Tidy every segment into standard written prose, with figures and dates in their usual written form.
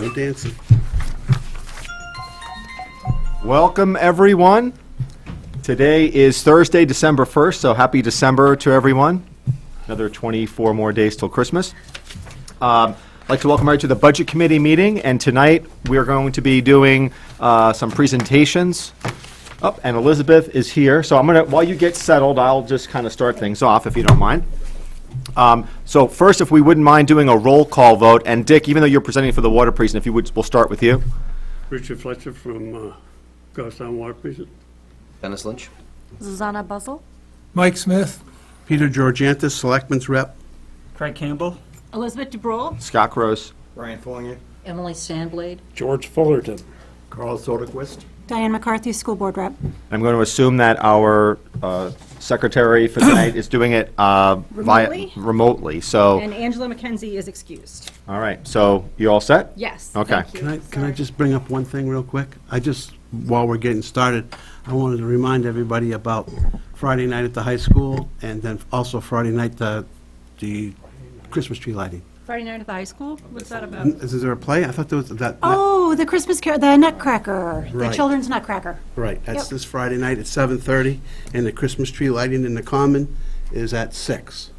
No dancing. Welcome, everyone. Today is Thursday, December 1st, so happy December to everyone. Another 24 more days till Christmas. I'd like to welcome everybody to the Budget Committee meeting, and tonight we are going to be doing some presentations. Oh, and Elizabeth is here, so while you get settled, I'll just kind of start things off, if you don't mind. So first, if we wouldn't mind doing a roll call vote, and Dick, even though you're presenting for the water precinct, if you would, we'll start with you. Richard Fletcher from Goffstown Water Precinct. Dennis Lynch. Susanna Buzzle. Mike Smith. Peter Georgantis, Selectman's Rep. Craig Campbell. Elizabeth DeBrule. Scott Crows. Brian Fournier. Emily Sandblade. George Fullerton. Carl Soderquist. Diane McCarthy, School Board Rep. I'm going to assume that our secretary for tonight is doing it remotely, so, And Angela McKenzie is excused. all right, so you all set? Yes. Okay. thank you. Can I just bring up one thing real quick? While we're getting started, I wanted to remind everybody about Friday night at the high school, and then also Friday night, the Christmas tree lighting. Friday night at the high school? What's that about? Is there a play? I thought there was that. Oh, the the Nutcracker, the Right. children's Nutcracker. Right, that's Yep. this Friday night at 7:30, and the Christmas tree lighting in the Common is at 6.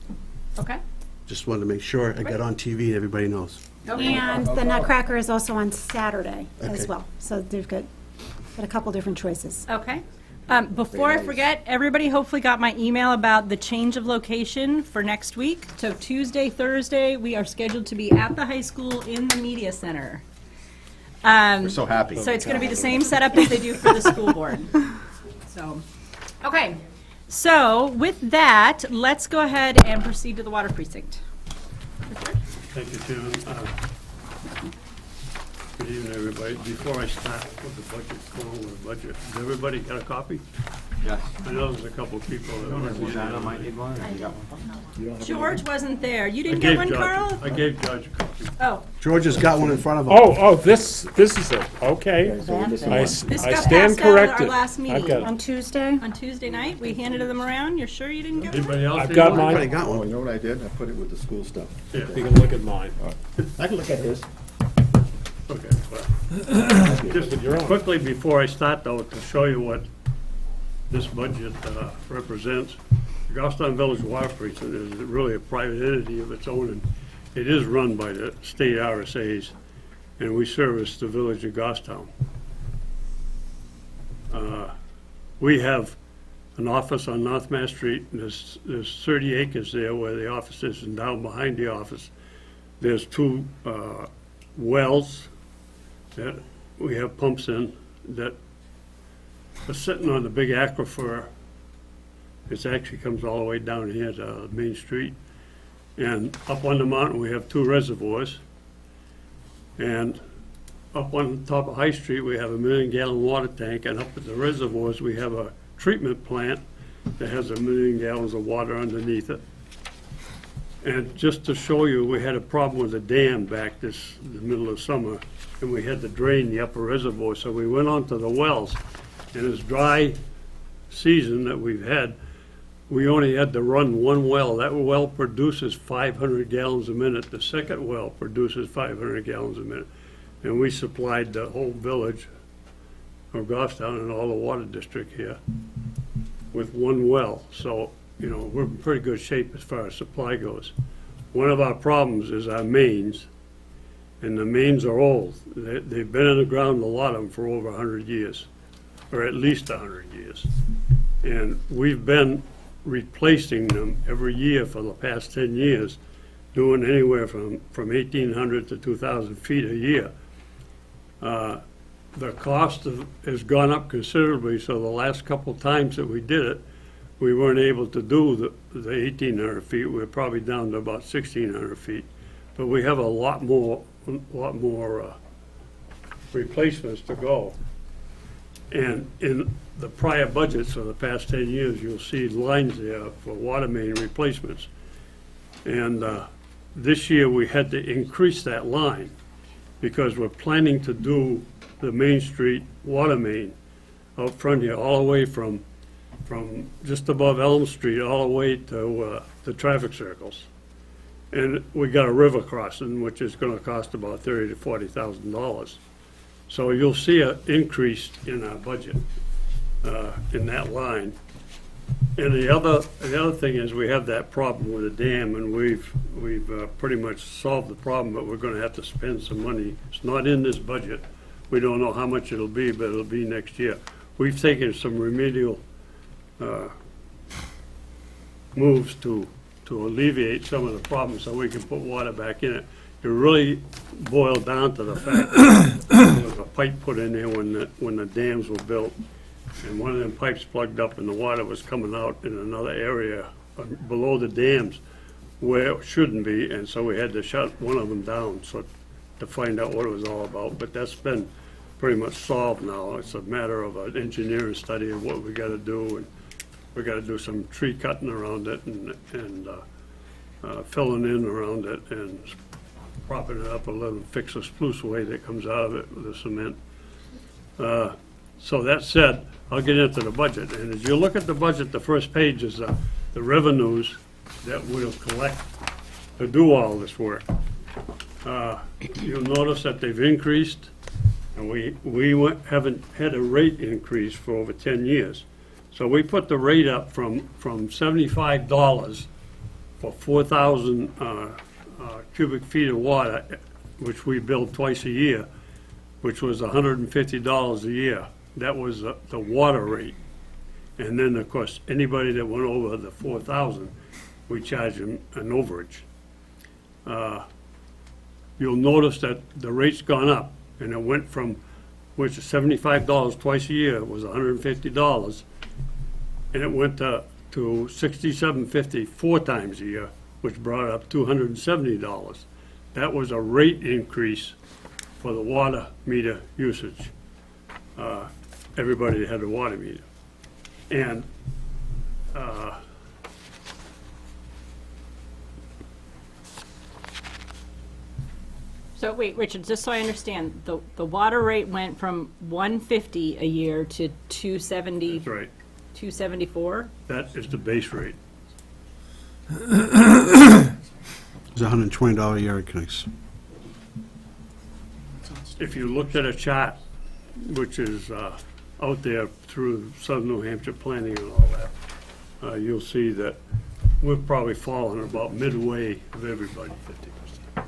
Okay. Just wanted to make sure I got on TV and everybody knows. And the Nutcracker is also on Saturday as Okay. well. So they've got a couple different choices. Okay. Before I forget, everybody hopefully got my email about the change of location for next week. So Tuesday, Thursday, we are scheduled to be at the high school in the media center. We're so happy. So it's going to be the same setup as they do for the school board. So, okay. So with that, let's go ahead and proceed to the water precinct. Thank you, Chairman. Good evening, everybody. Before I start with the budget, going over the budget, has everybody got a copy? Yes. I know there's a couple of people that want to. George wasn't there. You I didn't get gave one, George, Carl? I gave George a copy. Oh, George has got one in front of him. Oh, this is it. Okay. this I got stand passed out at our corrected. last I've meeting. got it. On Tuesday? On Tuesday night, we handed them around. You're sure you didn't get one? Anybody else? I've need got one? Everybody mine. got Oh, one. you know what I did? I put it with the school stuff. Yeah, You can look at mine. I can look at his. okay. well, Just with your Just own. quickly, before I start though, to show you what this budget represents, the Goffstown Village Water Precinct is really a private entity of its own, and it is run by the state RSAs, and we service the village of Goffstown. We have an office on North Mass Street, and there's 30 acres there where the office is, and down behind the office, there's two wells that we have pumps in that are sitting on the big aquifer. It actually comes all the way down here to Main Street. And up on the mountain, we have two reservoirs. And up on top of High Street, we have a 1-million-gallon water tank, and up at the reservoirs, we have a treatment plant that has 1 million gallons of water underneath it. And just to show you, we had a problem with the dam back the middle of summer, and we had to drain the upper reservoir, so we went on to the wells. In this dry season that we've had, we only had to run one well. That well produces 500 gallons a minute. The second well produces 500 gallons a minute. And we supplied the whole village of Goffstown and all the water district here with one well. So, you know, we're in pretty good shape as far as supply goes. One of our problems is our mains, and the mains are old. They've been in the ground, a lot of them, for over 100 years, or at least 100 years. And we've been replacing them every year for the past 10 years, doing anywhere from 1,800 to 2,000 feet a year. The cost has gone up considerably, so the last couple times that we did it, we weren't able to do the 1,800 feet. We're probably down to about 1,600 feet. But we have a lot more replacements to go. And in the prior budgets of the past 10 years, you'll see lines there for water main replacements. And this year, we had to increase that line because we're planning to do the Main Street water main out front here, all the way from just above Elm Street, all the way to the traffic circles. And we got a river crossing, which is gonna cost about $30,000 to $40,000. So you'll see an increase in our budget, in that line. And the other thing is, we have that problem with the dam, and we've pretty much solved the problem, but we're gonna have to spend some money. It's not in this budget. We don't know how much it'll be, but it'll be next year. We've taken some remedial moves to alleviate some of the problems so we can put water back in it. It really boiled down to the fact that there was a pipe put in there when the dams were built, and one of them pipes plugged up and the water was coming out in another area below the dams where it shouldn't be, and so we had to shut one of them down to find out what it was all about. But that's been pretty much solved now. It's a matter of an engineering study of what we gotta do, and we gotta do some tree cutting around it and filling in around it and propping it up a little, fix the spruce way that comes out of it with the cement. So that said, I'll get into the budget. And as you look at the budget, the first page is the revenues that we'll collect to do all this work. You'll notice that they've increased, and we haven't had a rate increase for over 10 years. So we put the rate up from $75 for 4,000 cubic feet of water, which we build twice a year, which was $150 a year. That was the water rate. And then, of course, anybody that went over the 4,000, we charge them an overage. You'll notice that the rate's gone up, and it went from, which is $75 twice a year, was $150, and it went to $67.50 4 times a year, which brought up $270. That was a rate increase for the water meter usage. Everybody had a water meter. And So wait, Richard, just so I understand, the water rate went from 150 a year to 270, that's right, 274? that is the base rate. It's a $120 a year increase. If you looked at a chart, which is out there through Southern New Hampshire Planning and all that, you'll see that we've probably fallen about midway of everybody. 50%.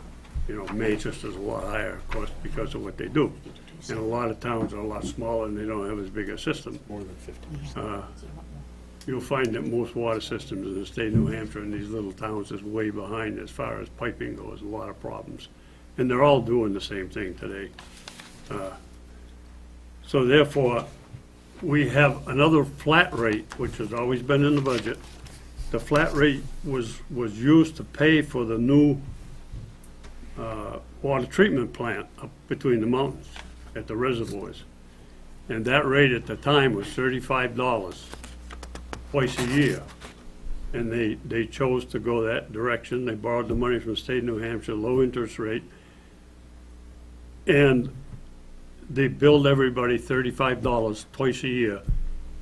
You know, Manchester's a lot higher, of course, because of what they do. And a lot of towns are a lot smaller and they don't have as big a system. More than 50%. You'll find that most water systems in the state of New Hampshire and these little towns is way behind as far as piping goes, a lot of problems. And they're all doing the same thing today. So therefore, we have another flat rate, which has always been in the budget. The flat rate was used to pay for the new water treatment plant up between the mountains at the reservoirs. And that rate at the time was $35 twice a year. And they chose to go that direction. They borrowed the money from the state of New Hampshire, low interest rate. And they billed everybody $35 twice a year.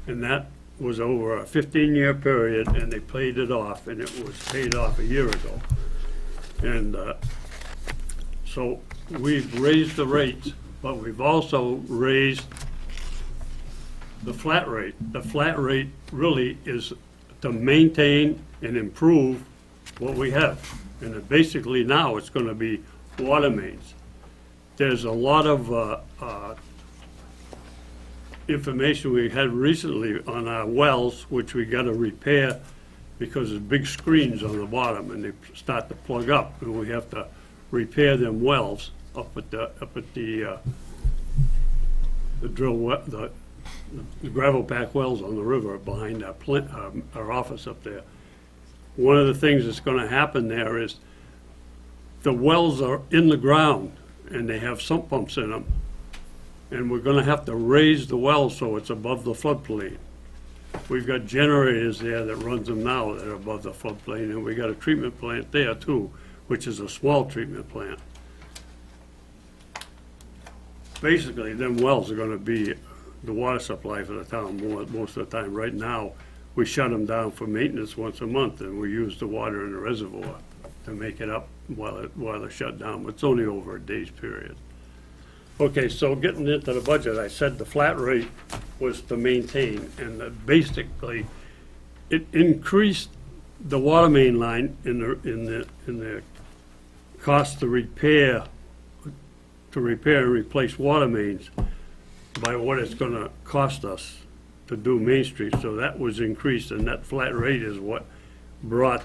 And that was over a 15-year period, and they paid it off, and it was paid off a year ago. And so we've raised the rates, but we've also raised the flat rate. The flat rate really is to maintain and improve what we have. And basically now it's going to be water mains. There's a lot of information we had recently on our wells, which we got to repair because there's big screens on the bottom and they start to plug up, and we have to repair them wells up at the gravel pack wells on the river behind our office up there. One of the things that's going to happen there is the wells are in the ground and they have sump pumps in them, and we're going to have to raise the well so it's above the floodplain. We've got generators there that runs them now that are above the floodplain, and we got a treatment plant there too, which is a small treatment plant. Basically, them wells are going to be the water supply for the town most of the time. Right now, we shut them down for maintenance once a month, and we use the water in the reservoir. to make it up while it's shut down. It's only over a day's period. Okay, so getting into the budget, I said the flat rate was to maintain, and that basically, it increased the water main line in the cost to repair and replace water mains by what it's gonna cost us to do Main Street, so that was increased, and that flat rate is what brought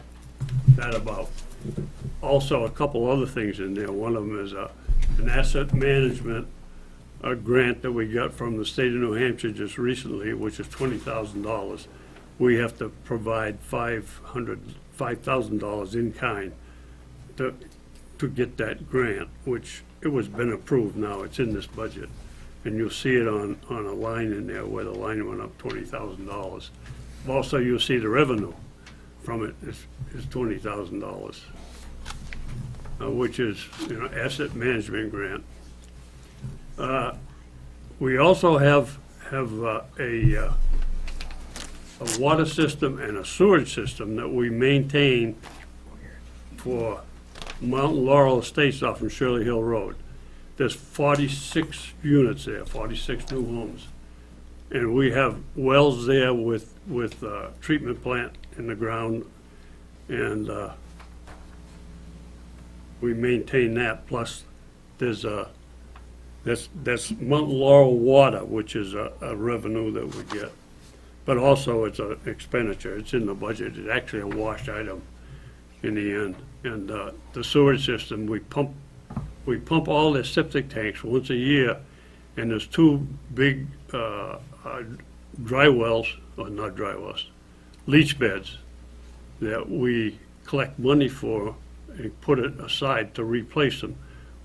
that about. Also, a couple other things in there. One of them is an asset management grant that we got from the state of New Hampshire just recently, which is $20,000. We have to provide $5,000 in kind to get that grant, which it was been approved now. It's in this budget. And you'll see it on a line in there where the line went up $20,000. Also, you'll see the revenue from it is $20,000, which is, asset management grant. We also have a water system and a sewage system that we maintain for Mountain Laurel Estates off of Shirley Hill Road. There's 46 units there, 46 new homes. And we have wells there with treatment plant in the ground, and we maintain that. Plus, there's that's Mountain Laurel Water, which is a revenue that we get. But also, it's an expenditure. It's in the budget. It's actually a wash item in the end. And the sewage system, we pump all the septic tanks once a year, and there's two big dry wells, or not dry wells, leach beds that we collect money for and put it aside to replace them.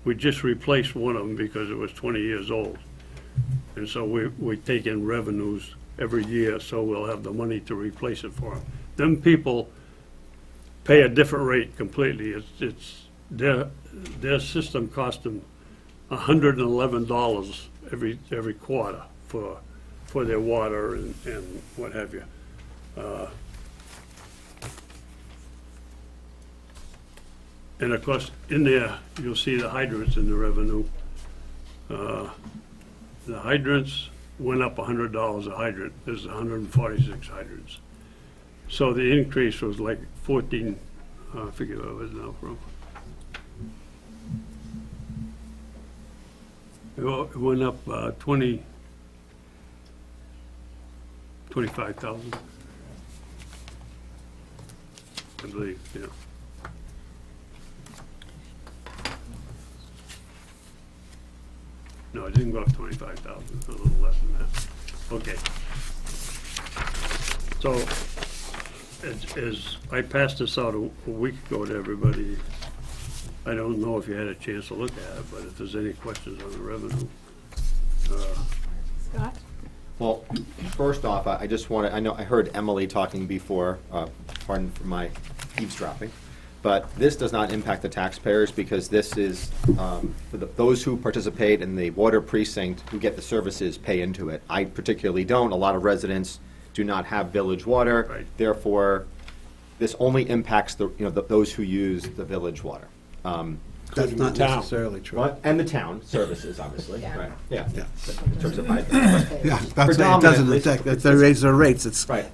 We just replaced one of them because it was 20 years old. And so we take in revenues every year, so we'll have the money to replace it for them. Them people pay a different rate completely. It's their system cost them $111 every quarter for their water and what have you. And of course, in there, you'll see the hydrants in the revenue. The hydrants went up $100 a hydrant. There's 146 hydrants. So the increase was like 14, I forget what it was now from. It went up 25,000, I believe, yeah. No, it didn't go up 25,000, a little less than that. Okay. So, as I passed this out a week ago to everybody, I don't know if you had a chance to look at it, but if there's any questions on the revenue. Scott? Well, first off, I just want to, I heard Emily talking before, pardon for my eavesdropping, but this does not impact the taxpayers because this is, for those who participate in the water precinct who get the services pay into it. I particularly don't. A lot of residents do not have village water. Right. Therefore, this only impacts those who use the village water. That's not Town. necessarily true. What? And the town services, obviously. Yeah. Right. Yeah. Yeah. In terms of hydro. Yeah, that's what it doesn't Predominantly, affect, if they raise their rates, it's, Right.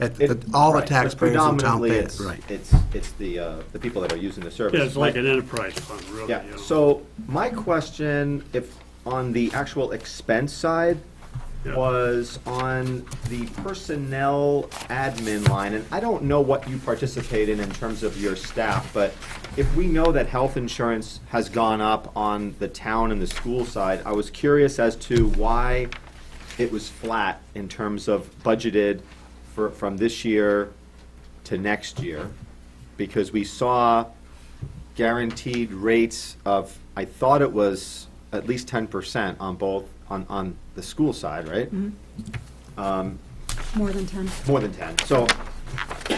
all the Right. taxpayers in town Predominantly, pay it, it's- right. It's the people that are using the service. Yeah, it's like an enterprise fund, really. Yeah, so my question, if on the actual expense side, Yeah. was on the personnel admin line, and I don't know what you participate in terms of your staff, but if we know that health insurance has gone up on the town and the school side, I was curious as to why it was flat in terms of budgeted from this year to next year, because we saw guaranteed rates of, I thought it was at least 10% on both, on the school side, right? More than 10. More than 10. So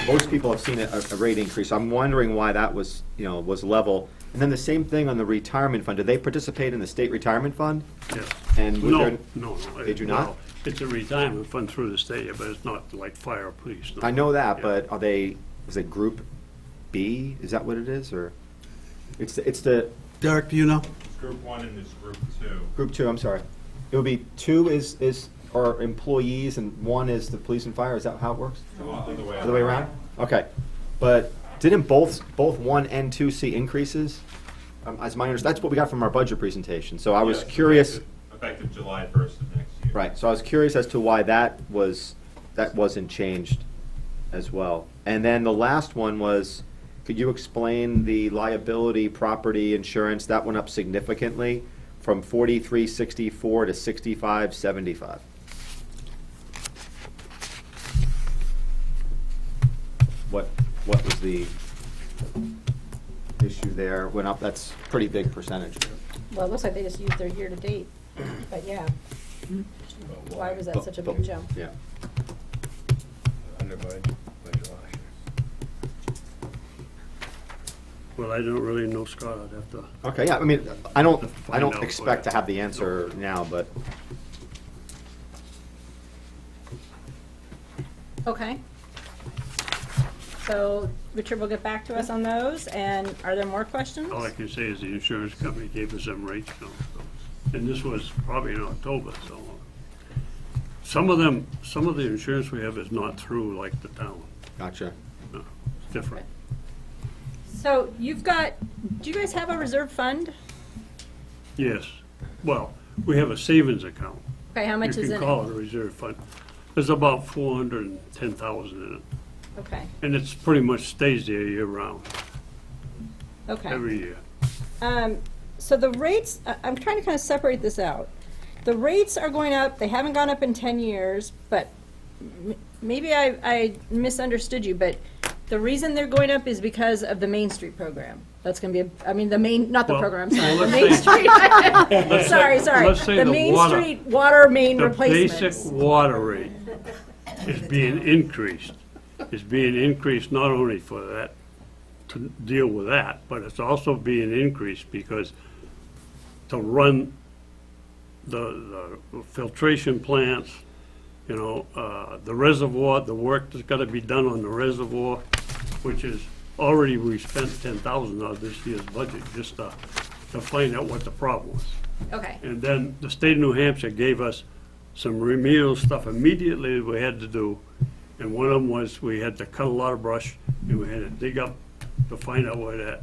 most people have seen a rate increase. I'm wondering why that was, was level. And then the same thing on the retirement fund. Do they participate in the state retirement fund? Yes. And was No, there- no. They do not? well, It's a retirement fund through the state, but it's not like fire or police. No. I know that, Yeah. but is it Group B? Is that what it is, or? It's the Derek, do you know? Group 1 and this Group 2. Group 2, I'm sorry. It would be 2 is our employees and 1 is the police and fire, is that how it works? Other way Other way around? Okay. But didn't both 1 and 2 see increases? As my understanding, that's what we got from our budget presentation. So I was Yes, curious, Effective July 1st of next year. right, so I was curious as to why that wasn't changed as well. And then the last one was, could you explain the liability property insurance? That went up significantly from 4364 to 6575. What was the issue there? Went up, that's a pretty big percentage. Well, it looks like they just used their year-to-date, but yeah. Why was that such a big jump? Yeah. Under budget last year. Well, I don't really know, Scott, I'd have to, Okay, yeah, I mean, I don't Find out, expect to but- have the answer now, but Okay. So Richard will get back to us on those, and are there more questions? all I can say is the insurance company gave us them rates, you know, so. And this was probably in October, so. Some of the insurance we have is not through like the town, gotcha. no, it's different. So you've got, do you guys have a reserve fund? Yes, well, we have a savings account. Okay, how much is You in can it? call it a reserve fund. There's about 410,000 in it, Okay, and it's pretty much stays there year-round, okay. every year. So the rates, I'm trying to kind of separate this out. The rates are going up, they haven't gone up in 10 years, but maybe I misunderstood you, but the reason they're going up is because of the Main Street program. That's gonna be, not the Well, program, sorry, well, the let's Main say- Street. Sorry. let's say The the Main water- Street water main The replacements. basic water rate is being increased. It's being increased not only for that, to deal with that, but it's also being increased because to run the filtration plants, you know, the reservoir, the work that's gotta be done on the reservoir, which is, already we spent 10,000 out of this year's budget just to find out what the problem was. Okay, And then the state of New Hampshire gave us some remedial stuff immediately that we had to do. And one of them was we had to cut a lot of brush and we had to dig up to find out where that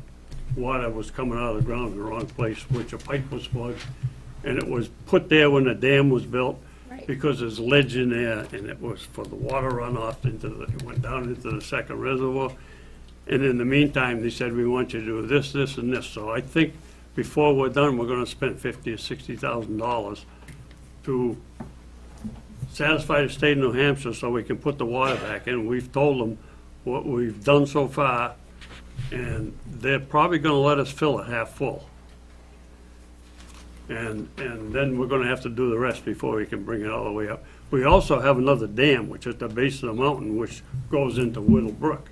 water was coming out of the ground in the wrong place, which a pipe was plugged. And it was put there when the dam was built Right. because there's ledge in there and it was for the water runoff it went down into the second reservoir. And in the meantime, they said, we want you to do this, this, and this. So I think before we're done, we're gonna spend $50,000 or $60,000 to satisfy the state of New Hampshire so we can put the water back in. We've told them what we've done so far, and they're probably gonna let us fill it half full. And then we're gonna have to do the rest before we can bring it all the way up. We also have another dam, which is at the base of the mountain, which goes into Whittle Brook,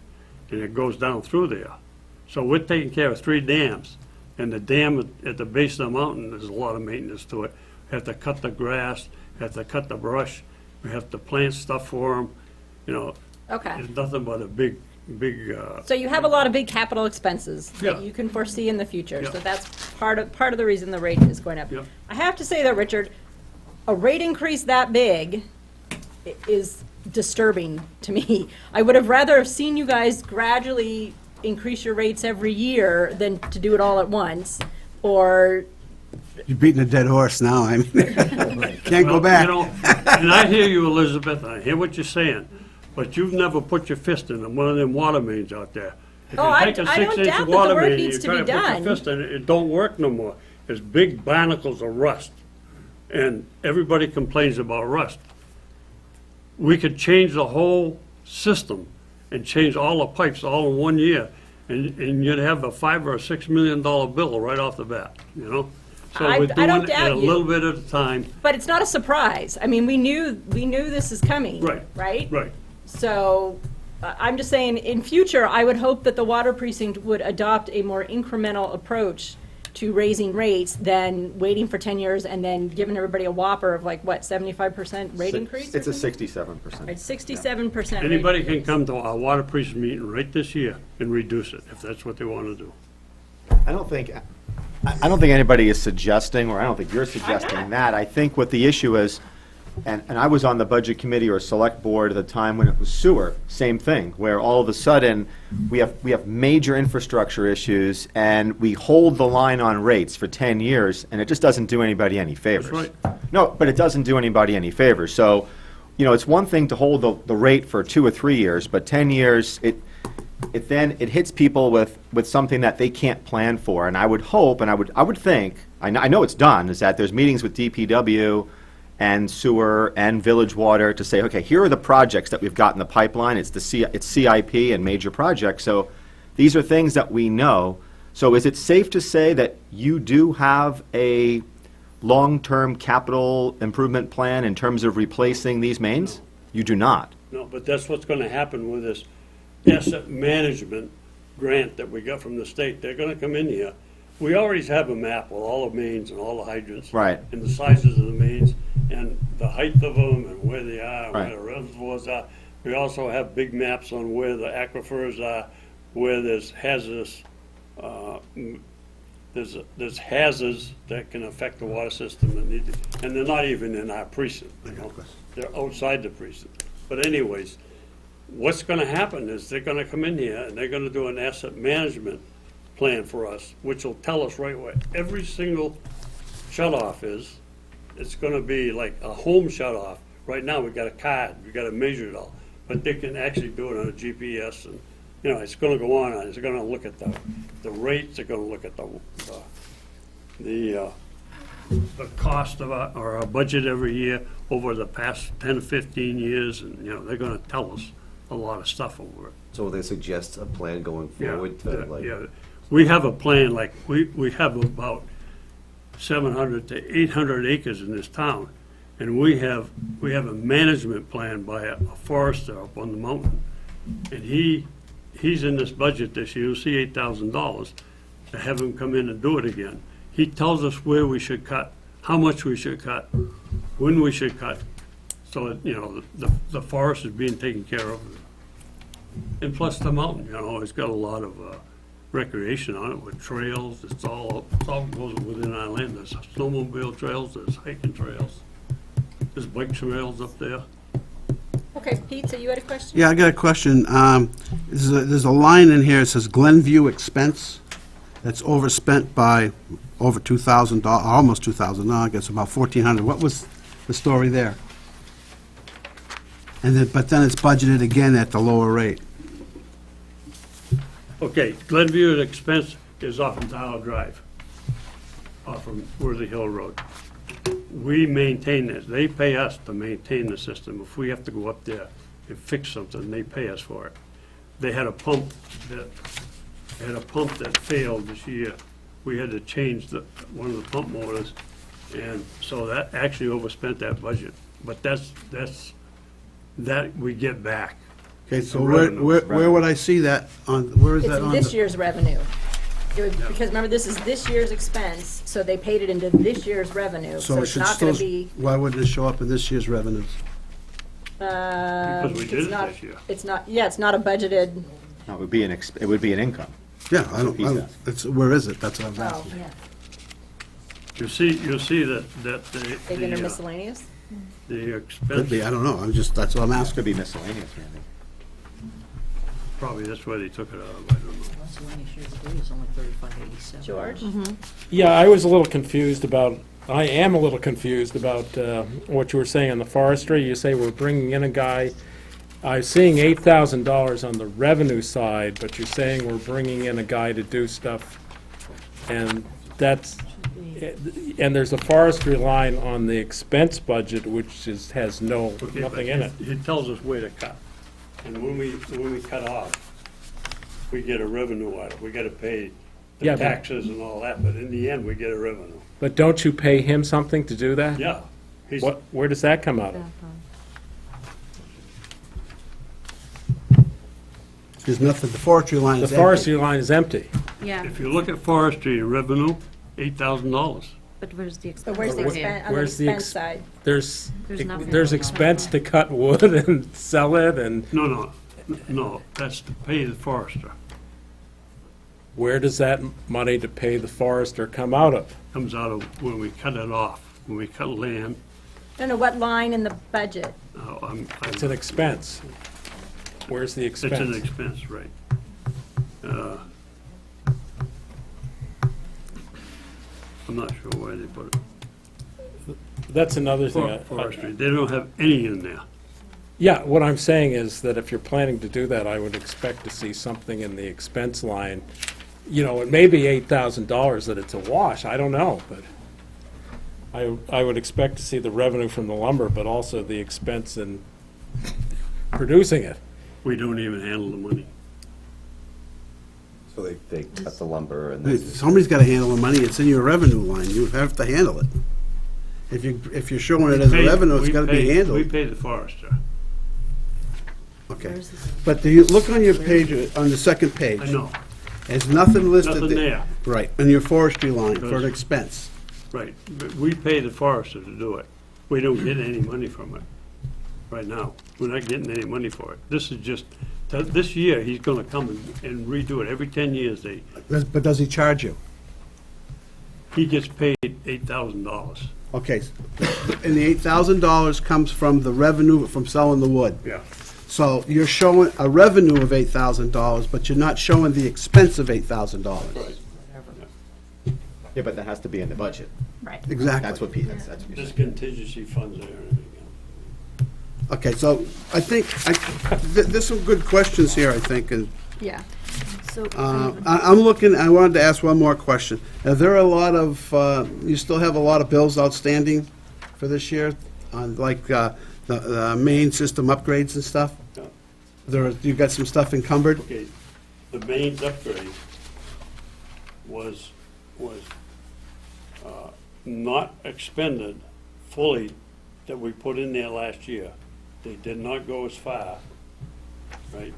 and it goes down through there. So we're taking care of 3 dams, and the dam at the base of the mountain, there's a lot of maintenance to it. We have to cut the grass, have to cut the brush, we have to plant stuff for them, you know, okay. it's nothing but a big, So you have a lot of big capital expenses that Yeah. you can foresee in the future, so Yeah. that's part of the reason the rate is going up. Yeah. I have to say though, Richard, a rate increase that big is disturbing to me. I would have rather have seen you guys gradually increase your rates every year than to do it all at once, or, You're beating a dead horse now, I mean, can't go Well, back. you know, and I hear you, Elizabeth, and I hear what you're saying, but you've never put your fist in one of them water mains out there. If Oh, you I take a don't 6-inch doubt that the water work main and needs you to try be put your done. fist in it, it don't work no more. There's big barnacles of rust, and everybody complains about rust. We could change the whole system and change all the pipes all in 1 year, and you'd have a $5 or $6 million bill right off the bat, you know? So I we're don't doing it doubt a you. little bit at a time. but it's not a surprise. I mean, we knew this is coming. Right. Right? Right. So, I'm just saying, in future, I would hope that the water precinct would adopt a more incremental approach to raising rates than waiting for 10 years and then giving everybody a whopper of like, what, 75% rate increase? It's a 67%. Right, 67% rate Anybody can increase. come to our water precinct meeting right this year and reduce it, if that's what they want to do. I don't think, I don't think anybody is suggesting, or I don't think you're suggesting that. I think what the issue is, and I was on the budget committee or select board at the time when it was sewer, same thing, where all of a sudden, we have major infrastructure issues, and we hold the line on rates for 10 years, and it just doesn't do anybody any favors. right. No, but it doesn't do anybody any favors. So, you know, it's one thing to hold the rate for 2 or 3 years, but 10 years, it hits people with something that they can't plan for. And I would hope, and I would think, I know it's done, is that there's meetings with DPW and sewer and village water to say, okay, here are the projects that we've got in the pipeline. It's CIP and major projects. So these are things that we know. So is it safe to say that you do have a long-term capital improvement plan in terms of replacing these mains? You do not. No, but that's what's gonna happen with this asset management grant that we got from the state. They're gonna come in here. We already have a map with all the mains and all the hydrants. Right. And the sizes of the mains, and the height of them, and where they are, and Right. where the reservoirs are. We also have big maps on where the aquifers are, where there's hazardous, there's hazards that can affect the water system and they're not even in our precinct, you know? They're outside the precinct. But anyways, what's gonna happen is they're gonna come in here and they're gonna do an asset management plan for us, which will tell us right where every single shut-off is. It's gonna be like a home shut-off. Right now, we got a card, we gotta measure it all, but they can actually do it on a GPS and, you know, it's gonna go on, it's gonna look at the rates, they're gonna look at the cost of our budget every year over the past 10 to 15 years, and, you know, they're gonna tell us a lot of stuff over it. So they suggest a plan going Yeah, forward to like, yeah. We have a plan, like, we have about 700 to 800 acres in this town, and we have a management plan by a forester up on the mountain. And he's in this budget this year, you'll see $8,000 to have him come in and do it again. He tells us where we should cut, how much we should cut, when we should cut, so that, you know, the forest is being taken care of. And plus the mountain, you know, it's got a lot of recreation on it with trails, it's all goes within our land. There's snowmobile trails, there's hiking trails, there's bike trails up there. Okay, Pete, so you had a question? Yeah, I got a question. There's a line in here, it says Glenview expense, that's overspent by over $2,000, almost $2,000, I guess about $1,400. What was the story there? And then, but then it's budgeted again at the lower rate. Okay, Glenview expense is off of Tower Drive, off of Worthy Hill Road. We maintain this, they pay us to maintain the system. If we have to go up there and fix something, they pay us for it. They had a pump that failed this year. We had to change one of the pump motors, and so that actually overspent that budget. But that we get back. Okay, so The where revenue. would I see that on, where is It's that in on? this the- year's revenue. Because remember, this is this year's expense, so they paid it into this year's revenue, so it it's should not gonna still- be, Why wouldn't it show up in this year's revenues? Because we did it's it not, this year. it's not, yeah, it's not a budgeted, No, it would be an income. Yeah, I don't, Piece it's, where is it? That's what I was oh, asking. Yeah. You'll see that they've been miscellaneous? the Could expense, be, I don't know, that's what I'm Could asking. be miscellaneous, Randy. probably that's where they took it out of, I don't know. Miscellaneous years ago was only 3587. George? Yeah, I was a little confused about, I am a little confused about what you were saying on the forestry. You say we're bringing in a guy, I'm seeing $8,000 on the revenue side, but you're saying we're bringing in a guy to do stuff, and that's, and there's a forestry line on the expense budget, which has Okay, but nothing in it. He tells us where to cut. And when we cut off, we get a revenue out of it. We gotta pay the Yeah, but- taxes and all that, but in the end, we get a revenue. But don't you pay him something to do that? Yeah. He's, Where does that come out of? There's nothing, the forestry line The is empty. forestry line is empty. Yeah, if you look at forestry revenue, $8,000. But where's the But where's the expense? expense, on the Where's the expense ex- side? There's nothing there's going on expense there. to cut wood and sell it, and No, that's to pay the forester. where does that money to pay the forester come out of? Comes out of when we cut it off, when we cut land. I don't know what line in the budget. It's an expense. Where's the It's an expense? expense, right. I'm not sure where they put it. That's another thing. Forestry, they don't have any in there. Yeah, what I'm saying is that if you're planning to do that, I would expect to see something in the expense line. You know, it may be $8,000 that it's a wash, I don't know, but I would expect to see the revenue from the lumber, but also the expense in producing it. We don't even handle the money. So they cut the lumber and then. Somebody's gotta handle the money, it's in your revenue line, you have to handle it. If you're showing it as a revenue, it's gotta be We handled. pay the forester. Okay. Where's this? But do you, look on your page, on the second page. I know, There's nothing listed. nothing there, Right, in your forestry line for an Because- expense. right. But we pay the forester to do it. We don't get any money from it right now. We're not getting any money for it. This is just, this year, he's gonna come and redo it. Every 10 years, But does he charge you? he gets paid $8,000. Okay, and the $8,000 comes from the revenue from selling the wood. Yeah. So you're showing a revenue of $8,000, but you're not showing the expense of $8,000. Right. Yeah, but that has to be in the budget. Right. Exactly. That's what Pete, that's what you're There's saying. contingency funds there and everything else. Okay, so I think, there's some good questions here, I think, and Yeah. So, I'm looking, I wanted to ask one more question. Are there a lot of, you still have a lot of bills outstanding for this year, on like the main system upgrades and stuff? Yeah. You got some stuff encumbered? Okay, the mains upgrade was not expended fully that we put in there last year. They did not go as far, right?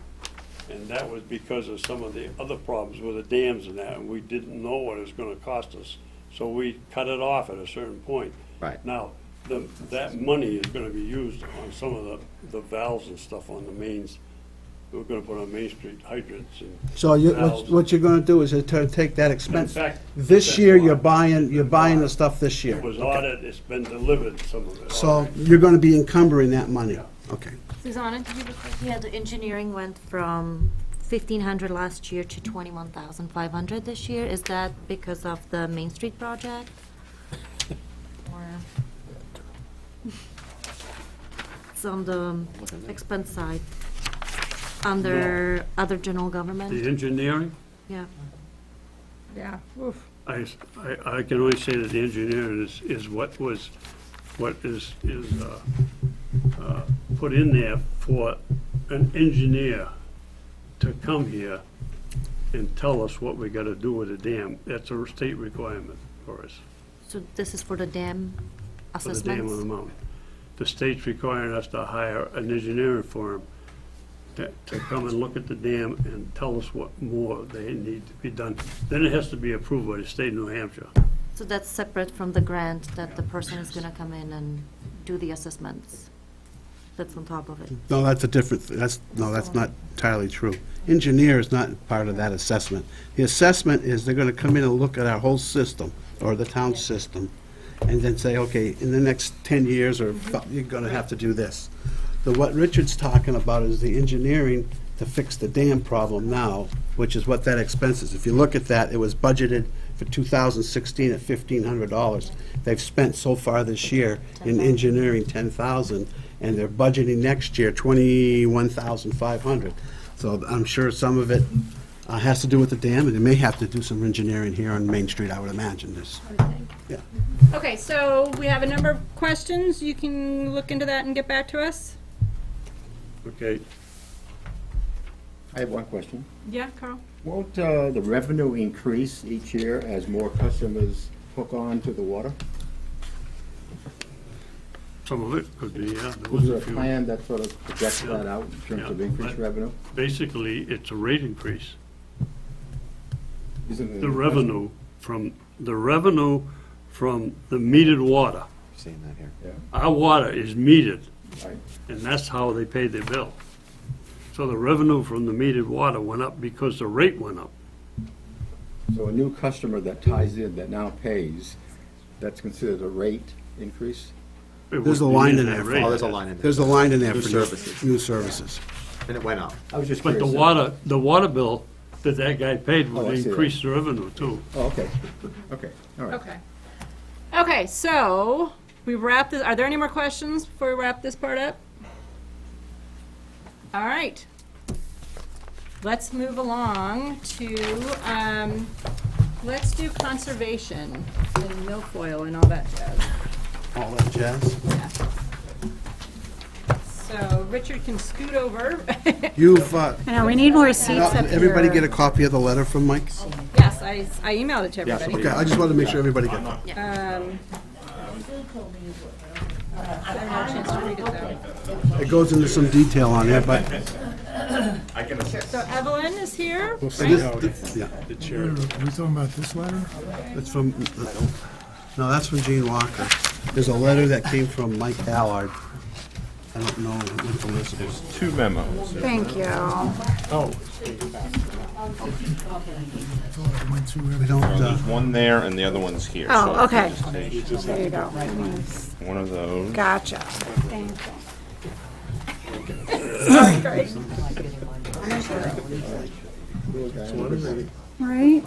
And that was because of some of the other problems with the dams and that, and we didn't know what it was gonna cost us. So we cut it off at a certain point. Right. Now, that money is gonna be used on some of the valves and stuff on the mains. We're gonna put on Main Street hydrants and So valves. what you're gonna do is take that expense. In fact, This that's year, why. you're buying the stuff this year. It was ordered, it's been delivered, some of it. So already. you're gonna be encumbering that money? Yeah. Okay. Susanna, did you have a question? yeah, the engineering went from 1,500 last year to 21,500 this year. Is that because of the Main Street project? Or it's on the expense side, under other general government? The engineering, Yeah. Yeah. Oof. I can only say that the engineering is what is put in there for an engineer to come here and tell us what we gotta do with the dam. That's a state requirement for us, So this is for the dam for the dam on the assessments? mountain. The state's requiring us to hire an engineering firm to come and look at the dam and tell us what more they need to be done. Then it has to be approved by the state of New Hampshire. So that's separate from the grant that the person is gonna come in and do the assessments? That's on top of it? No, that's a different, that's not entirely true. Engineer is not part of that assessment. The assessment is they're gonna come in and look at our whole system, or the town system, and then say, okay, in the next 10 years, or you're gonna have to do this. What Richard's talking about is the engineering to fix the dam problem now, which is what that expense is. If you look at that, it was budgeted for 2016 at $1,500. They've spent so far this year in engineering $10,000, and they're budgeting next year $21,500. So I'm sure some of it has to do with the dam, and they may have to do some engineering here on Main Street, I would imagine this. Yeah. Okay, so we have a number of questions. You can look into that and get back to us. Okay, I have one question. Yeah, Carl? Won't the revenue increase each year as more customers hook on to the water? some of it could be, yeah. There Is was there a a few. plan that sort of projects that out in terms of Yeah, increased but- revenue? Basically, it's a rate increase. Isn't it The a revenue from the metered water. Seeing that here. Yeah, Our water is metered, right. and that's how they pay their bill. So the revenue from the metered water went up because the rate went up. So a new customer that ties in, that now pays, that's considered a rate increase? It There's a would be line in in that there for- rate. Oh, there's a line in there. There's a line in there New for services. new services. And it went up. I was just But curious. the water bill that that guy paid Oh, I would see that. increase the revenue too. Oh, okay, okay, all right. Okay. Okay, so we wrap this, are there any more questions before we wrap this part up? All right. Let's move along to, let's do conservation and milfoil and all that jazz. All that jazz. So Richard can scoot over. You've, I know, we need more seats up here. everybody get a copy of the letter from Mike? Yes, I emailed it to Yes, everybody. Okay, I just wanted to make sure everybody got it. I haven't had a chance to read it though. It goes into some detail on there, but So Evelyn is here. We'll see how yeah, the chair. Are we talking about this letter? it's from, no, that's from Gene Walker. There's a letter that came from Mike Allard. I don't know what the list is. Two memos. Thank you. Oh, Went through We everything. don't, There's one there and the other one's here. Oh, so okay. I can just take There you go. one of those. Gotcha. Thank you. Right?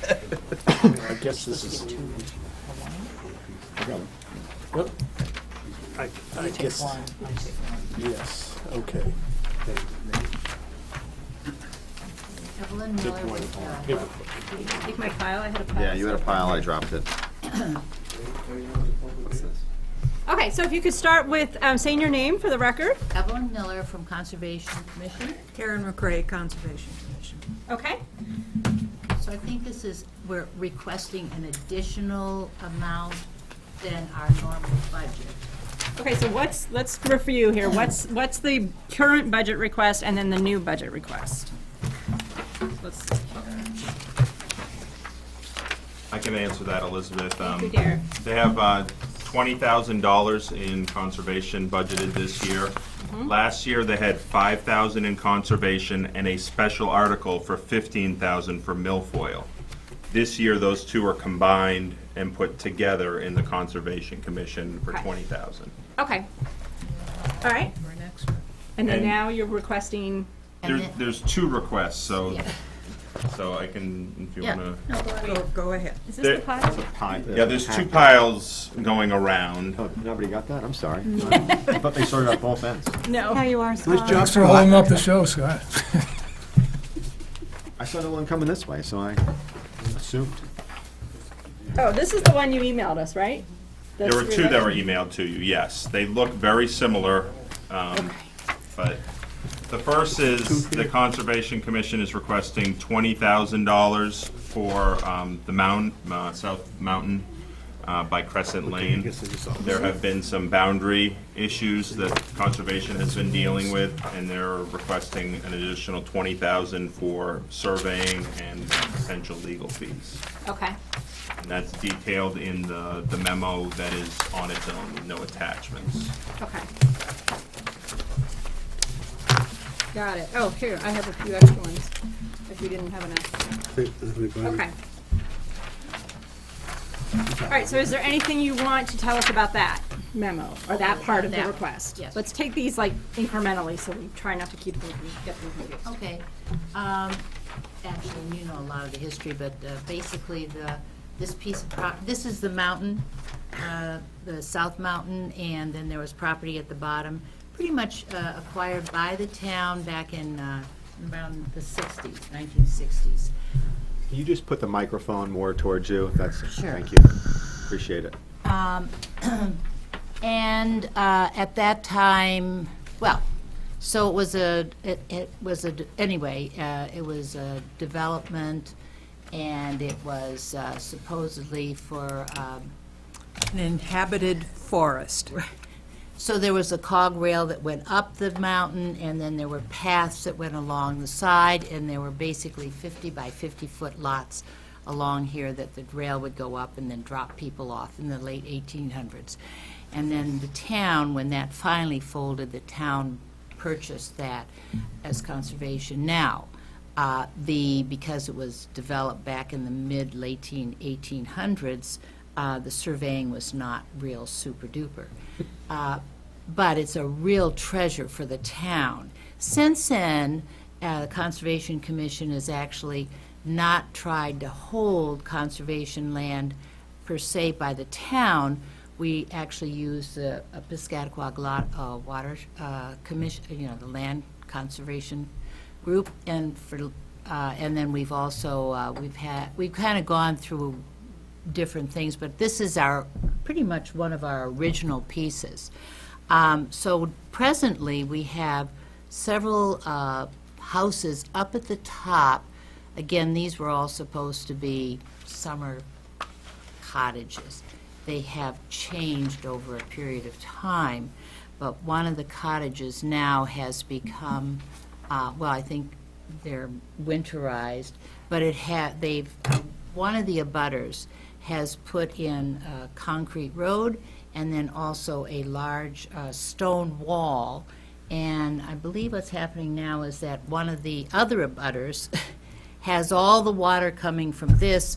I guess this is. What? I guess. Yes, okay. Evelyn Miller with, Take my pile, I had a pile. Yeah, you had a pile, I dropped it. Okay, so if you could start with saying your name for the record. Evelyn Miller from Conservation Commission. Karen McRae, Conservation Commission. Okay. So I think this is, we're requesting an additional amount than our normal budget. Okay, so let's review here. What's the current budget request and then the new budget request? Let's see here. I can answer that, Elizabeth. Thank you, dear. They have $20,000 in conservation budgeted this year. Last year, they had $5,000 in conservation and a special article for $15,000 for milfoil. This year, those two are combined and put together in the Conservation Commission for Okay. $20,000. Okay. All right. For next one. And then And- now you're requesting, And then- There's two requests, so Yeah. I can, if you Yeah. wanna. Go ahead. is this the There- pile? Yeah, there's two piles going around. Oh, nobody got that? I'm sorry. I thought they started at both ends. No. How you are, nice Scott. job, Thanks for holding Scott. up the show, Scott. I saw no one coming this way, so I assumed. Oh, this is the one you emailed us, right? There were two that were emailed to you, yes. They look very similar, but the first is the Conservation Commission is requesting $20,000 for the South Mountain by Crescent Lane. There have been some boundary issues that Conservation has been dealing with, and they're requesting an additional $20,000 for surveying and potential legal fees. Okay. And that's detailed in the memo that is on its own, with no attachments. Okay. Got it. Oh, here, I have a few extra ones, if you didn't have enough. Okay. All right, so is there anything you want to tell us about that memo, or that part of the That- request? yes. Let's take these like incrementally, so we try not to keep them, get them confused. Okay. Actually, you know a lot of the history, but basically this piece of this is the mountain, the South Mountain, and then there was property at the bottom, pretty much acquired by the town back in around the 60s, 1960s. Can you just put the microphone more towards you? That's, Sure. thank you. Appreciate it. And at that time, well, so it was anyway, it was a development, and it was supposedly for, An inhabited forest. so there was a cog rail that went up the mountain, and then there were paths that went along the side, and there were basically 50 by 50-foot lots along here that the rail would go up and then drop people off in the late 1800s. And then the town, when that finally folded, the town purchased that as conservation. Now, Because it was developed back in the mid-late 1800s, the surveying was not real super duper. But it's a real treasure for the town. Since then, the Conservation Commission has actually not tried to hold conservation land per se by the town. We actually use the Piscataquag Water Commission, the Land Conservation Group, and then we've also we've kind of gone through different things, but this is pretty much one of our original pieces. So presently, we have several houses up at the top. Again, these were all supposed to be summer cottages. They have changed over a period of time, but one of the cottages now has become, I think they're winterized, but one of the abutters has put in a concrete road and then also a large stone wall. And I believe what's happening now is that one of the other abutters has all the water coming from this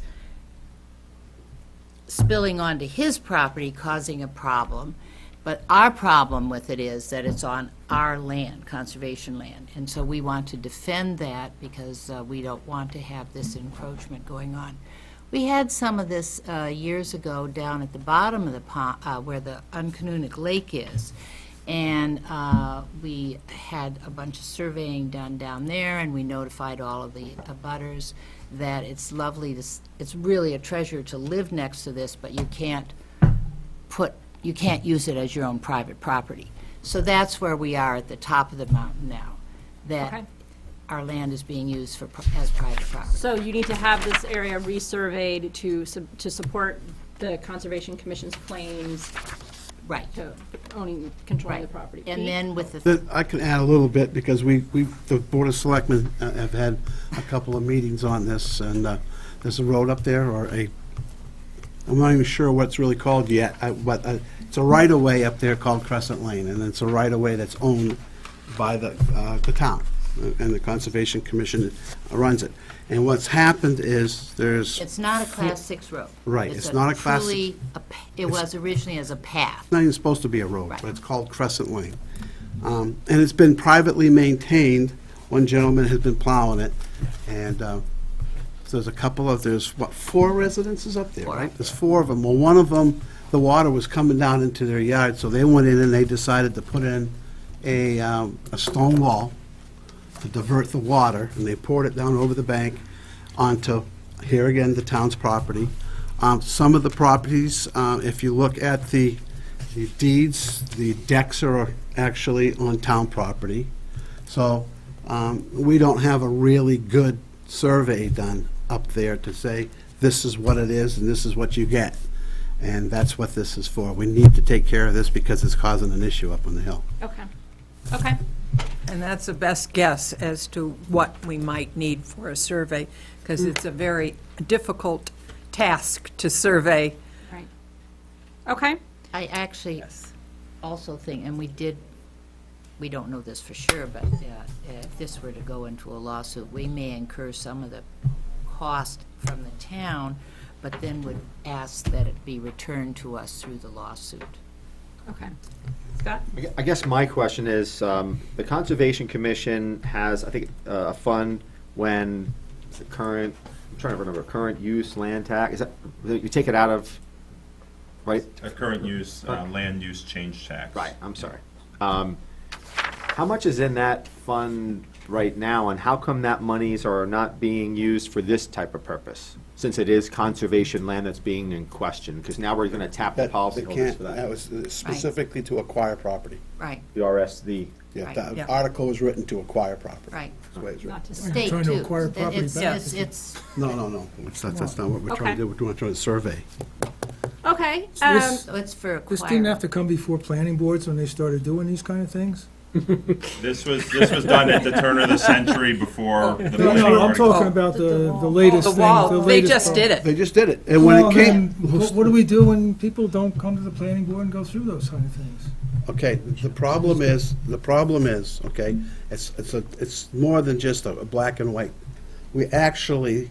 spilling onto his property, causing a problem. But our problem with it is that it's on our land, conservation land. And so we want to defend that because we don't want to have this encroachment going on. We had some of this years ago down at the bottom of the pond, where the Uncanunic Lake is. And we had a bunch of surveying done down there, and we notified all of the abutters that it's lovely, it's really a treasure to live next to this, but you can't use it as your own private property. So that's where we are at the top of the mountain now, that Okay. our land is being used as private property. So you need to have this area resurveyed to support the Conservation Commission's claims Right. to controlling the Right. property. And Pete? then with the, I can add a little bit, because the Board of Selectmen have had a couple of meetings on this, and there's a road up there, I'm not even sure what it's really called yet, but it's a right-of-way up there called Crescent Lane, and it's a right-of-way that's owned by the town, and the Conservation Commission runs it. And what's happened is it's not a Class 6 road. Right, it's not a Class truly it was originally as a path. It's not even supposed to be a road, Right. but it's called Crescent Lane. And it's been privately maintained. One gentleman has been plowing it, and so there's a couple of, there's, 4 residences up there, Four. right? There's 4 of them. Well, one of them, the water was coming down into their yard, so they went in and they decided to put in a stone wall to divert the water, and they poured it down over the bank onto, here again, the town's property. Some of the properties, if you look at the deeds, the decks are actually on town property. So we don't have a really good survey done up there to say, this is what it is and this is what you get. And that's what this is for. We need to take care of this because it's causing an issue up on the hill. Okay. Okay. And that's the best guess as to what we might need for a survey, because it's a very difficult task to survey. Right. Okay. I actually also think, and we don't know this for sure, but if this were to go into a lawsuit, we may incur some of the cost from the town, but then would ask that it be returned to us through the lawsuit. Okay. Scott? I guess my question is, the Conservation Commission has, I think, a fund when the current, I'm trying to remember, current use land tax, is that, you take it out of, right? A current use, land use change tax. Right, I'm sorry. How much is in that fund right now, and how come that monies are not being used for this type of purpose? Since it is conservation land that's being in question, because now we're gonna tap the policyholders for That that. was specifically to acquire property. Right, The RSD. Yeah, Right. the Yeah. article was written to acquire property. right. That's the way it's Not written. to The say. state, Trying to too. acquire property It's- back. It's, No. That's not what we're trying to do. We're trying to survey. Okay. This- so it's for This didn't have acquiring. to come before planning boards when they started doing these kind of things? This was done at the turn of the century before the No, planning I'm article. talking about The the wall. latest The thing. wall, the they latest just part. did it. They just did it. And when it Well, came, what do we do when people don't come to the planning board and go through those kind of things? okay, the problem is, okay, it's more than just a black and white we actually,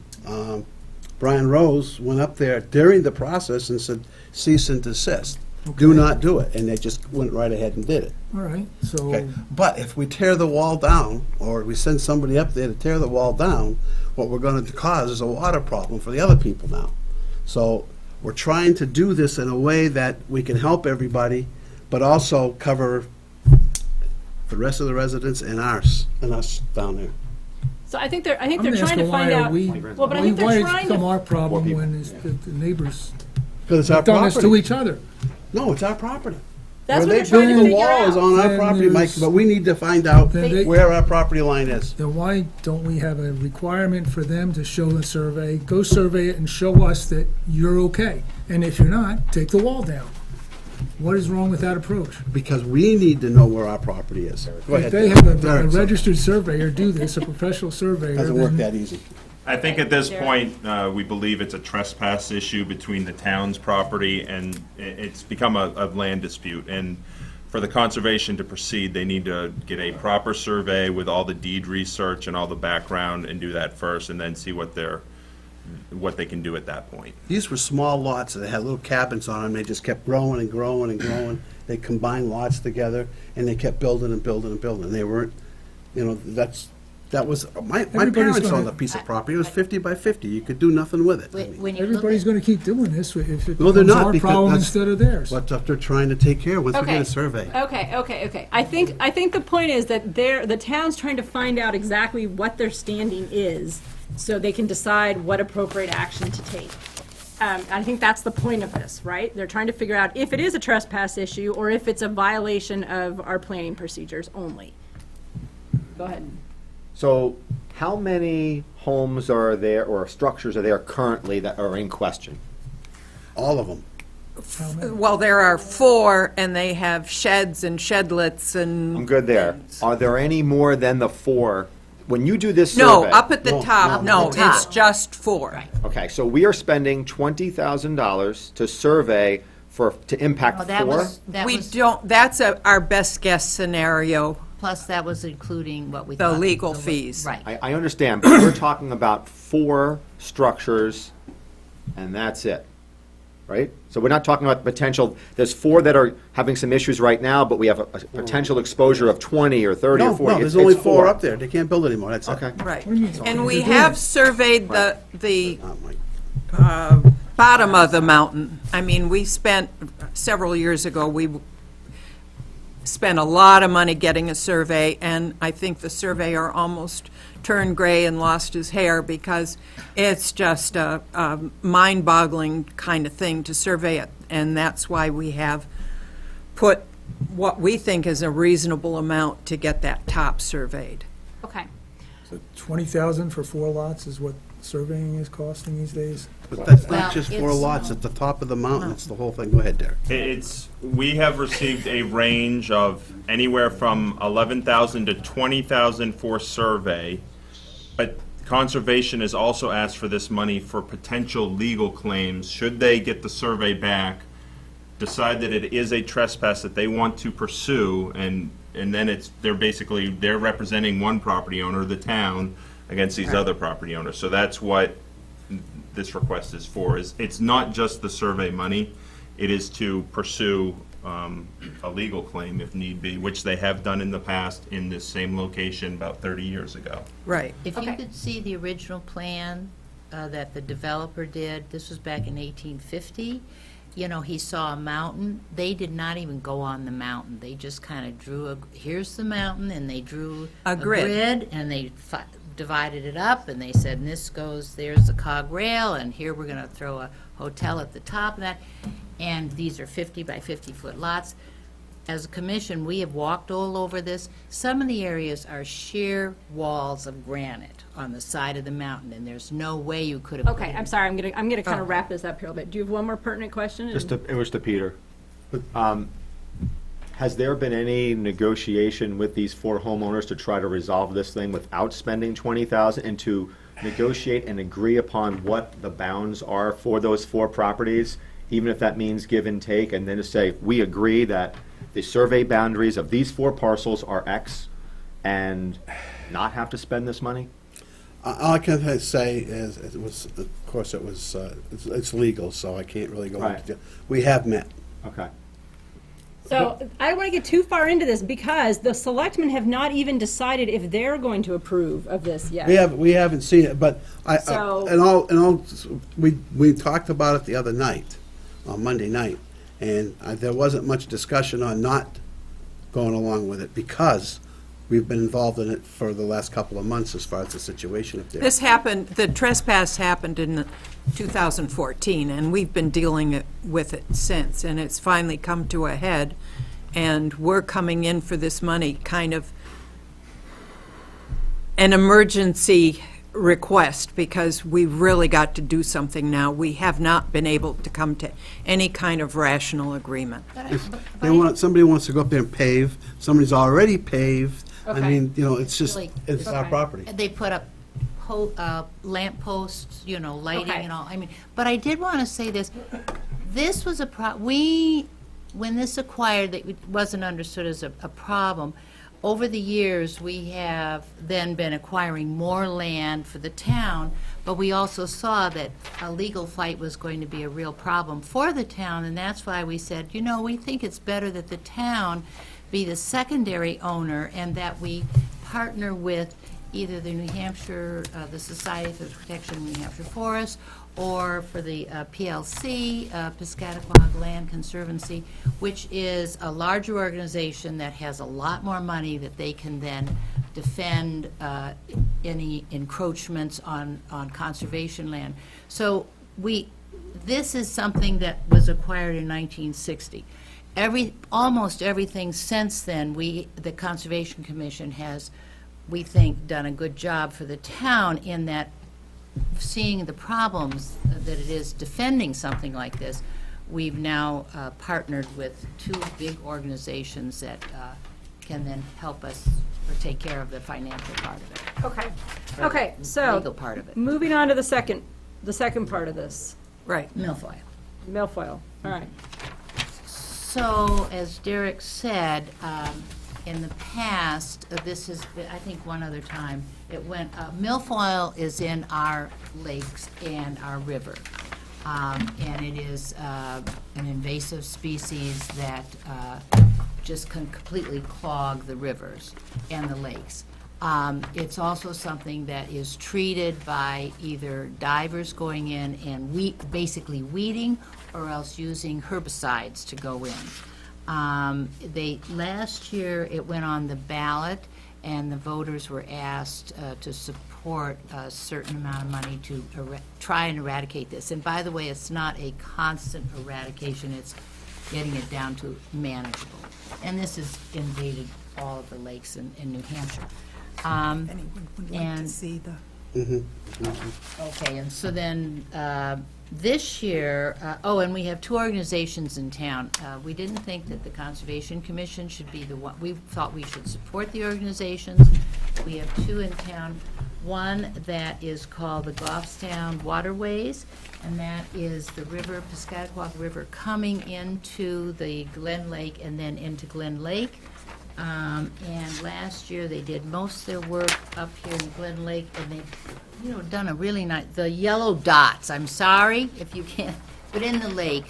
Brian Rose went up there during the process and said, cease and desist. Do not do it. And they just went right ahead and did it. All right, so, Okay. But if we tear the wall down, or we send somebody up there to tear the wall down, what we're going to cause is a water problem for the other people now. So we're trying to do this in a way that we can help everybody, but also cover the rest of the residents and us down there. So I think they're I'm trying to asking why find are out. we, Well, but I why think they're it's trying become to. our problem when it's the neighbors Because it's our have done this to property. each other? No, it's our property. That's what Where they're they trying to build the figure wall is out. on our Then property, Mike, there's- but we need to find out Then they- where our property line is. Then why don't we have a requirement for them to show the survey, go survey it and show us that you're okay? And if you're not, take the wall down. What is wrong with that approach? Because we need to know where our property is. Go If ahead. they have a Derek, sorry. registered surveyor do this, a professional surveyor, Doesn't work then that easy. I think at this point, we believe it's a trespass issue between the town's property, and it's become a land dispute. And for the conservation to proceed, they need to get a proper survey with all the deed research and all the background, and do that first, and then see what they can do at that point. These were small lots that had little cabins on them. They just kept growing and growing and growing. They combined lots together, and they kept building and building and building. They weren't, that was, my Everybody's parents gonna- owned a piece of property. It was 50 by 50. You could do nothing with it. When you look everybody's at, gonna keep doing this if it No, they're becomes not, our because problem that's instead of theirs. what they're trying to take care of once we Okay. get a survey. Okay. I think the point is that the town's trying to find out exactly what their standing is, so they can decide what appropriate action to take. I think that's the point of this, right? They're trying to figure out if it is a trespass issue or if it's a violation of our planning procedures only. Go ahead. So how many homes are there or structures are there currently that are in question? All of them. Well, there are 4, and they have sheds and shedlets and. I'm good there. Are there any more than the 4? When you do this No, survey? up at the No, top, up at no, the top. it's just 4. Okay, so we are spending $20,000 to survey to impact well, 4? that We was, don't, that's our best guess scenario, plus that was including what we the thought. legal fees. Right. I understand, but we're talking about 4 structures, and that's it, right? So we're not talking about potential, there's 4 that are having some issues right now, but we have a potential exposure of 20 or 30 or No, 40. no, there's It's only 4 4 up there. They can't build anymore. That's it. Okay. Right. What do you mean? And we They're doing have it. surveyed the Not Mike. bottom of the mountain. I mean, we spent, several years ago, we spent a lot of money getting a survey, and I think the surveyor almost turned gray and lost his hair because it's just a mind-boggling kind of thing to survey it, and that's why we have put what we think is a reasonable amount to get that top surveyed. Okay. So 20,000 for 4 lots is what surveying is costing these days? But that's Well, not just 4 it's- lots at the top of the mountain. It's the whole thing. Go ahead, Derek. We have received a range of anywhere from 11,000 to 20,000 for survey, but conservation has also asked for this money for potential legal claims, should they get the survey back, decide that it is a trespass that they want to pursue, and then they're representing one property owner, the town, against these other property owners. So that's what this request is for, it's not just the survey money, it is to pursue a legal claim if need be, which they have done in the past in this same location about 30 years ago. Right. If you Okay. could see the original plan that the developer did, this was back in 1850, he saw a mountain. They did not even go on the mountain. They just kind of drew here's the mountain, and they drew A grid. and they divided it up, and they said, and this goes, there's the cog rail, and here we're going to throw a hotel at the top of that, and these are 50 by 50 foot lots. As a commission, we have walked all over this. Some of the areas are sheer walls of granite on the side of the mountain, and there's no way you could have. put Okay, it I'm sorry, I'm gonna kind of wrap this up here a bit. Do you have one more pertinent question? It was to Peter. Has there been any negotiation with these 4 homeowners to try to resolve this thing without spending 20,000 and to negotiate and agree upon what the bounds are for those 4 properties, even if that means give and take, and then to say, we agree that the survey boundaries of these 4 parcels are X, and not have to spend this money? All I can say is, it was, of course, it was, it's legal, so I can't really go Right. into, we have met. Okay. So I don't want to get too far into this because the selectmen have not even decided if they're going to approve of this yet. We haven't seen it, but So- we talked about it the other night, on Monday night, and there wasn't much discussion on not going along with it, because we've been involved in it for the last couple of months as far as the situation up there. This happened, the trespass happened in 2014, and we've been dealing with it since, and it's finally come to a head, and we're coming in for this money, kind of an emergency request, because we've really got to do something now. We have not been able to come to any kind of rational agreement. Somebody wants to go up there and pave, somebody's already paved, I Okay. mean, it's just, Like- it's our Okay. property. They put up lamp posts, lighting Okay. and all. I mean, but I did want to say this. This was when this acquired, it wasn't understood as a problem. Over the years, we have then been acquiring more land for the town, but we also saw that a legal fight was going to be a real problem for the town, and that's why we said, we think it's better that the town be the secondary owner and that we partner with either the New Hampshire, the Society for the Protection of New Hampshire Forests, or for the PLC, Piscataqua Land Conservancy, which is a larger organization that has a lot more money that they can then defend any encroachments on conservation land. So this is something that was acquired in 1960. Almost everything since then, the Conservation Commission has, we think, done a good job for the town in that, seeing the problems that it is defending something like this, we've now partnered with two big organizations that can then help us or take care of the financial part of it. Okay, so. Legal part of it. Moving on to the second part of this, Right. Milfoil. milfoil. All right. So, as Derek said, in the past, this is, I think one other time, it went, milfoil is in our lakes and our river. And it is an invasive species that just can completely clog the rivers and the lakes. It's also something that is treated by either divers going in and basically weeding, or else using herbicides to go in. Last year, it went on the ballot, and the voters were asked to support a certain amount of money to try and eradicate this. And by the way, it's not a constant eradication, it's getting it down to manageable. And this has invaded all of the lakes in New Hampshire. Anyone would like to And- see the... Okay, and so then, this year, and we have two organizations in town. We didn't think that the Conservation Commission should be the one, we thought we should support the organizations. We have two in town. One that is called the Goffstown Waterways, and that is the river, Piscataqua River, coming into the Glen Lake and then into Glen Lake. And last year, they did most of their work up here in Glen Lake, and they've, done a really nice, the yellow dots, I'm sorry if you can't, but in the lake,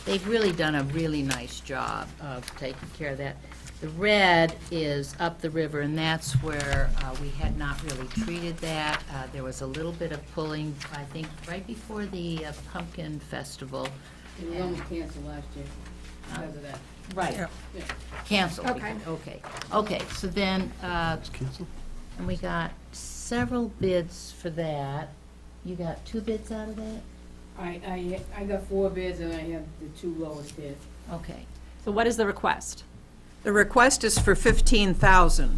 they've really done a really nice job of taking care of that. The red is up the river, and that's where we had not really treated that. There was a little bit of pulling, I think, right before the Pumpkin Festival. It was almost canceled last year because of that. Right. Yeah. Canceled. Okay. Okay, so then, and we got several bids for that. You got two bids out of that? I got 4 bids and I have the 2 lowest bids. Okay. So what is the request? The request is for $15,000,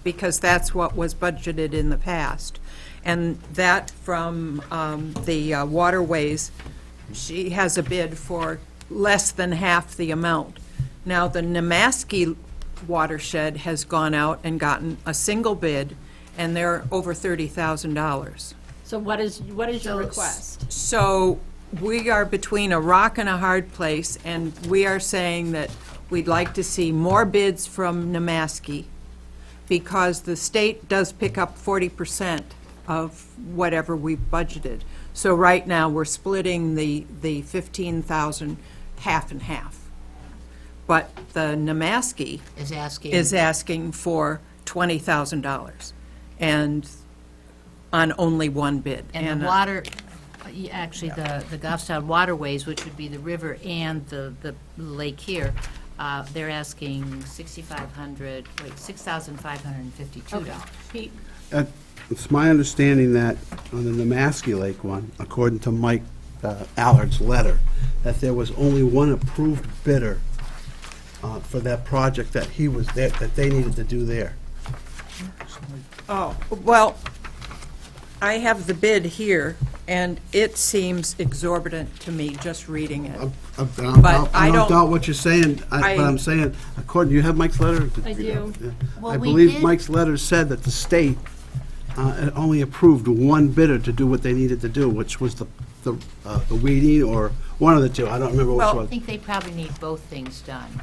because that's what was budgeted in the past. And that from the Waterways, she has a bid for less than half the amount. Now, the Nemaski watershed has gone out and gotten a single bid, and they're over $30,000. So what is your So- request? So we are between a rock and a hard place, and we are saying that we'd like to see more bids from Nemaski, because the state does pick up 40% of whatever we've budgeted. So right now, we're splitting the 15,000 half and half. But the Namaski is asking for $20,000, and on only one bid. And the water, actually, the Goffstown Waterways, which would be the river and the lake here, they're asking $6,552. Pete? It's my understanding that on the Namaski Lake one, according to Mike Allard's letter, that there was only one approved bidder for that project that that they needed to do there. Oh, well, I have the bid here, and it seems exorbitant to me, just reading it. I I don't don't- doubt what you're saying, but I- I'm saying, according, you have Mike's letter? I do. Yeah. Well, I we believe did- Mike's letter said that the state had only approved one bidder to do what they needed to do, which was the weeding, or one of the two, I don't remember which Well, one. I think they probably need both things done.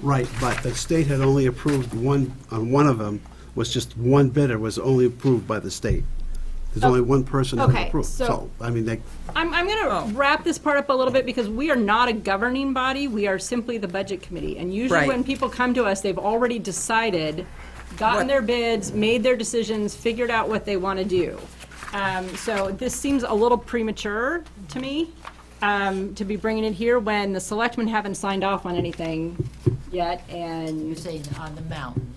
Right, but the state had only approved one, on one of them, was just one bidder was only approved by the state. There's only one person that was Okay, approved. so- I mean, I'm going to wrap this part up a little bit because we are not a governing body. We are simply the budget committee. And usually Right. when people come to us, they've already decided, gotten What- their bids, made their decisions, figured out what they want to do. So this seems a little premature to me, to be bringing it here when the selectmen haven't signed off on anything yet. You're And, saying on the mountain,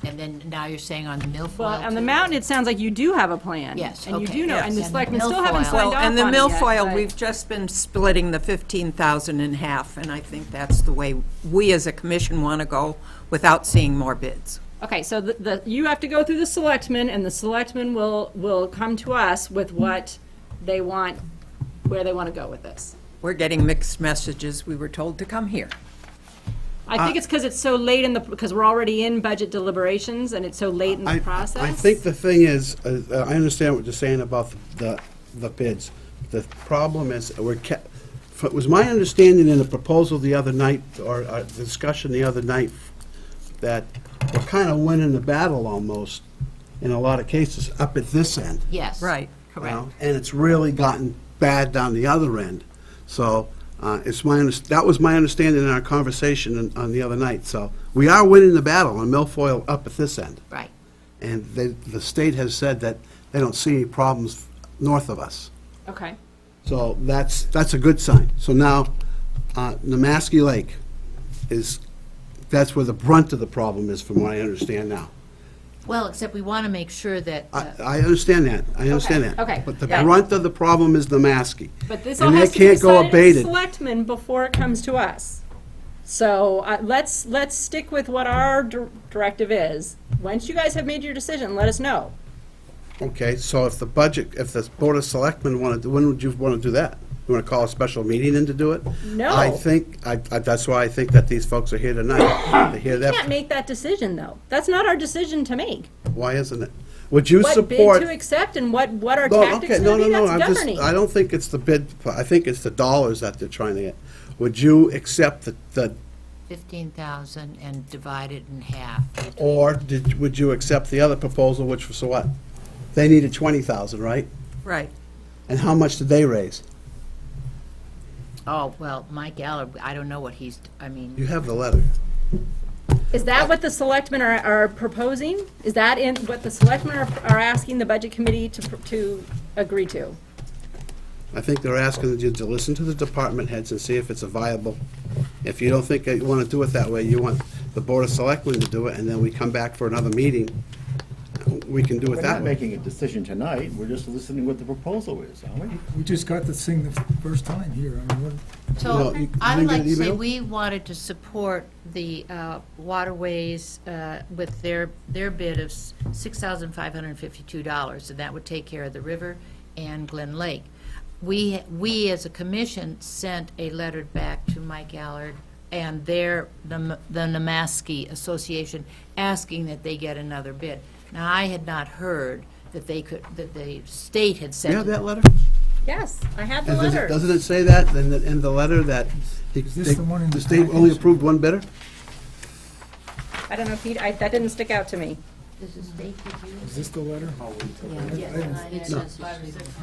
and then now you're saying on the milfoil, well, on the too? mountain, it sounds like you do have a plan. Yes, And you okay, do know, yes. and the And the selectmen still haven't milfoil. signed Well, off and the on it yet, milfoil, but- we've just been splitting the 15,000 in half, and I think that's the way we as a commission want to go without seeing more bids. Okay, so you have to go through the selectmen, and the selectmen will come to us with what they want, where they want to go with this. We're getting mixed messages. We were told to come here. I think it's because it's so late because we're already in budget deliberations, and it's so late in the process. I think the thing is, I understand what you're saying about the bids. The problem is, it was my understanding in the proposal the other night, or the discussion the other night, that we're kind of winning the battle almost, in a lot of cases, up at this end. Yes. Right. you Correct. know, and it's really gotten bad down the other end. So that was my understanding in our conversation on the other night. So we are winning the battle on milfoil up at this end. Right. And the state has said that they don't see any problems north of us. Okay. So that's a good sign. So now, Namaski Lake that's where the brunt of the problem is, from what I understand now. Well, except we want to make sure that, I understand that, I understand that. okay, But the yeah. brunt of the problem is Namaski. But this all And has that to be can't go decided at the abated. selectmen before it comes to us. So let's stick with what our directive is. Once you guys have made your decision, let us know. Okay, so if the Board of Selectmen want to do, when would you want to do that? You want to call a special meeting in to do it? No. I think, that's why I think that these folks are here tonight, to hear We can't that. make that decision, though. That's not our decision to make. Why isn't it? Would you What bid support? to accept and what our No, tactics okay, going to be, no, that's I'm just, governing. I don't think it's the bid, I think it's the dollars that they're trying to get. Would you accept the 15,000 and divide it in half. or would you accept the other proposal, which was what? They needed 20,000, right? Right. And how much did they raise? Oh, well, Mike Allard, I don't know what You I have the letter. Is that what the selectmen are proposing? Is that in what the selectmen are asking the budget committee to agree to? I think they're asking you to listen to the department heads and see if it's a viable. If you don't think you want to do it that way, you want the Board of Selectmen to do it, and then we come back for another meeting, we can do it We're that not way. making a decision tonight, we're just listening what the proposal is, aren't we? We just got this thing the first time here. I mean, So Well, you I would didn't get like an to say email? we wanted to support the waterways with their bid of $6,552, and that would take care of the river and Glen Lake. We as a commission sent a letter back to Mike Allard and the Namaski Association asking that they get another bid. Now, I had not heard that that the state had You sent. have that letter? Yes, I have the And letter. doesn't it say that in the letter that this the one in the the state only package? approved one bidder? I don't know, Pete, that didn't stick out to me. Does the state give you? Is this the letter? Yeah, it says 5 or 6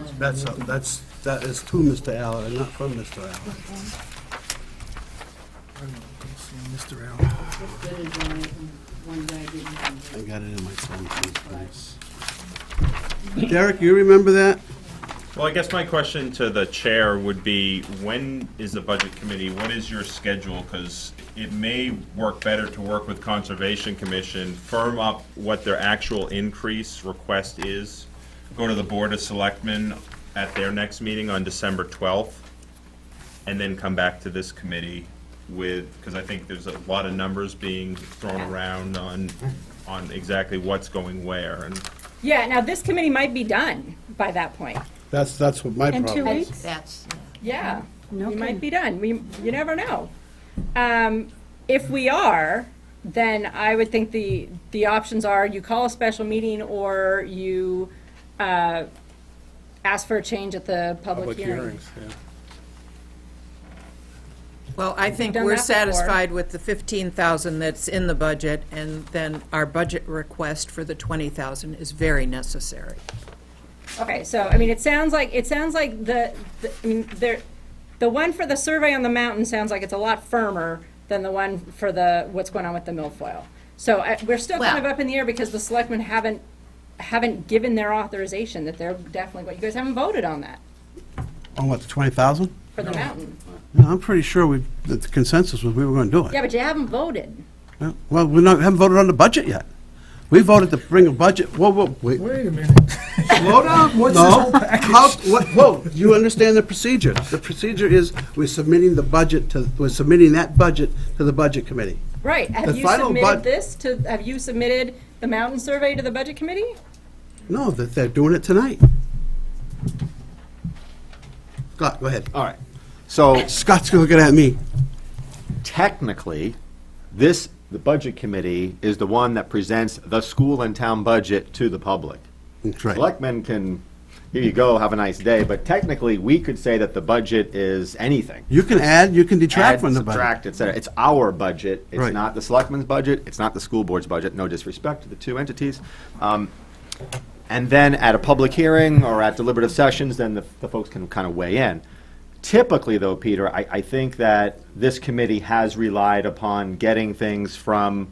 months. That is to Mr. Allen, not from Mr. Allen. I don't know, let's see, Mr. Allen. What's better than one guy didn't? I got it in my phone, please. Derek, you remember that? Well, I guess my question to the chair would be, when is the budget committee, what is your schedule? Because it may work better to work with Conservation Commission, firm up what their actual increase request is, go to the Board of Selectmen at their next meeting on December 12th, and then come back to this committee with, because I think there's a lot of numbers being thrown around on exactly what's going where, and Yeah, now this committee might be done by that point. That's what my In problem 2 is. weeks? That's, Yeah, No we might kidding. be done. You never know. If we are, then I would think the options are you call a special meeting or you ask for a change at the public hearing. yeah. Well, I think done we're that before. satisfied with the 15,000 that's in the budget, and then our budget request for the 20,000 is very necessary. Okay, so I mean, it sounds like the one for the survey on the mountain sounds like it's a lot firmer than the one for what's going on with the milfoil. So we're still kind of Well- up in the air because the selectmen haven't given their authorization that they're definitely, you guys haven't voted on that On what, the 20,000? for the mountain. No, I'm pretty sure the consensus was we were going to do it. Yeah, but you haven't voted. Yeah. Well, haven't voted on the budget yet. We voted to bring a budget, whoa, wait. Wait a minute. Slow down. What's No. this whole package? Whoa, you understand the procedure. The procedure is we're submitting that budget to the budget committee. Right, The have you final have you submitted the mountain survey to the budget committee? No, that they're doing it tonight. Scott, go ahead. All right. So Scott's looking at me. technically, the budget committee is the one that presents the school and town budget to the public. That's right. Selectmen can, here you go, have a nice day, but technically, we could say that the budget is anything. You can add, you can detract Add, from the budget. subtract, et cetera. It's our budget. It's Right. not the selectmen's budget. It's not the school board's budget. No disrespect to the two entities. And then at a public hearing or at deliberative sessions, then the folks can kind of weigh in. Typically, though, Peter, I think that this committee has relied upon getting things from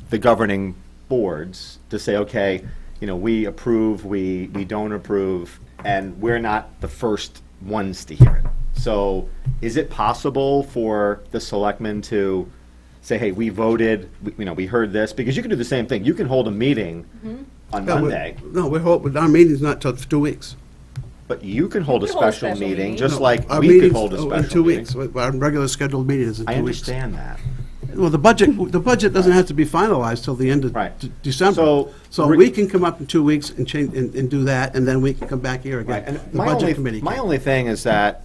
the governing boards to say, okay, we approve, we don't approve, and we're not the first ones to hear it. So is it possible for the selectmen to say, hey, we voted, we heard this? Because you can do the same thing. You can hold a meeting on No, Monday, our meeting's not till 2 weeks. but you can hold a You can hold a special special meeting, meeting. just No, like our we could meeting's hold a special in 2 meeting. weeks. Our regular scheduled meeting is in 2 I weeks. understand that. Well, the budget doesn't have to be finalized till the end of Right. December. So, So we can come up in 2 weeks and change, and do that, and then we can come back here Right, again. and The my budget committee my can. only thing is that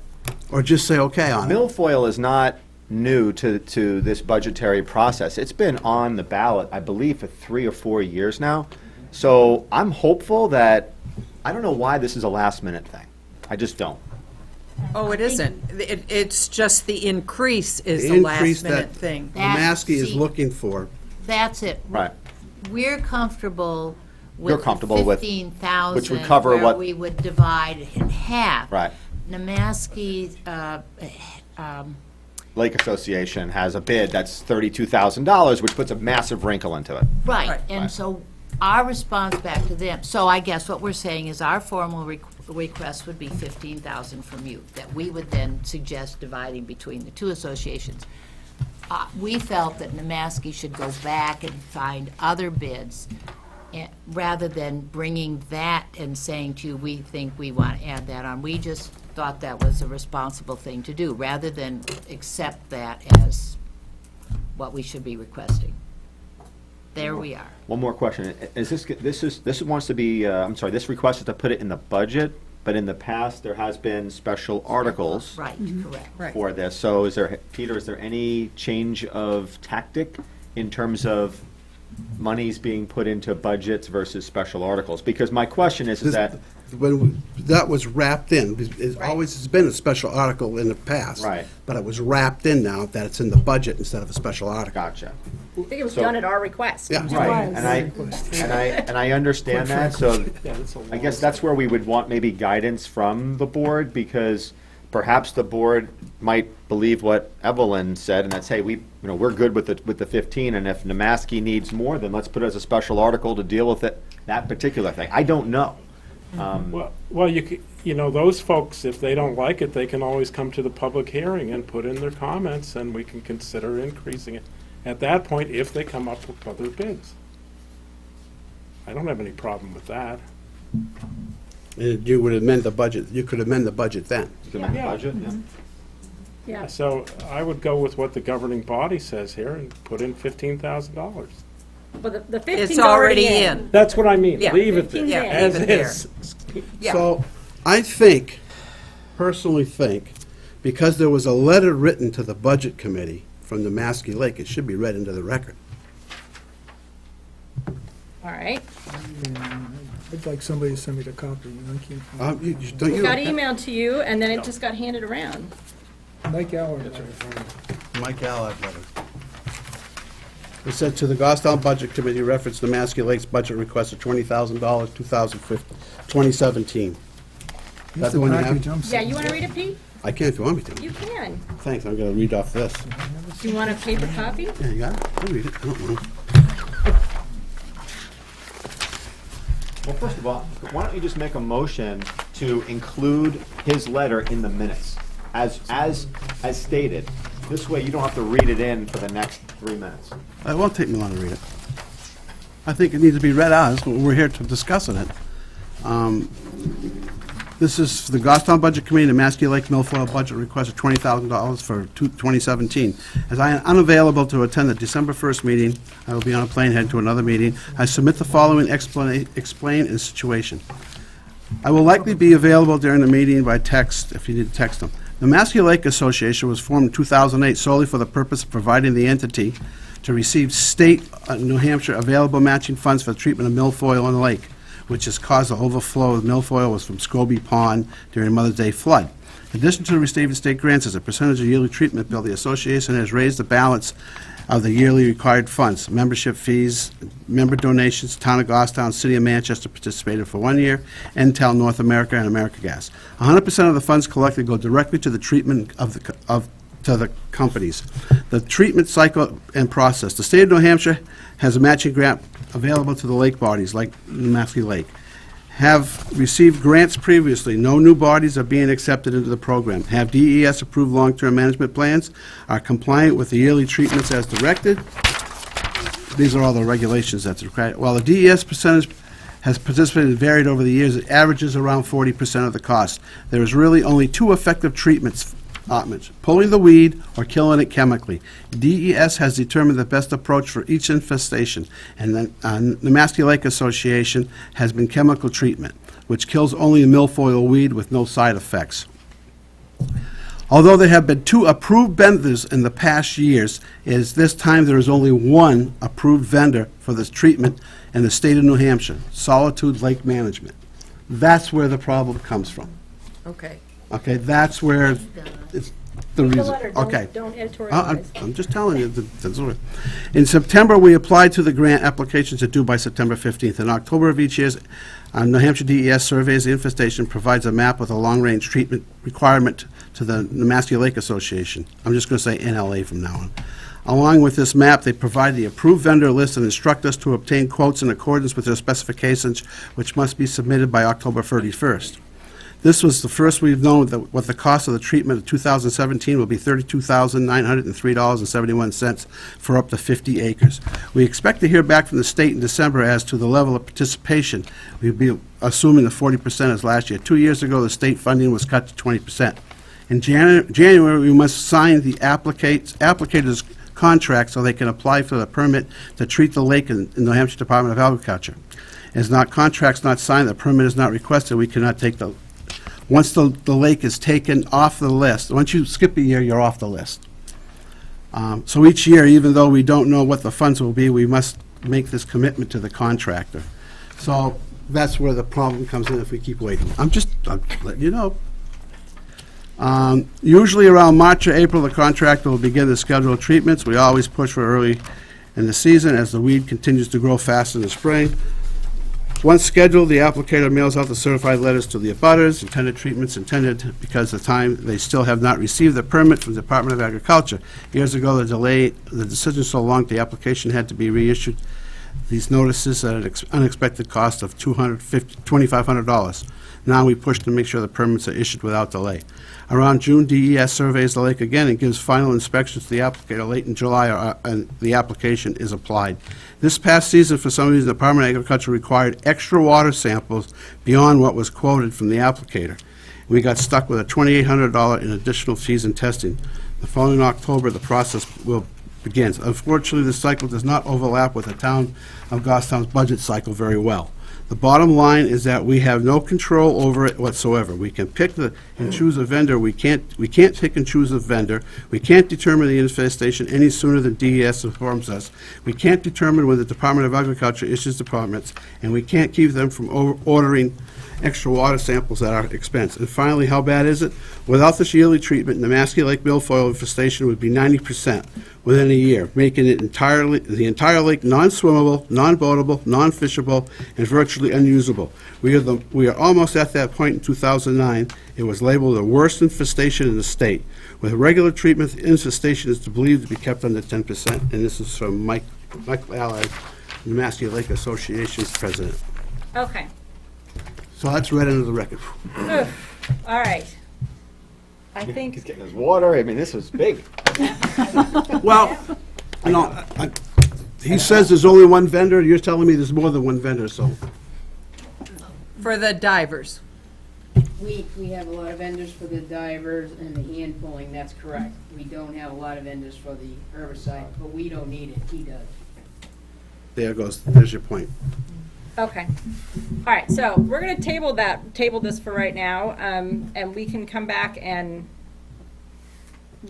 Or just say okay on it. milfoil is not new to this budgetary process. It's been on the ballot, I believe, for 3 or 4 years now. So I'm hopeful that, I don't know why this is a last-minute thing. I just don't. Oh, it isn't. It's just the increase is The the increase last-minute that- thing. The Maskey is See, looking for. That's it. Right. We're comfortable You're with comfortable the with- 15,000. which would cover where what- we would divide it in half. Right. Namaski, Lake Association has a bid that's $32,000, which puts a massive wrinkle into it. right, Right. and so our response back to them, so I guess what we're saying is our formal request would be 15,000 from you, that we would then suggest dividing between the two associations. We felt that Namaski should go back and find other bids, rather than bringing that and saying to you, we think we want to add that on. We just thought that was a responsible thing to do, rather than accept that as what we should be requesting. There we are. One more question. Is this wants to be, I'm sorry, this request is to put it in the budget, but in the past, there has been special articles Right, correct. Right. for this. So Peter, is there any change of tactic in terms of monies being put into budgets versus special articles? Because my question is that, That was wrapped in. It always has been a special article in the past. Right. But it was wrapped in now that it's in the budget instead of a special article. gotcha. I think it was So- done at our request. Yeah. Right, and I understand that, so Yeah, that's a I guess that's where we would want maybe guidance from the board, because perhaps the board might believe what Evelyn said, and that's, hey, we're good with the 15, and if Namaski needs more, then let's put it as a special article to deal with it, that particular thing. I don't know. Well, those folks, if they don't like it, they can always come to the public hearing and put in their comments, and we can consider increasing it at that point if they come up with other bids. I don't have any problem with that. You would amend the budget, you could amend the budget then. To amend the budget, yeah. Yeah. So I would go with what the governing body says here and put in $15,000. But the 15's It's already in. That's what I mean. Yeah. Leave it there, 15's in. as Leave it there. is. Yeah. So, I personally think, because there was a letter written to the Budget Committee from the Maskey Lake, it should be read into the record. All right. I'd like somebody to send me the copy, I can't find Don't It you? got emailed to you, and then it just got handed around. it. Mike Allard. Mike Allard letter. It said to the Goffstown Budget Committee, reference the Maskey Lakes budget request of $20,000, 2017. Is that That's the the one you package have? I'm Yeah, seeing. you want to read it, Pete? I can't if you want me to. You can. Thanks, I'm gonna read off this. Do you want a paper copy? Yeah, you got it? I'll read it, I don't know. Well, first of all, why don't you just make a motion to include his letter in the minutes, as stated? This way, you don't have to read it in for the next 3 minutes. It won't take me long to read it. I think it needs to be read out, that's what we're here to discussing it. This is the Goffstown Budget Committee, the Maskey Lake Milfoil budget request of $20,000 for 2017. As I am unavailable to attend the December 1st meeting, I will be on a plane heading to another meeting. I submit the following explain in situation. I will likely be available during the meeting by text, if you need to text them. The Maskey Lake Association was formed in 2008 solely for the purpose of providing the entity to receive state New Hampshire available matching funds for the treatment of milfoil in the lake, which has caused the overflow of milfoil was from Scobie Pond during Mother's Day flood. In addition to the receiving state grants as a percentage of yearly treatment bill, the association has raised the balance of the yearly required funds, membership fees, member donations. Town of Goffstown, City of Manchester participated for 1 year, Intel North America, and America Gas. 100% of the funds collected go directly to the treatment to the companies. The treatment cycle and process. The state of New Hampshire has a matching grant available to the lake bodies, like Maskey Lake. Have received grants previously. No new bodies are being accepted into the program. Have DES-approved long-term management plans. Are compliant with the yearly treatments as directed. These are all the regulations that's required. While the DES percentage has participated and varied over the years, it averages around 40% of the cost. There is really only two effective treatments, pulling the weed or killing it chemically. DES has determined the best approach for each infestation, and the Maskey Lake Association has been chemical treatment, which kills only the milfoil weed with no side effects. Although there have been 2 approved vendors in the past years, it is this time there is only 1 approved vendor for this treatment in the state of New Hampshire, Solitude Lake Management. That's where the problem comes from. Okay. Okay, that's where it's the Read the reason. letter, don't- Okay. don't editorialize. I'm just telling you. That's what- In September, we applied to the grant. Applications are due by September 15th. In October of each year, New Hampshire DES surveys the infestation, provides a map with a long-range treatment requirement to the Maskey Lake Association. I'm just going to say NLA from now on. Along with this map, they provide the approved vendor list and instruct us to obtain quotes in accordance with their specifications, which must be submitted by October 31st. This was the first we've known that what the cost of the treatment of 2017 will be $32,903.71 for up to 50 acres. We expect to hear back from the state in December as to the level of participation. We'll be assuming the 40% as last year. 2 years ago, the state funding was cut to 20%. In January, we must sign the applicator's contract so they can apply for the permit to treat the lake in the New Hampshire Department of Agriculture. As contract's not signed, the permit is not requested, we cannot take the once the lake is taken off the list, once you skip a year, you're off the list. So each year, even though we don't know what the funds will be, we must make this commitment to the contractor. So that's where the problem comes in if we keep waiting. I'm letting you know. Usually around March or April, the contractor will begin the scheduled treatments. We always push for early in the season as the weed continues to grow fast in the spring. Once scheduled, the applicator mails out the certified letters to the abutters, intended treatments intended because the time they still have not received the permit from the Department of Agriculture. Years ago, the decision so long, the application had to be reissued. These notices at an unexpected cost of $2,500. Now we push to make sure the permits are issued without delay. Around June, DES surveys the lake again and gives final inspections to the applicator late in July, and the application is applied. This past season, for some reason, the Department of Agriculture required extra water samples beyond what was quoted from the applicator. We got stuck with a $2,800 in additional fees and testing. The following October, the process begins. Unfortunately, this cycle does not overlap with the town of Goffstown's budget cycle very well. The bottom line is that we have no control over it whatsoever. We can pick and choose a vendor. We can't pick and choose a vendor. We can't determine the infestation any sooner than DES informs us. We can't determine when the Department of Agriculture issues the permits, and we can't keep them from ordering extra water samples at our expense. And finally, how bad is it? Without this yearly treatment, the Nemasky Lake milfoil infestation would be 90% within a year, making it the entire lake non-swimmable, non-boatable, non-fishable, and virtually unusable. We are almost at that point in 2009. It was labeled the worst infestation in the state. With regular treatment, the infestation is believed to be kept under 10%. And this is from Mike Allard, Nemasky Lake Association's president. Okay. So that's read into the record. All right. I think, He's getting his water. I mean, this was big. Well, you know, he says there's only one vendor. You're telling me there's more than one vendor, so. For the divers. We have a lot of vendors for the divers and the hand pulling, that's correct. We don't have a lot of vendors for the herbicide, but we don't need it, he does. There's your point. okay. All right, so we're gonna table this for right now, and we can come back and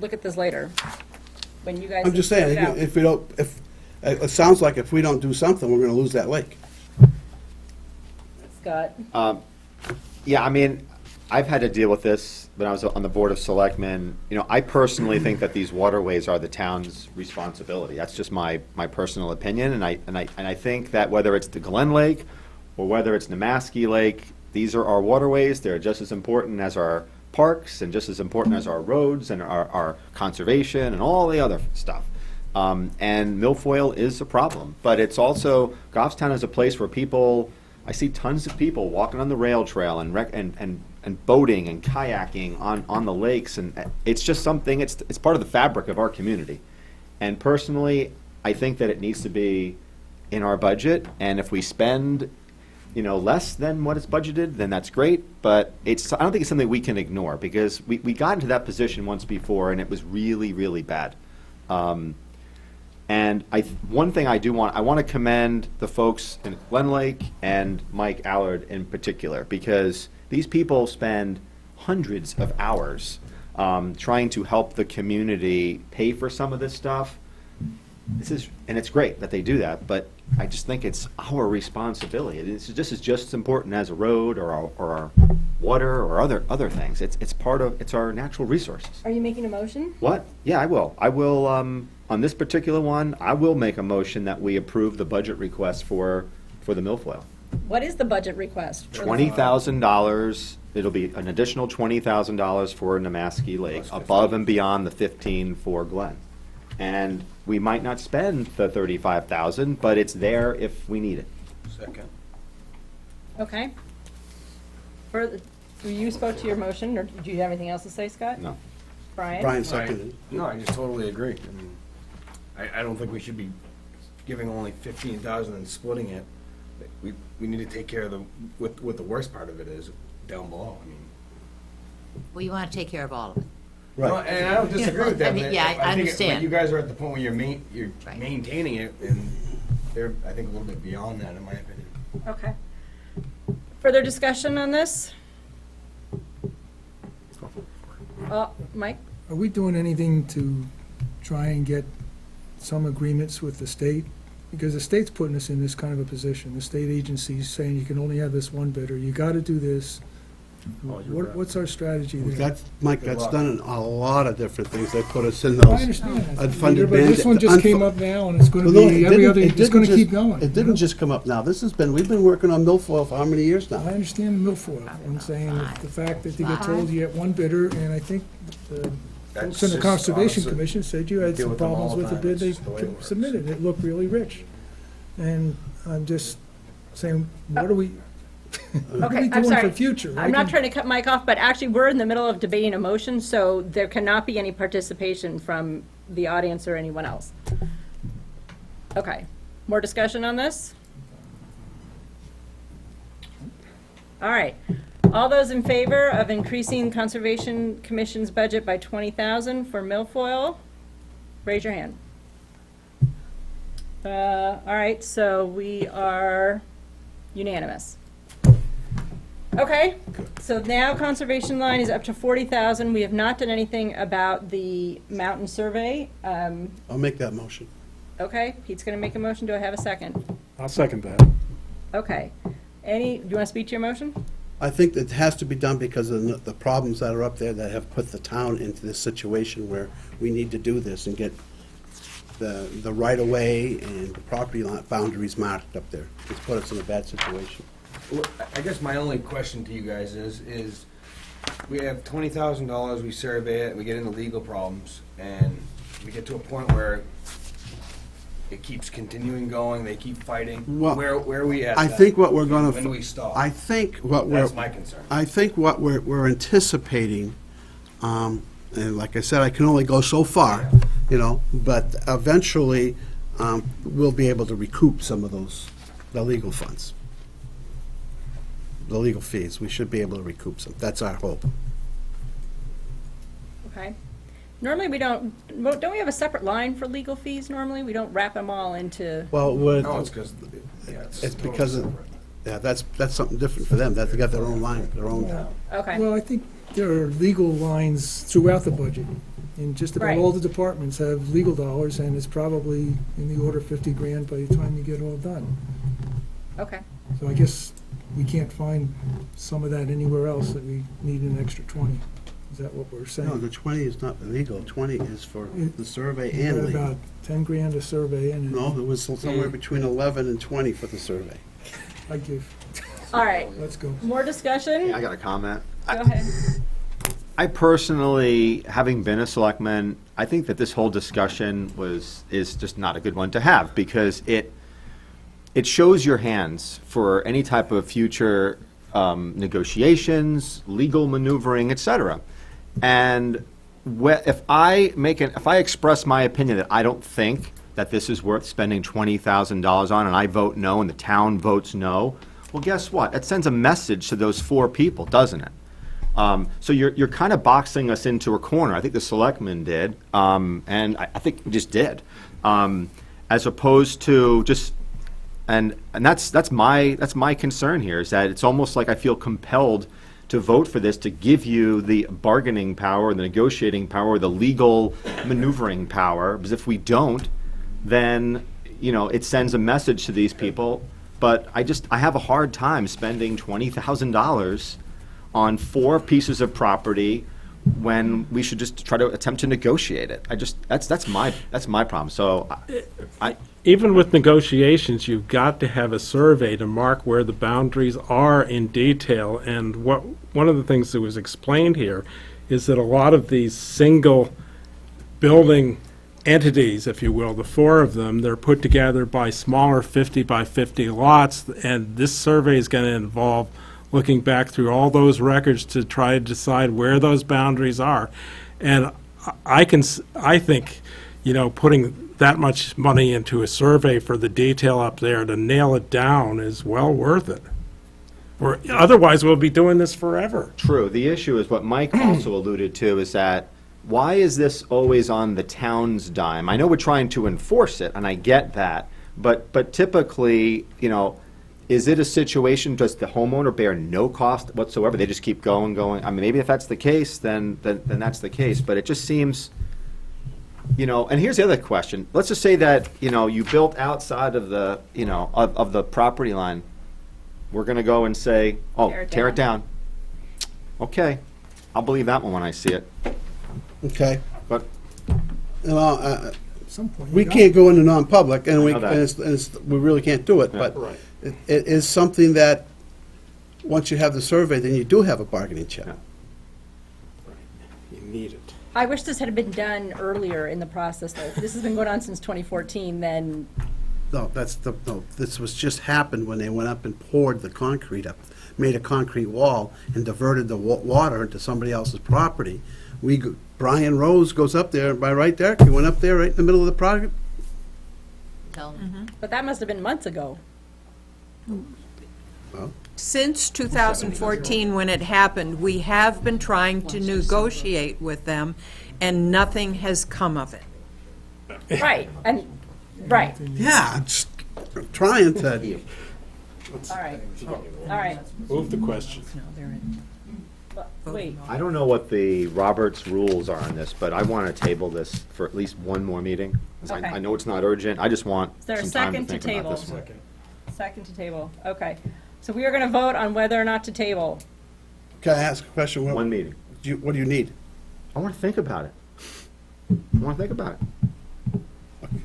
look at this later, when you guys. I'm just have saying, figured it out. it sounds like if we don't do something, we're gonna lose that lake. Scott? Yeah, I mean, I've had to deal with this when I was on the Board of Selectmen. You know, I personally think that these waterways are the town's responsibility. That's just my personal opinion, and I think that whether it's the Glen Lake or whether it's Nemasky Lake, these are our waterways. They're just as important as our parks and just as important as our roads and our conservation and all the other stuff. And milfoil is a problem, but it's also, Goffstown is a place where people, I see tons of people walking on the rail trail and boating and kayaking on the lakes, and it's just something, it's part of the fabric of our community. And personally, I think that it needs to be in our budget, and if we spend, less than what is budgeted, then that's great, but I don't think it's something we can ignore, because we got into that position once before, and it was really, really bad. And one thing I want to commend the folks in Glen Lake and Mike Allard in particular, because these people spend hundreds of hours trying to help the community pay for some of this stuff. And it's great that they do that, but I just think it's our responsibility. This is just as important as a road or our water or other things. It's our natural resources. Are you making a motion? What? Yeah, I will. On this particular one, I will make a motion that we approve the budget request for the milfoil. What is the budget request? $20,000. It'll be an additional $20,000 for Nemasky Lake, above and beyond the 15 for Glen. And we might not spend the $35,000, but it's there if we need it. Second. Okay. You spoke to your motion, or do you have anything else to say, Scott? No. Brian? Seconded. No, I just totally agree. I mean, I don't think we should be giving only 15,000 and splitting it. We need to take care of what the worst part of it is down below. I mean, Well, you want to take care of all of it. no, and I don't disagree with that. I mean, but yeah, I think understand. you guys are at the point where you're Right. maintaining it, and they're, I think, a little bit beyond that, in my opinion. Okay. Further discussion on this? Mike? Are we doing anything to try and get some agreements with the state? Because the state's putting us in this kind of a position. The state agency's saying you can only have this one bidder, you gotta do this. What's our strategy there? That's, Mike, that's done in a lot of different things. They put us in I those understand that, unfunded Peter, but this one just came up now, and it's gonna Well, no, be it every didn't- other, it it's didn't gonna just- keep going. It didn't just come up now. we've been working on milfoil for how many years now? I understand the milfoil. I'm saying the fact that you get told you get one bidder, and I think the folks in the just Conservation honestly- Commission said you had deal some with them all problems with the the bid time. they It's just the way it works. submitted. It looked really rich. And I'm just saying, what are we, what are Okay, we I'm doing sorry. for future? I'm not trying to cut Mike off, but actually, we're in the middle of debating a motion, so there cannot be any participation from the audience or anyone else. Okay, more discussion on this? All right. All those in favor of increasing Conservation Commission's budget by 20,000 for milfoil, raise your hand. All right, so we are unanimous. Okay, so now conservation line is up to 40,000. We have not done anything about the mountain survey. I'll make that motion. Okay, Pete's gonna make a motion. Do I have a second? I'll second that. Okay. Do you wanna speak to your motion? I think that has to be done because of the problems that are up there that have put the town into this situation where we need to do this and get the right-of-way and the property line boundaries marked up there. It's put us in a bad situation. Well, I guess my only question to you guys is we have $20,000, we survey it, we get into legal problems, and we get to a point where it keeps continuing going, they keep fighting. Well, Where are we at? I then? think what we're gonna. When do we stop? I think what we're. That's my concern. I think what we're anticipating, and like I said, I can only go so far, but eventually, we'll be able to recoup some of the legal funds. The legal fees, we should be able to recoup some. That's our hope. Okay. Normally, we don't we have a separate line for legal fees normally? We don't wrap them all into, Well, No, it's because, it's totally because, separate. that's something different for them. They got their own line, their own. okay. Well, I think there are legal lines throughout the budget, and just about Right. all the departments have legal dollars, and it's probably in the order of 50 grand by the time you get all done. Okay. So I guess we can't find some of that anywhere else that we need an extra 20. Is that what we're saying? No, the 20 is not legal. 20 is for the survey We've and got legal. about 10 grand a survey, and No, it was somewhere between 11 and 20 for the survey. I give, All right. let's go. More discussion? I got a comment. Go ahead. I personally, having been a selectman, I think that this whole discussion is just not a good one to have, because it shows your hands for any type of future negotiations, legal maneuvering, et cetera. And if I express my opinion that I don't think that this is worth spending $20,000 on, and I vote no, and the town votes no, well, guess what? It sends a message to those four people, doesn't it? So you're kind of boxing us into a corner. I think the selectmen did, and I think we just did, as opposed to just, and that's my concern here, is that it's almost like I feel compelled to vote for this to give you the bargaining power, the negotiating power, the legal maneuvering power, because if we don't, then it sends a message to these people. But I have a hard time spending $20,000 on 4 pieces of property when we should just try to attempt to negotiate it. That's my problem. So Even with negotiations, you've got to have a survey to mark where the boundaries are in detail. And one of the things that was explained here is that a lot of these single building entities, if you will, the 4 of them, they're put together by smaller 50 by 50 lots. And this survey is going to involve looking back through all those records to try to decide where those boundaries are. And I think, putting that much money into a survey for the detail up there to nail it down is well worth it. Or otherwise, we'll be doing this forever. true. The issue is what Mike also alluded to, is that why is this always on the town's dime? I know we're trying to enforce it, and I get that, but typically, is it a situation, does the homeowner bear no cost whatsoever? They just keep going. I mean, maybe if that's the case, then that's the case, but it just seems, and here's the other question. Let's just say that, you built outside of the, of the property line. We're gonna go and say, oh, Tear it tear it down. Okay, I'll believe that one when I see it. Okay? But Well, At some point, you we don't. can't go into non-public, and we, I know that. we really can't do it, but it is something that, once you have the survey, then you do have a bargaining chip. Yeah. You need it. I wish this had been done earlier in the process, though. If this has been going on since 2014, then, No, this was just happened when they went up and poured the concrete up, made a concrete wall and diverted the water into somebody else's property. Brian Rose goes up there, by right there, he went up there right in the middle of the project. but that must have been months ago. Since 2014, when it happened, we have been trying to negotiate with them, and nothing has come of it. Right, and, right, Yeah, just trying to, all right, all right. Move the question. But wait, I don't know what the Roberts rules are on this, but I want to table this for at least one more meeting. 'Cause Okay. I know it's not urgent, I just want Is there a some time to second to think about table? this one. second to table, okay. So we are gonna vote on whether or not to table. can I ask a question? One meeting. What do you need? I want to think about it. I want to think about it. We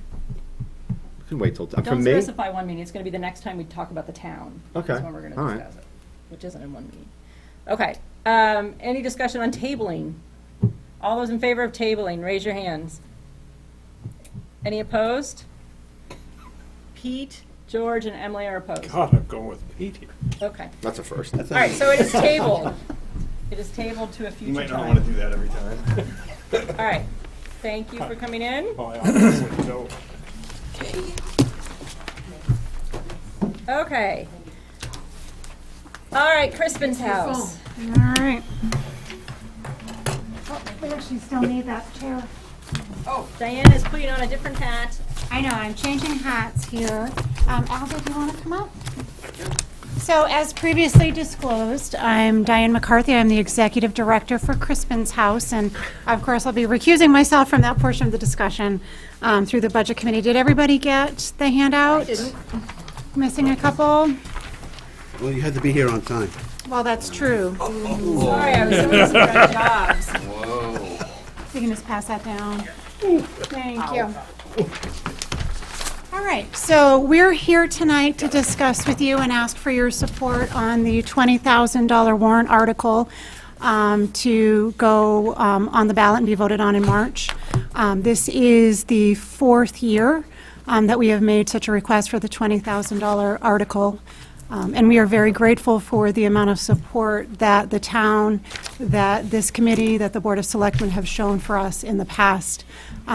can wait till, for Don't me, specify one meeting, it's gonna be the next time we talk about the town. Okay, That's when we're all gonna right. discuss it, which isn't in one meeting. Okay, any discussion on tabling? All those in favor of tabling, raise your hands. Any opposed? Pete, George, and Emily are opposed. God, I'm going with Pete here. Okay, that's a first. all right, so it is tabled. It is tabled to a future time. You might not want to do that every time. All right, thank you for coming in. Oh, I honestly don't. Okay. All right, Crispin's house. All right. Oh, we actually still need that chair. Oh, Diane is putting on a different hat. I know, I'm changing hats here. Alva, do you want to come up? So as previously disclosed, I'm Diane McCarthy. I'm the Executive Director for Crispin's House, and of course, I'll be recusing myself from that portion of the discussion through the Budget Committee. Did everybody get the handout? I didn't. Missing a couple? Well, you had to be here on time. Well, that's true. Sorry, I was doing some red jobs. You can just pass that down. Thank you. All right, so we're here tonight to discuss with you and ask for your support on the $20,000 warrant article to go on the ballot and be voted on in March. This is the fourth year that we have made such a request for the $20,000 article. And we are very grateful for the amount of support that the town, that this committee, that the Board of Selectmen have shown for us in the past.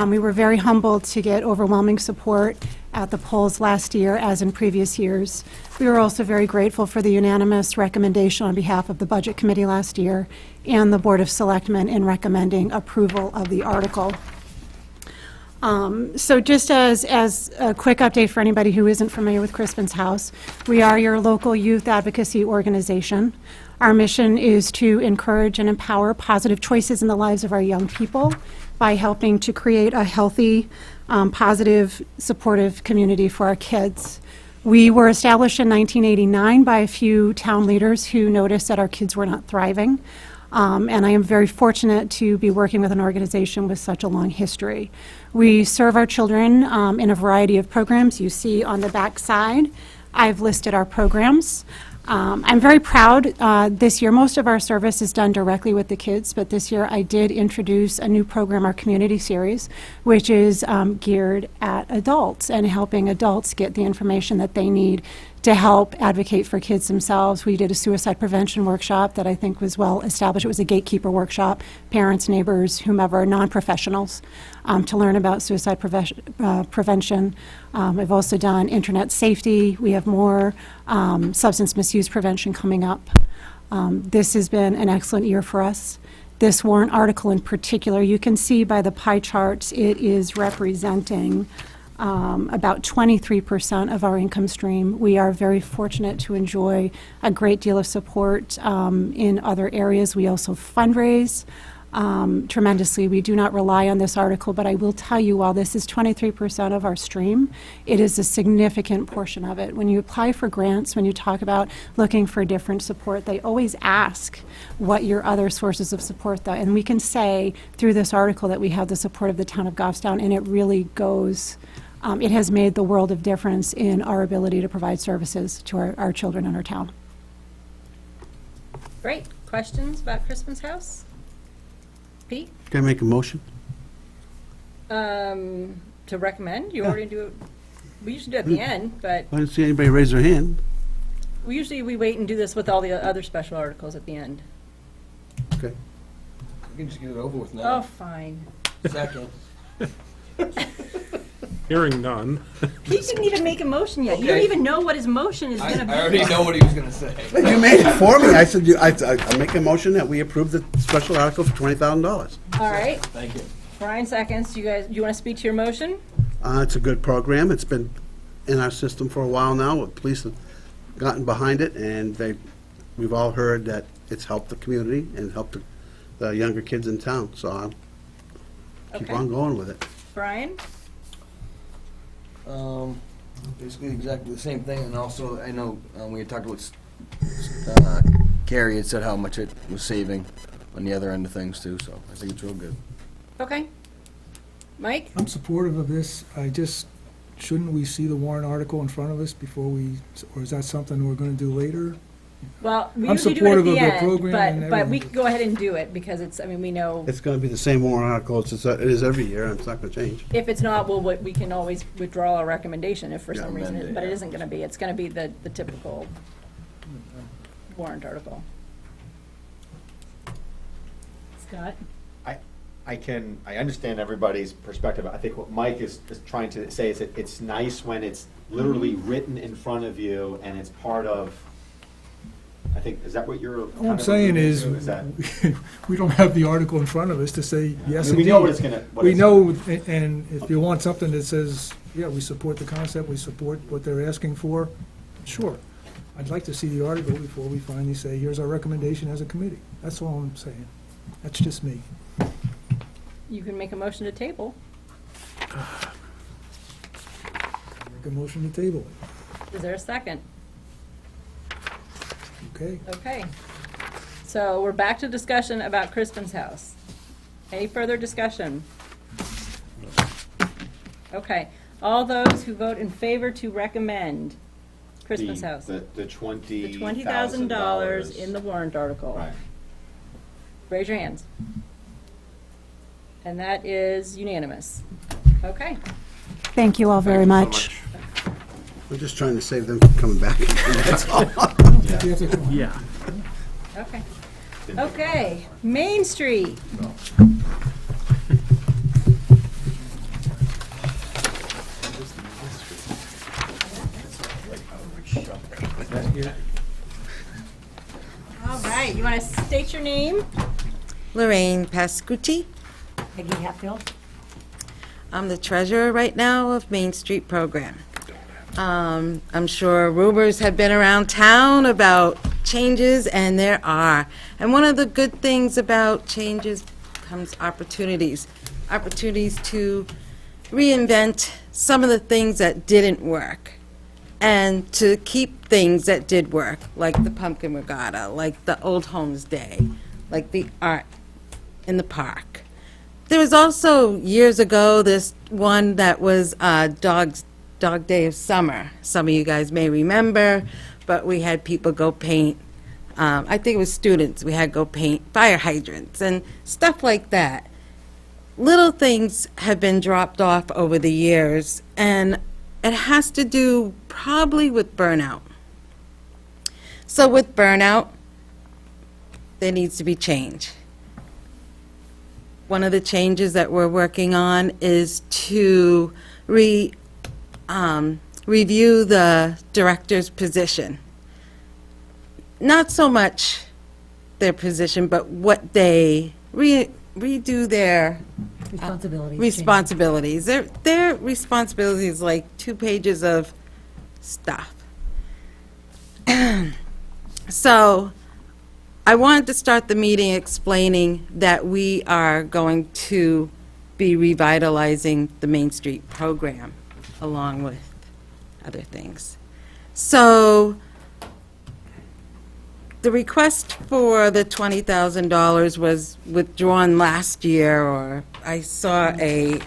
We were very humbled to get overwhelming support at the polls last year, as in previous years. We were also very grateful for the unanimous recommendation on behalf of the Budget Committee last year and the Board of Selectmen in recommending approval of the article. So just as a quick update for anybody who isn't familiar with Crispin's House, we are your local youth advocacy organization. Our mission is to encourage and empower positive choices in the lives of our young people by helping to create a healthy, positive, supportive community for our kids. We were established in 1989 by a few town leaders who noticed that our kids were not thriving. And I am very fortunate to be working with an organization with such a long history. We serve our children in a variety of programs. You see on the back side, I've listed our programs. I'm very proud. This year, most of our service is done directly with the kids, but this year I did introduce a new program, our Community Series, which is geared at adults and helping adults get the information that they need to help advocate for kids themselves. We did a suicide prevention workshop that I think was well established. It was a gatekeeper workshop, parents, neighbors, whomever, non-professionals, to learn about suicide prevention. I've also done internet safety. We have more substance misuse prevention coming up. This has been an excellent year for us. This warrant article in particular, you can see by the pie charts, it is representing about 23% of our income stream. We are very fortunate to enjoy a great deal of support in other areas. We also fundraise tremendously. We do not rely on this article, but I will tell you, while this is 23% of our stream, it is a significant portion of it. When you apply for grants, when you talk about looking for different support, they always ask what your other sources of support are. And we can say through this article that we have the support of the town of Goffstown, and it really goes, it has made the world of difference in our ability to provide services to our children in our town. Great. Questions about Crispin's House? Pete? Can I make a motion? To recommend? You already do it. We usually do it at the end, but I didn't see anybody raise their hand. we wait and do this with all the other special articles at the end. Okay. We can just get it over with Oh, now. fine. Second. Hearing none. He didn't even make a motion yet. You don't Okay. even know what his motion is I gonna be. already know what he was gonna say. You made it for me. I said, I make a motion that we approve the special article for $20,000. All right. Thank you. Brian seconds. You want to speak to your motion? It's a good program. It's been in our system for a while now. The police have gotten behind it, and we've all heard that it's helped the community and helped the younger kids in town. So I'll keep Okay. on going with it. Brian? Basically exactly the same thing, and also, I know, we had talked about, Carrie had said how much it was saving on the other end of things too, so I think it's real good. Okay. Mike? I'm supportive of this. Shouldn't we see the warrant article in front of us before or is that something we're gonna do later? Well, we I'm usually do it at supportive the of the end, program and but we everything. can go ahead and do it because we know It's going to be the same warrant article as it is every year, and it's not going to change. if it's not, we can always withdraw our recommendation if for some reason, amend it, but it yeah. isn't going to be. It's going to be the typical warrant article. Scott? I understand everybody's perspective. I think what Mike is trying to say is that it's nice when it's literally written in front of you and it's part of, I think, is that what you're kind All I'm of saying alluding is, to? Is that, we don't have the article in front of us to say, yes, I mean, we indeed. know what it's gonna, what We it's- know, and if you want something that says, yeah, we support the concept, we support what they're asking for, sure. I'd like to see the article before we finally say, here's our recommendation as a committee. That's all I'm saying. That's just me. You can make a motion to table. Make a motion to table it. Is there a second? Okay? Okay. So we're back to discussion about Crispin's House. Any further discussion? Okay. All those who vote in favor to recommend Crispin's House. The The $20,000. $20,000 in the warrant article. Right. Raise your hands. And that is unanimous. Okay. Thank you all very much. I'm just trying to save them from coming back. That's all. You have to- Yeah. Okay. Okay. Main Street. All right. You want to state your name? Lorraine Pascucci. Peggy Hatfield? I'm the treasurer right now of Main Street Program. I'm sure rumors have been around town about changes, and there are. And one of the good things about changes comes opportunities. Opportunities to reinvent some of the things that didn't work, and to keep things that did work, like the Pumpkin Regatta, like the Old Homes Day, like the art in the park. There was also, years ago, this one that was Dog Day of Summer. Some of you guys may remember, but we had people go paint, I think it was students, we had go paint fire hydrants and stuff like that. Little things have been dropped off over the years, and it has to do probably with burnout. So with burnout, there needs to be change. One of the changes that we're working on is to review the director's position. Not so much their position, but what they redo their responsibilities. Their responsibilities like 2 pages of stuff. So I wanted to start the meeting explaining that we are going to be revitalizing the Main Street program, along with other things. So, the request for the $20,000 was withdrawn last year, or I saw a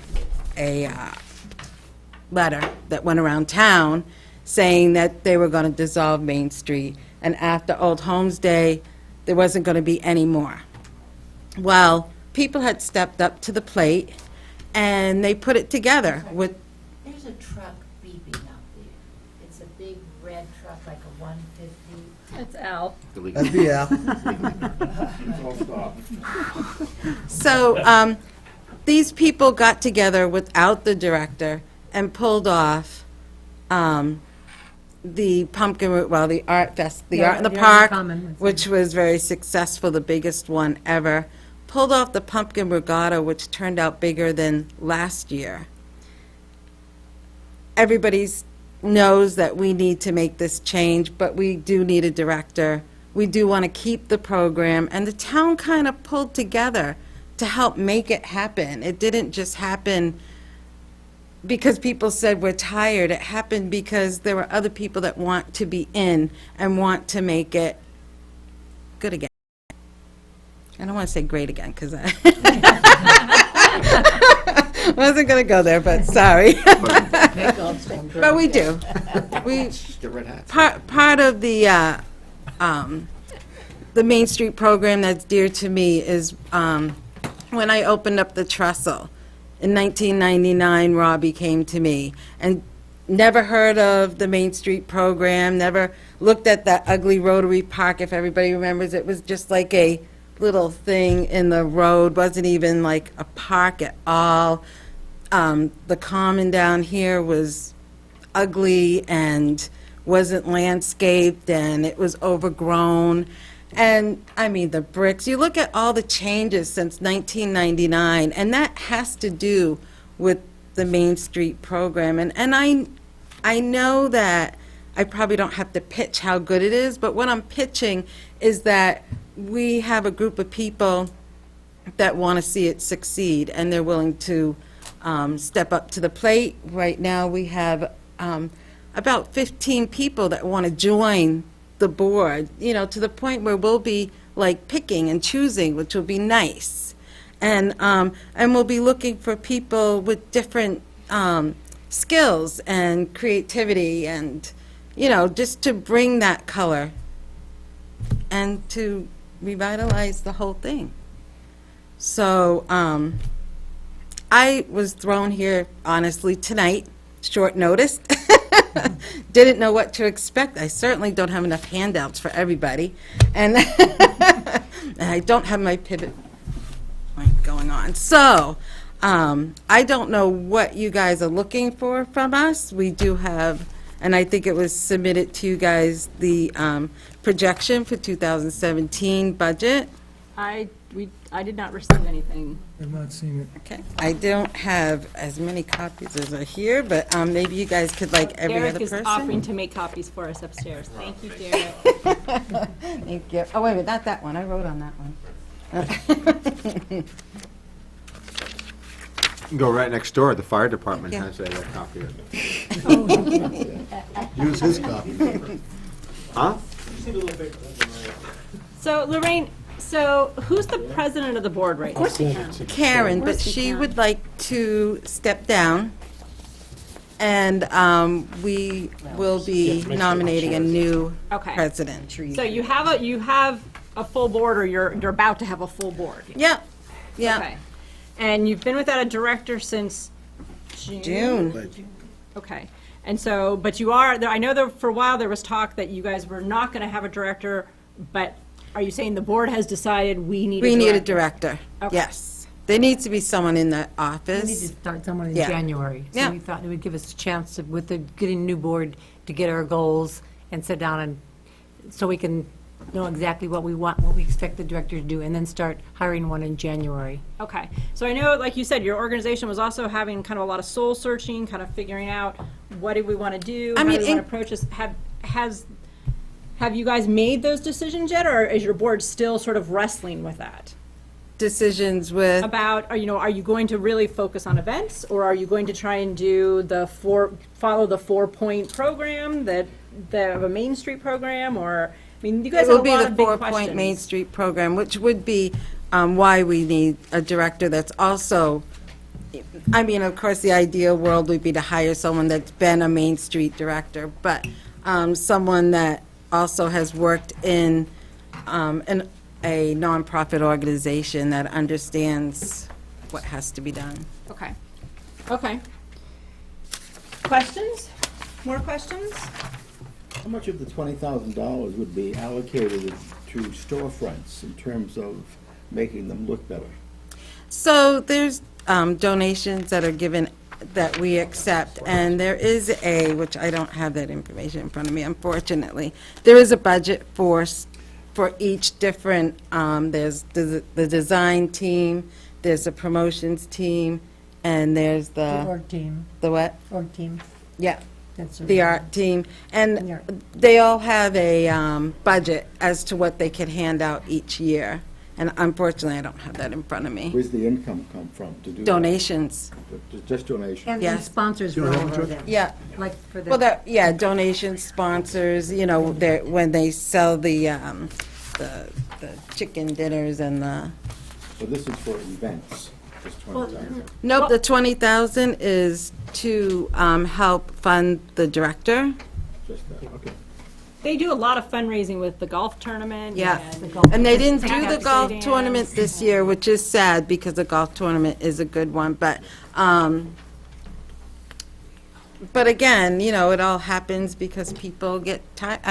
letter that went around town saying that they were going to dissolve Main Street, and after Old Homes Day, there wasn't going to be any more. Well, people had stepped up to the plate, and they put it together with, There's a truck beeping out there. It's a big red truck, like a 150. It's Al. That'd be Al. so these people got together without the director and pulled off the the Art Fest, the Art in the Park, which was very successful, the biggest one ever. Pulled off the Pumpkin Regatta, which turned out bigger than last year. Everybody knows that we need to make this change, but we do need a director. We do want to keep the program, and the town kind of pulled together to help make it happen. It didn't just happen because people said we're tired. It happened because there were other people that want to be in and want to make it good again. I don't want to say great again because I wasn't going to go there, but sorry. But we do. Part of the Main Street program that's dear to me is when I opened up the trestle. In 1999, Robbie came to me and never heard of the Main Street program, never looked at that ugly Rotary Park, if everybody remembers. It was just like a little thing in the road, wasn't even like a park at all. The common down here was ugly and wasn't landscaped, and it was overgrown. And, I mean, the bricks, you look at all the changes since 1999, and that has to do with the Main Street program. And I know that I probably don't have to pitch how good it is, but what I'm pitching is that we have a group of people that want to see it succeed, and they're willing to step up to the plate. Right now, we have about 15 people that want to join the board, you know, to the point where we'll be like picking and choosing, which will be nice. And we'll be looking for people with different skills and creativity and, you know, just to bring that color and to revitalize the whole thing. So I was thrown here, honestly, tonight, short notice. Didn't know what to expect. I certainly don't have enough handouts for everybody. And I don't have my pivot point going on. So I don't know what you guys are looking for from us. We do have, and I think it was submitted to you guys, the projection for 2017 budget. I did not receive anything. I've not seen it. Okay. I don't have as many copies as are here, but maybe you guys could, like every Derek other is person. offering to make copies for us upstairs. Thank you, Derek. Thank you. Oh, wait a minute, not that one. I wrote on that one. Go right next door, the fire department Yeah. has a copy of it. Use his copy. Huh? So, Lorraine, so who's the president of the board right now? Karen, but she would like to step down, and we will be nominating a new Okay. president. So you have a full board, or you're about to have a full board? Yeah, yeah. Okay. And you've been without a director since June. Okay. And so, but you are, I know that for a while there was talk that you guys were not going to have a director, but are you saying the board has decided we need a director? We need a director, Okay. yes. There needs to be someone in the We need office. to start someone in Yeah. January. Yeah. So we thought it would give us a chance to, with the getting a new board, to get our goals and sit down and, so we can know exactly what we want, what we expect the director to do, and then start hiring one in January. Okay. So I know, like you said, your organization was also having kind of a lot of soul searching, kind of figuring out what do we want to do, I how mean, do we want in- to approach this. Have you guys made those decisions yet, or is your board still sort of wrestling with that? Decisions with, About, are you going to really focus on events, or are you going to try and do follow the 4-point program that of a Main Street program, or, you guys it have will a be lot the of big 4-point Main questions. Street program, which would be why we need a director that's also, of course, the ideal world would be to hire someone that's been a Main Street director, but someone that also has worked in a nonprofit organization that understands what has to be done. Okay. Okay. Questions? More questions? How much of the $20,000 would be allocated to storefronts in terms of making them look better? So there's donations that are given that we accept, and there is which I don't have that information in front of me, unfortunately. There is a budget for each different, there's the design team, there's a promotions team, and there's The org team, the what? org team. Yeah, That's the art team. And they all have a budget as to what they can hand out each year. And unfortunately, I don't have that in front of me. Where's the income come from to do that? Donations. Just donations? And Yes. sponsors Do you for have all one, of them. Yeah. Like for the. Well, donations, sponsors, when they sell the chicken dinners and the, So this is for events, this 20,000. nope, the 20,000 is to help fund the director. Just that, okay. They do a lot of fundraising with the golf tournament. Yeah, and- and they didn't do the Happy golf Dance. tournament this year, which is sad, because the golf tournament is a good one, but again, it all happens because people get tired.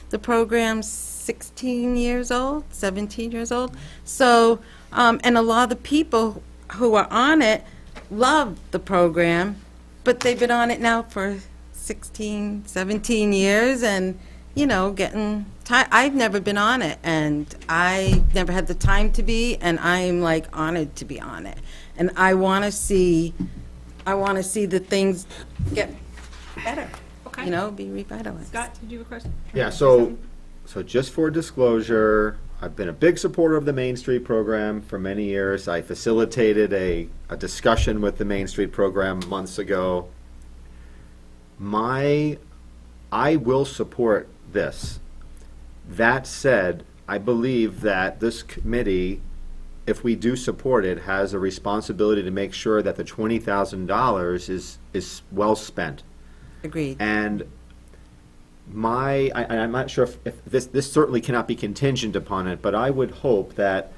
The program's 16 years old, 17 years old, so, and a lot of the people who are on it love the program, but they've been on it now for 16, 17 years, and getting tired. I've never been on it, and I never had the time to be, and I'm honored to be on it. And I want to see the things get better. Okay. Be revitalized. Scott, did you have a question? Yeah, so just for disclosure, I've been a big supporter of the Main Street program for many years. I facilitated a discussion with the Main Street program months ago. I will support this. That said, I believe that this committee, if we do support it, has a responsibility to make sure that the $20,000 is well spent. Agreed. And I'm not sure if this certainly cannot be contingent upon it, but I would hope that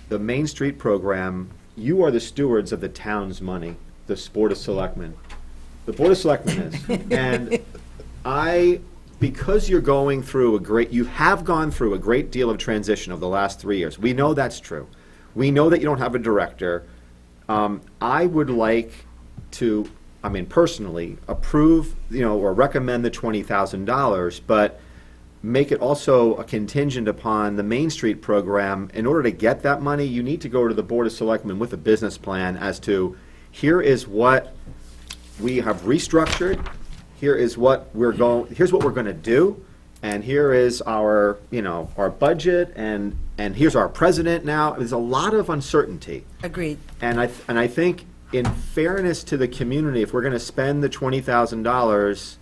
the Main Street program, you are the stewards of the town's money, the Board of Selectmen. The Board of Selectmen is. And because you have gone through a great deal of transition over the last 3 years. We know that's true. We know that you don't have a director. I would like to, personally, approve, or recommend the $20,000, but make it also a contingent upon the Main Street program. In order to get that money, you need to go to the Board of Selectmen with a business plan as to, here's what we have restructured, here's what we're going to do, and here is our budget, and here's our president now. There's a lot of uncertainty. Agreed. And I think, in fairness to the community, if we're going to spend the $20,000,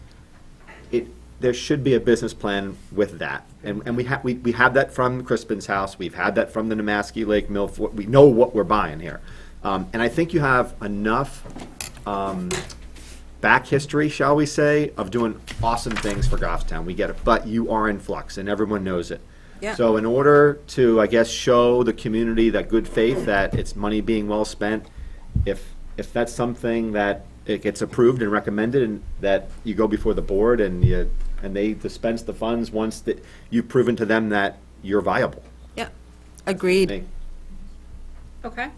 there should be a business plan with that. And we have that from Crispin's house. We've had that from the Namaski Lake Mill. We know what we're buying here. And I think you have enough back history, shall we say, of doing awesome things for Goffstown. We get it. But you are in flux, and everyone knows it. Yeah. So in order to, I guess, show the community that good faith, that it's money being well spent, if that's something that it gets approved and recommended, and that you go before the board and they dispense the funds once that you've proven to them that you're viable. Yeah, agreed. Okay.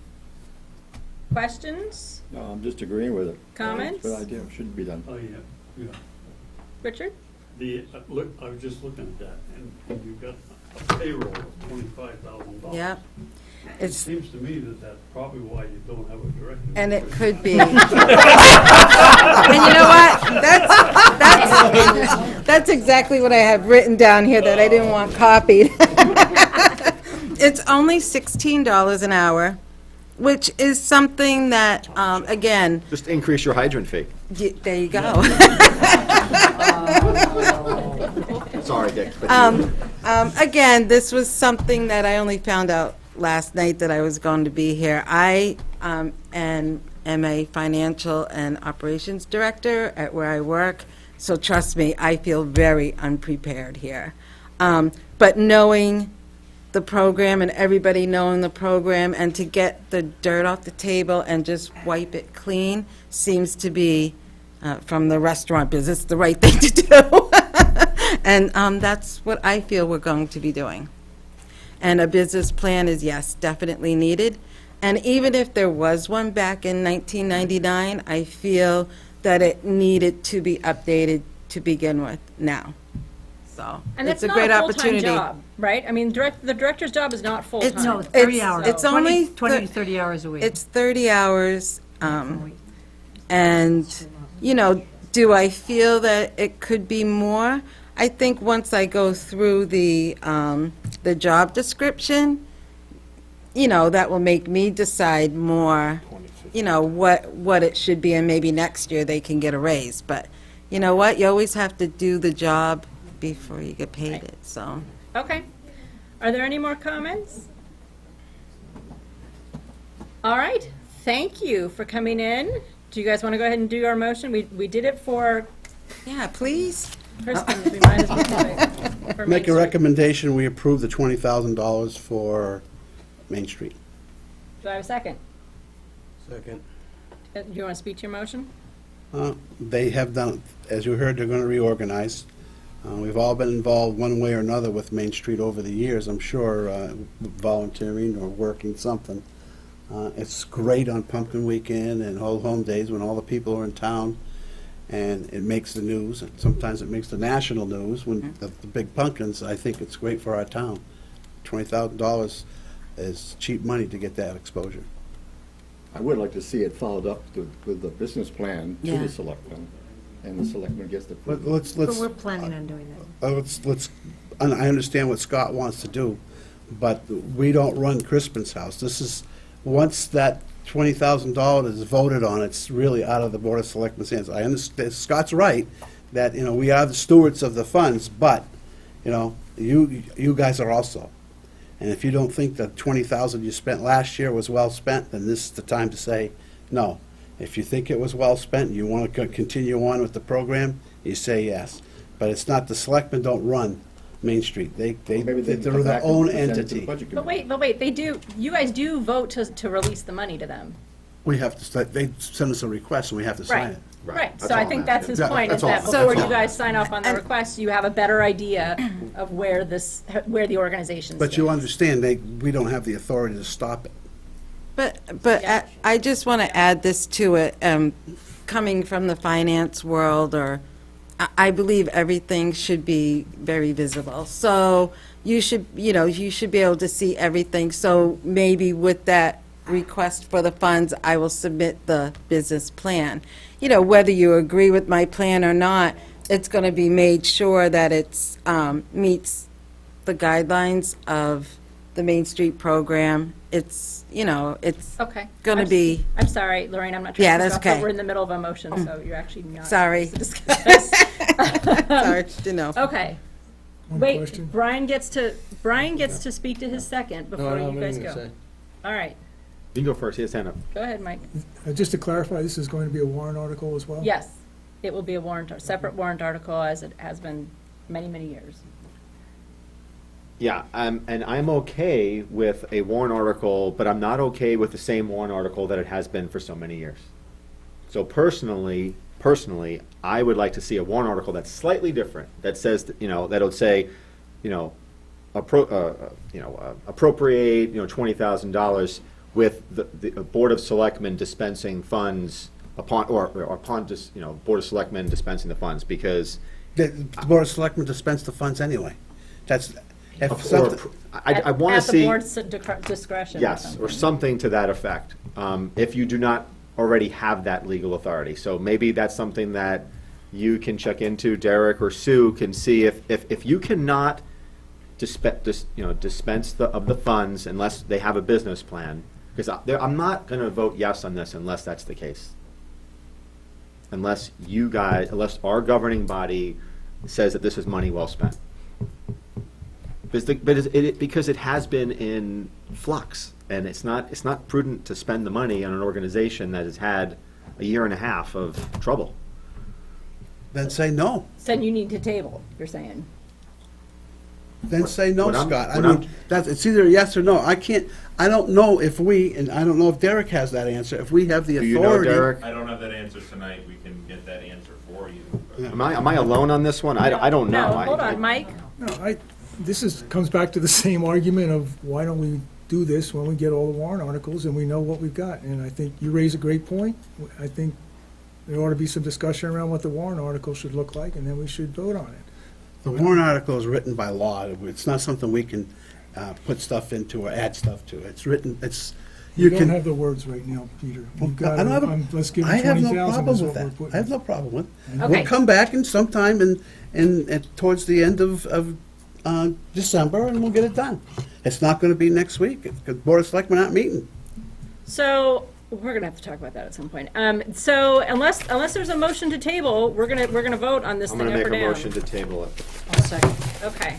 Questions? No, I'm just agreeing with it. Comments? Good idea, shouldn't be done. Oh, yeah. Richard? Look, I was just looking at that, and you've got a payroll of $25,000. Yeah. It It's, seems to me that that's probably why you don't have a director. and it could be. And you know what? That's exactly what I have written down here that I didn't want copied. It's only $16 an hour, which is something that, again, Just increase your hydrant fee. there you go. Sorry, Dick. but Again, this was something that I only found out last night that I was going to be here. I am a financial and operations director at where I work, so trust me, I feel very unprepared here. But knowing the program and everybody knowing the program and to get the dirt off the table and just wipe it clean seems to be, from the restaurant business, the right thing to do. And that's what I feel we're going to be doing. And a business plan is, yes, definitely needed. And even if there was one back in 1999, I feel that it needed to be updated to begin with now. So And it's that's a not great a full-time opportunity. job, right? I mean, the director's job is not full-time. No, 30 It's- hours. it's only 20 to 30 hours a week. It's 30 hours, and, you know, do I feel that it could be more? I think once I go through the job description, you know, that will make me decide more, you know, what it should be, and maybe next year they can get a raise. But you know what? You always have to do the job before you get paid it, so. Okay. Are there any more comments? All right. Thank you for coming in. Do you guys want to go ahead and do our motion? We did it for Yeah, please. Kristen. Remind us what to do for Main Make a Street. recommendation, we approve the $20,000 for Main Street. Do I have a second? Second. Do you want to speak to your motion? They have done, as you heard, they're going to reorganize. We've all been involved one way or another with Main Street over the years, I'm sure, volunteering or working something. It's great on Pumpkin Weekend and Old Home Days when all the people are in town, and it makes the news, and sometimes it makes the national news when the big pumpkins. I think it's great for our town. $20,000 is cheap money to get that exposure. I would like to see it followed up with the business plan to Yeah. the selectmen, and the selectmen gets the. But let's, But we're planning on doing that. and I understand what Scott wants to do, but we don't run Crispin's house. This is, once that $20,000 is voted on, it's really out of the Board of Selectmen's hands. I understand, Scott's right, that, you know, we are the stewards of the funds, but, you know, you guys are also. And if you don't think the $20,000 you spent last year was well spent, then this is the time to say no. If you think it was well spent, and you want to continue on with the program, you say yes. But it's not, the selectmen don't run Main Street. They're their own entity. But wait, they do, you guys do vote to release the money to them. We have to, they send us a request and we have to sign Right. it. Right, That's so I all think I'm that's his Yeah, point, is that's that all. before That's you all. guys sign off on the request, you have a better idea of where the organization But you stands. understand, we don't have the authority to stop it. But Yeah. I just want to add this to it, coming from the finance world, or, I believe everything should be very visible. So you should be able to see everything. So maybe with that request for the funds, I will submit the business plan. You know, whether you agree with my plan or not, it's going to be made sure that it's, meets the guidelines of the Main Street program. It's, you know, it's Okay. going to be, I'm sorry, Lorraine, I'm not trying Yeah, to that's interrupt, but okay. we're in the middle of a motion, so you're actually not. Sorry. supposed to discuss. sorry, you know. Okay. One Wait, question. Brian gets to speak to his second before you guys go. All right, You can go first, he has his hand up. go ahead, Mike. Just to clarify, this is going to be a warrant article as well? Yes, it will be a separate warrant article, as it has been many, many years. Yeah, and I'm okay with a warrant article, but I'm not okay with the same warrant article that it has been for so many years. So personally, I would like to see a warrant article that's slightly different, that says, that, you know, that'll say, you know, appropriate, you know, $20,000 with the Board of Selectmen dispensing funds upon, you know, Board of Selectmen dispensing the funds, because The Board of Selectmen dispense the funds anyway. That's, If Or something, I want to At the see. board's discretion or Yes, or something. something to that effect, if you do not already have that legal authority. So maybe that's something that you can check into, Derek or Sue can see if you cannot dispense of the funds unless they have a business plan, because I'm not going to vote yes on this unless that's the case. Unless our governing body says that this is money well spent. Because it has been in flux, and it's not prudent to spend the money on an organization that has had a year and a half of trouble. then say no. Then you need to table, you're saying. Then say no, What I'm- Scott. I what mean, I'm- it's either yes or no. I don't know if and I don't know if Derek has that answer, if we have the Do you know, authority. Derek? I don't have that answer tonight. We can get that answer for you. Am I alone on this one? I don't know. No, hold on, Mike. No, this comes back to the same argument of why don't we do this when we get all the warrant articles and we know what we've got? And I think you raise a great point. I think there ought to be some discussion around what the warrant article should look like, and then we should vote on it. The warrant article is written by law. It's not something we can put stuff into or add stuff to. It's written, You you don't can. have the words right now, Peter. Well, You've got, I don't have let's give I them have no 20,000 problem is with what we're that. putting. I have no problem with it. Okay. We'll come back and sometime in towards the end of December, and we'll get it done. It's not going to be next week, because Board of Selectmen aren't meeting. So, we're gonna have to talk about that at some point. So unless there's a motion to table, we're gonna vote on this I'm thing going to up make or a down. motion to table it. I'll second. Okay.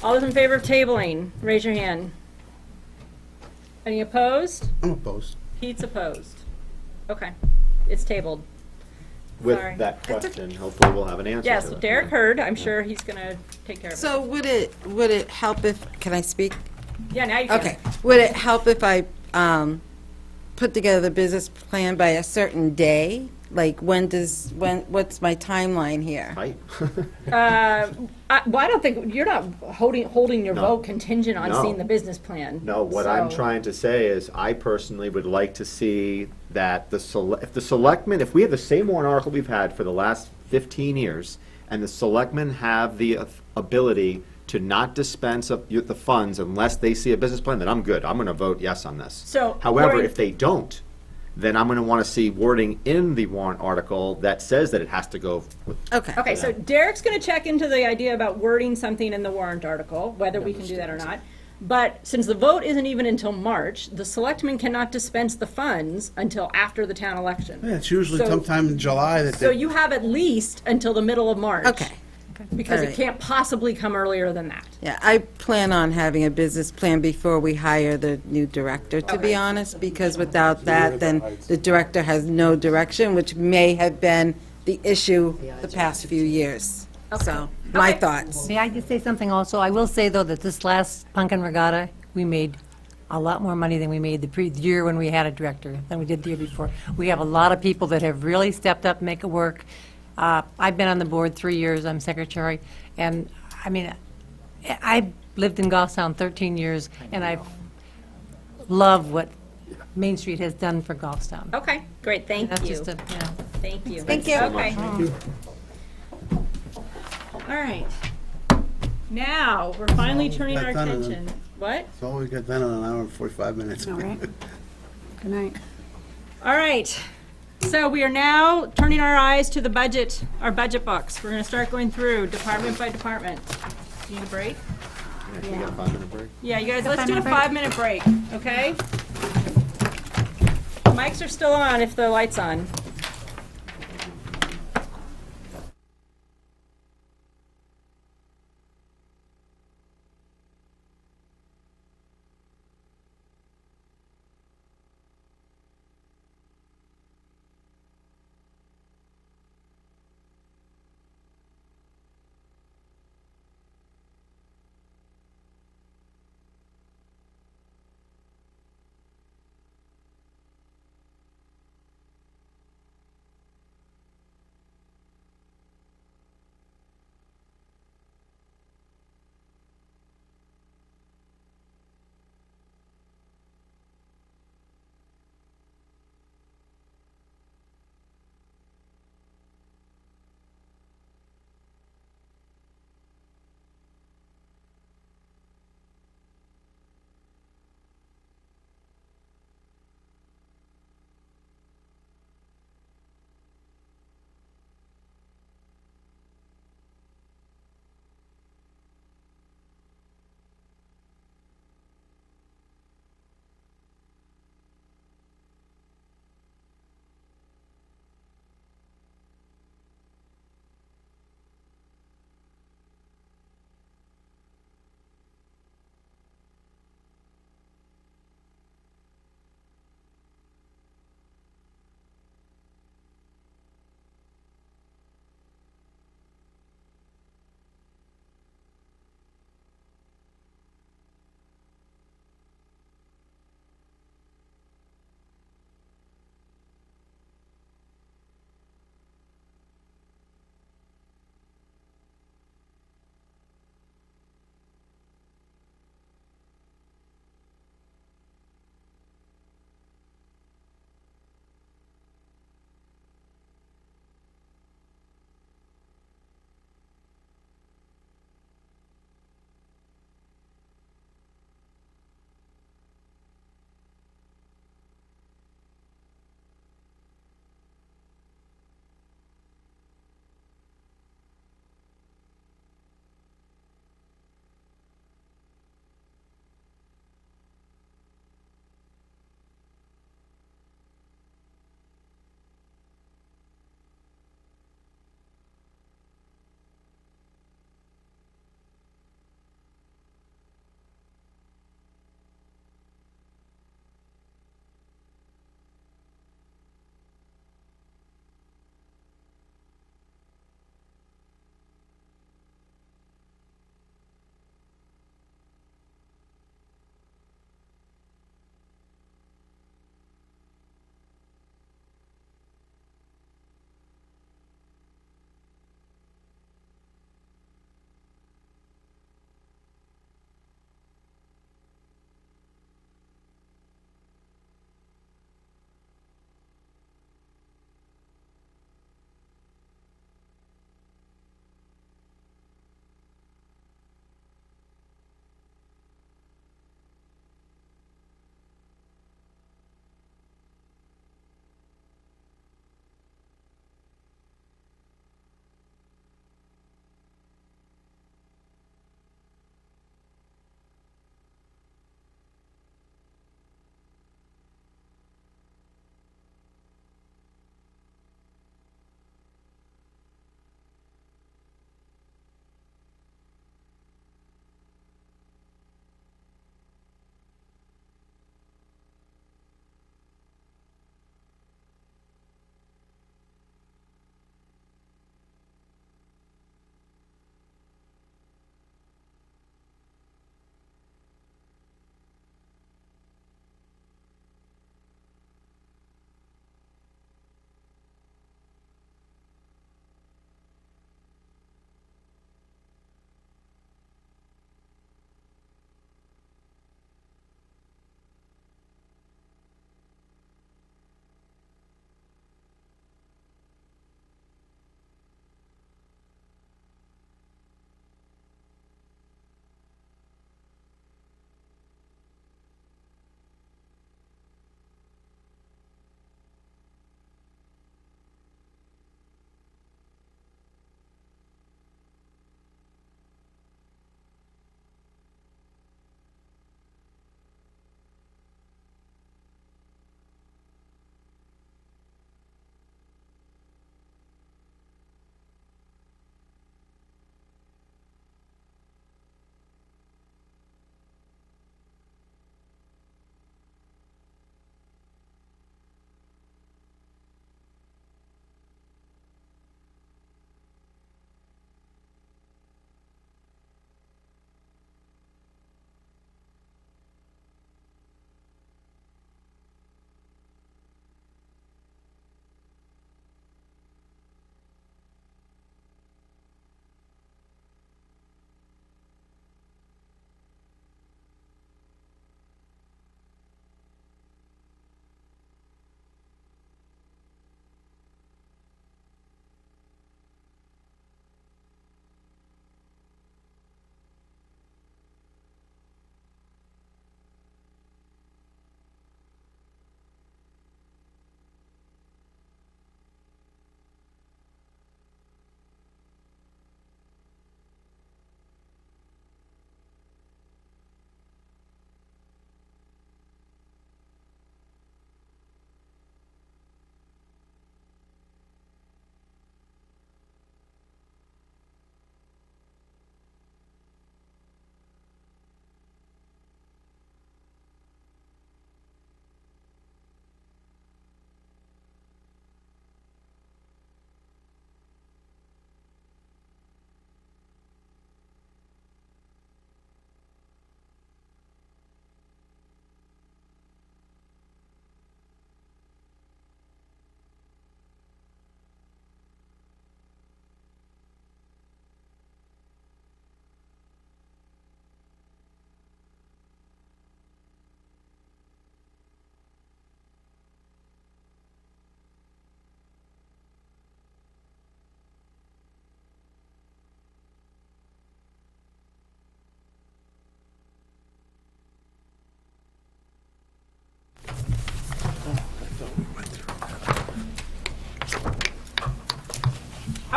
All those in favor of tabling, raise your hand. Any opposed? I'm opposed. Pete's opposed. Okay, it's tabled. With Sorry. that question, hopefully we'll have an answer Yes, to it. Derek heard. I'm sure he's gonna take care of it. So would it help if, can I speak? Yeah, now you can. Okay. Would it help if I put together the business plan by a certain day? Like, what's my timeline here? Right? Well, I don't think, you're not holding your No. vote contingent on No. seeing the business plan. No, what I'm So- trying to say is, I personally would like to see that if the selectmen, if we have the same warrant article we've had for the last 15 years, and the selectmen have the ability to not dispense of the funds unless they see a business plan, then I'm good. I'm gonna vote yes on this. So, However, Lori- if they don't, then I'm gonna wanna see wording in the warrant article that says that it has to go with. Okay. Okay, so Derek's gonna check into the idea about wording something in the warrant article, whether we can do that or not. But since the vote isn't even until March, the selectmen cannot dispense the funds until after the town election. Yeah, it's usually So- sometime in July that So they. you have at least until the middle of March. Okay. Because it Alright. can't possibly come earlier than that. Yeah, I plan on having a business plan before we hire the new director, to be honest, because without that, then the director has no direction, which may have been the issue the past few years. So, my Okay. thoughts. May I just say something also? I will say, though, that this last Pumpkin Regatta, we made a lot more money than we made the year when we had a director, than we did the year before. We have a lot of people that have really stepped up, make it work. I've been on the board 3 years, I'm secretary, and, I mean, I lived in Goffstown 13 years, and I love what Main Street has done for Goffstown. Okay, great, thank That's you. just a, you know. Thank you. Thank you. Okay. All right. Now, we're finally turning our Got done in a- attention. What? So we got done in an hour and 45 minutes. All right. Good night. All right. So we are now turning our eyes to the budget, our budget books. We're gonna start going through department by department. Do you need a break? Yeah, can we get a 5-minute break? Yeah, you guys, let's do a 5-minute break, okay? Mics are still on if the light's on.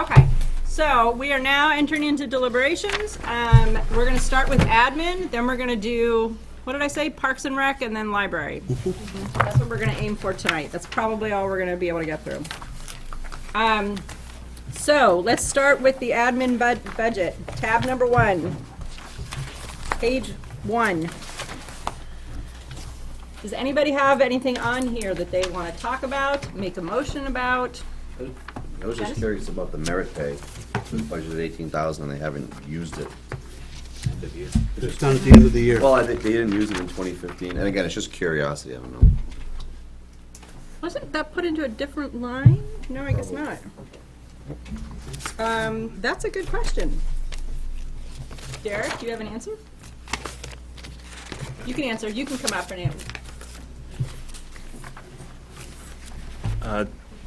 Okay, so we are now entering into deliberations. We're gonna start with admin, then we're gonna do, what did I say, Parks and Rec, and then library. That's what we're gonna aim for tonight. That's probably all we're gonna be able to get through. So, let's start with the admin budget, tab number 1, page 1. Does anybody have anything on here that they want to talk about, make a motion about? I was just curious about the merit pay. The budget of 18,000 and they haven't used it. It's done at the end of the year. Well, I think they didn't use it in 2015. And again, it's just curiosity, I don't know. Wasn't that put into a different line? No, I guess not. That's a good question. Derek, do you have an answer? You can answer, you can come up and answer.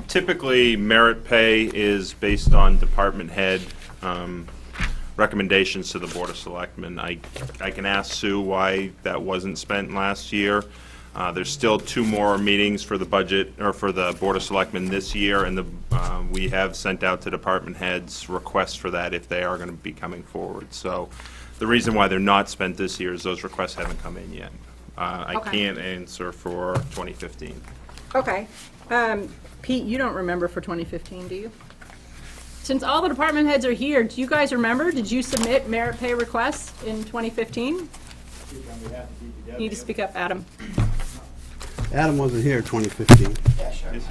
Typically, merit pay is based on department head recommendations to the Board of Selectmen. I can ask Sue why that wasn't spent last year. There's still 2 more meetings for the budget, or for the Board of Selectmen this year, and we have sent out to department heads requests for that if they are going to be coming forward. So the reason why they're not spent this year is those requests haven't come in yet. I Okay. can't answer for 2015. Okay. Pete, you don't remember for 2015, do you? Since all the department heads are here, do you guys remember? Did you submit merit pay requests in 2015? You need to speak up, Adam. Adam wasn't here in 2015.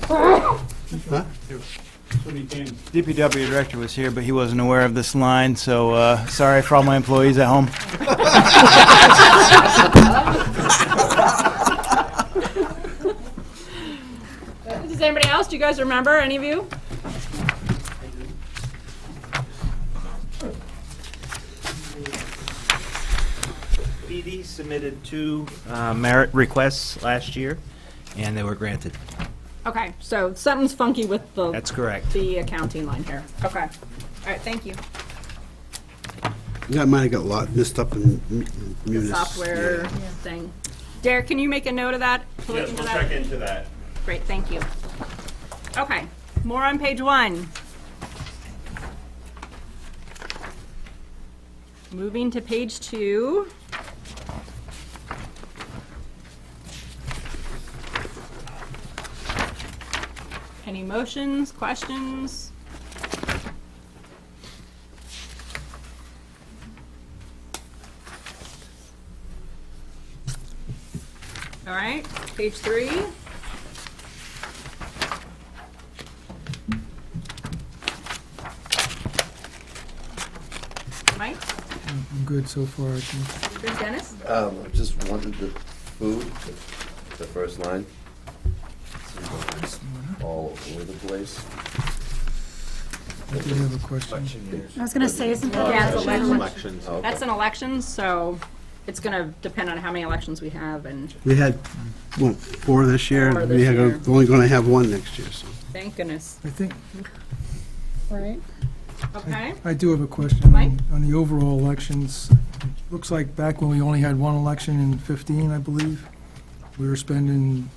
Huh? DPW director was here, but he wasn't aware of this line, so sorry for all my employees at home. Does anybody else? Do you guys remember, any of you? PD submitted 2 merit requests last year, and they were granted. Okay, so something's funky with the... That's correct. The accounting line here. Okay. All right, thank you. That might have got a lot messed up in The Munis. software Yeah. thing. Derek, can you make a note of that? To look Yes, into we'll that? check into that. Great, thank you. Okay, more on page 1. Moving to page 2. Any motions, questions? All right, page 3. Mike? I'm good so far, I think. Good, Dennis? I just wanted the food, the first line. Seems like all over the place. I do have a question. I was going to say, isn't that Yeah, it's election? Elections. Oh, okay. That's an election, so it's gonna depend on how many elections we have, and We had, what, 4 this year? 4 this We had year. only going to have 1 next year, so. thank goodness. I think, Right. Okay, I do have a question Mike? on the overall elections. Looks like back when we only had 1 election in 15, I believe, we were spending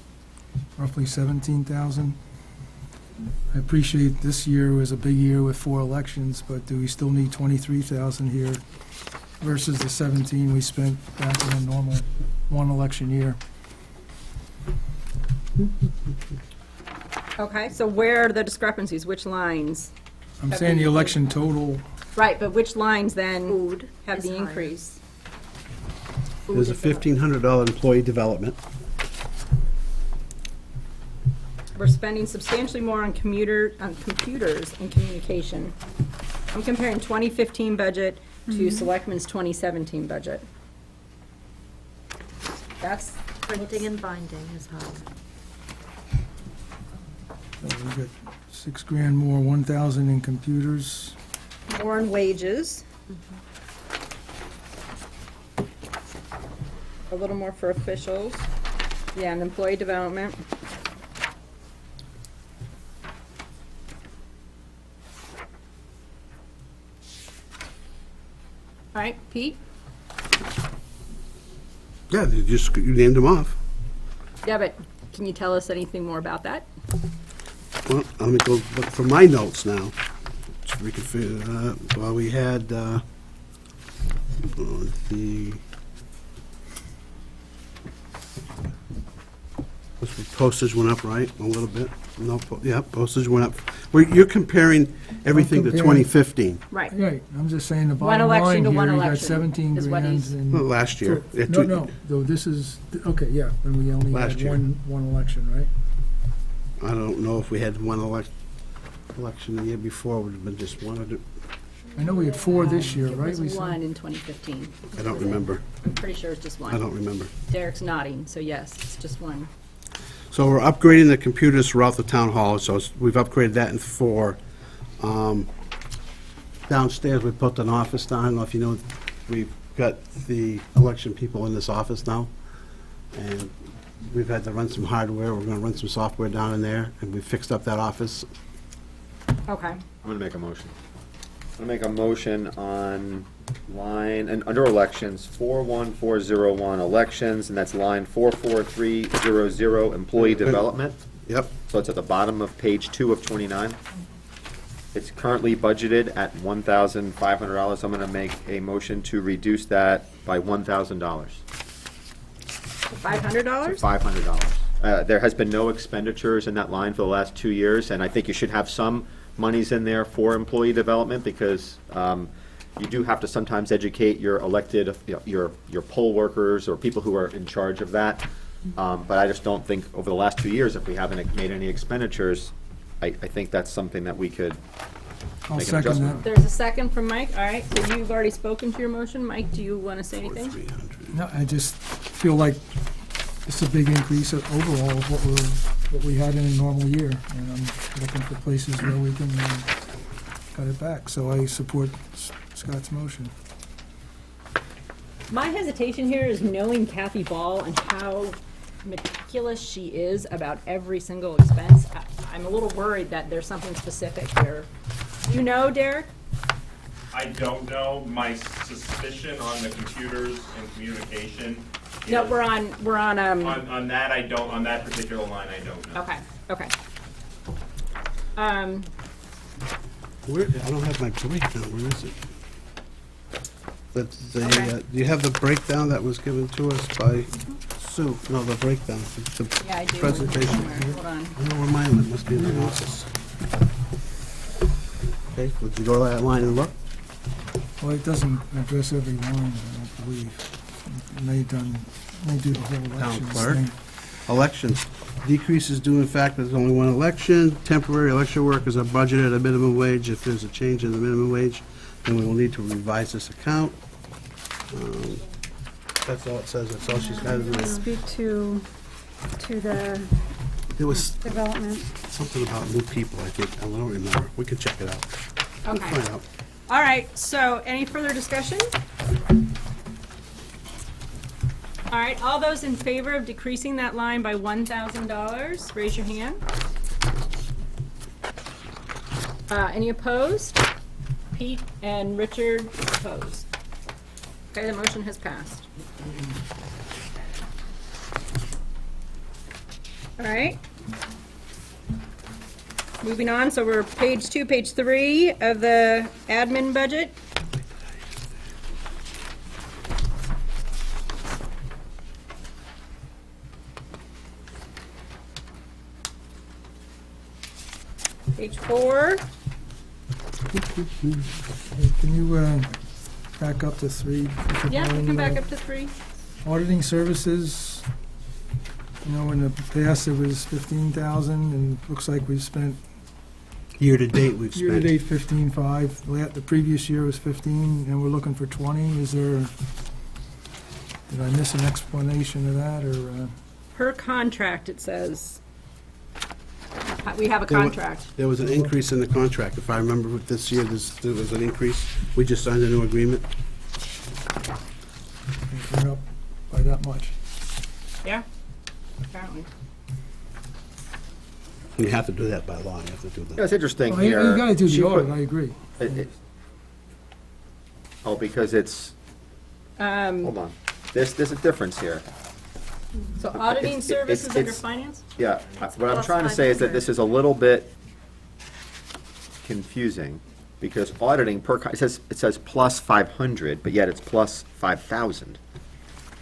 roughly 17,000. I appreciate this year was a big year with 4 elections, but do we still need 23,000 here versus the 17 we spent back in a normal 1 election year? okay, so where are the discrepancies, which lines? I'm Have saying the been- election total, Right, but which lines then have the increase? There's a $1,500 employee development. We're spending substantially more on computers and communication. I'm comparing 2015 budget to Selectmen's 2017 budget. That's, Printing and binding is high. we got $6,000 more, 1,000 in computers. more in wages. A little more for officials. Yeah, and employee development. All right, Pete? Yeah, you named them off. Yeah, but can you tell us anything more about that? Well, let me go look for my notes now. if we could figure that out. Well, we had, the postage went up, right, a little bit? No, yeah, postage went up. You're comparing everything to comparing- 2015, Right. Right, I'm just saying the One bottom election line to here, one you got election 17 is what grand he's- and. well, last year. Yeah, No, no, though this is, okay, yeah, and we only Last had year. one election, right? I don't know if we had one election the year before, would have been just one or two. I know we had 4 this year, right? It We was said? one in 2015. I don't remember. I'm pretty sure it's just one. I don't remember. Derek's nodding, so yes, it's just one. So we're upgrading the computers throughout the town hall, so we've upgraded that in 4. Downstairs, we put an office down, I don't know if you know, we've got the election people in this office now, and we've had to run some hardware, we're gonna run some software down in there, and we fixed up that office. Okay. I'm gonna make a motion. I'm gonna make a motion on line, and under elections, 41401 elections, and that's line 44300, employee development. Yep. So it's at the bottom of page 2 of 29. It's currently budgeted at $1,500. I'm gonna make a motion to reduce that by $1,000. $500? $500. There has been no expenditures in that line for the last 2 years, and I think you should have some monies in there for employee development, because you do have to sometimes educate your elected, your poll workers or people who are in charge of that. But I just don't think over the last 2 years, if we haven't made any expenditures, I think that's something that we could I'll make an second adjustment. that. There's a second from Mike. All right, so you've already spoken to your motion. Mike, do you want to say anything? No, I just feel like it's a big increase overall of what we had in a normal year, and I'm looking for places where we can cut it back. So I support Scott's motion. My hesitation here is knowing Kathy Ball and how meticulous she is about every single expense. I'm a little worried that there's something specific here. You know, Derek? I don't know. My suspicion on the computers and communication. No, is- we're on, On that, I don't, on that particular line, I don't know. okay, okay. Where, I don't have my breakdown, where is it? Okay. Do you have the breakdown that was given to us by Sue? No, the breakdown, the Yeah, I do. presentation. Hold on. I don't know where mine went, must be in the office. Okay, would you go to that line and look? Well, it doesn't address every line, I don't believe. It may do the whole Town elections clerk. thing. Elections. Decreases due in fact there's only one election. Temporary election workers are budgeted at a minimum wage. If there's a change in the minimum wage, then we will need to revise this account. That's all it says, that's all she's got to do. Speak to the There was development. something about new people, I think, I don't remember. We can check it out. We'll Okay. find out. All right, so any further discussion? All right, all those in favor of decreasing that line by $1,000, raise your hand. Any opposed? Pete and Richard opposed. Okay, the motion has passed. All right. Moving on, so we're page 2, page 3 of the admin budget. Page 4. Hey, can you back up to 3? Yeah, we can back up to 3. Auditing services, you know, in the past it was 15,000, and looks like we've spent, Year-to-date, we've spent. year-to-date 15.5. The previous year was 15, and we're looking for 20. Is there, did I miss an explanation of that, or? Per contract, it says. We have a There wa- contract. There was an increase in the contract. If I remember with this year, there was an increase. We just signed a new agreement. It went up by that much. Yeah, apparently. You have to do that by law, you have to do Yeah, that. it's interesting Well, you here. gotta do She the put- audit, I agree. because it's, hold on. There's a difference here. So auditing It's- services under it's- finance? Yeah, what I'm Plus trying to say is that this is a little bit confusing. because auditing it says plus 500, but yet it's plus 5,000.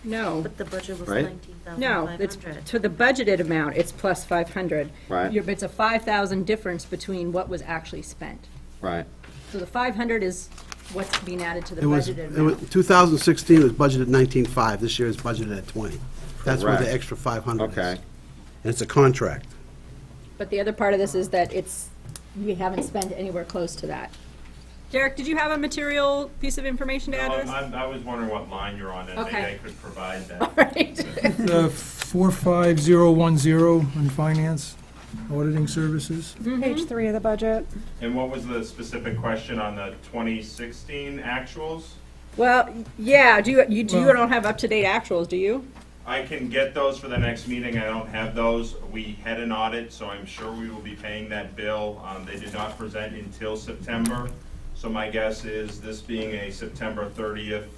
No. But the budget was Right? 19,500. No, it's to the budgeted amount, it's plus 500. Right. It's a 5,000 difference between what was actually spent. Right. So the 500 is what's being added to the It was, budgeted it was, amount. 2016 was budgeted 19.5, this year is budgeted at 20. That's where the Correct. extra 500 is. Okay. And it's a contract. But the other part of this is that we haven't spent anywhere close to that. Derek, did you have a material piece of information to add to this? I was wondering what line you're on, and maybe Okay. I could provide that. All right. The 45010 in finance, auditing services. Page 3 of the budget. And what was the specific question on the 2016 actuals? Well, yeah, you Well- don't have up-to-date actuals, do you? I can get those for the next meeting. I don't have those. We had an audit, so I'm sure we will be paying that bill. They did not present until September. So my guess is, this being a September 30th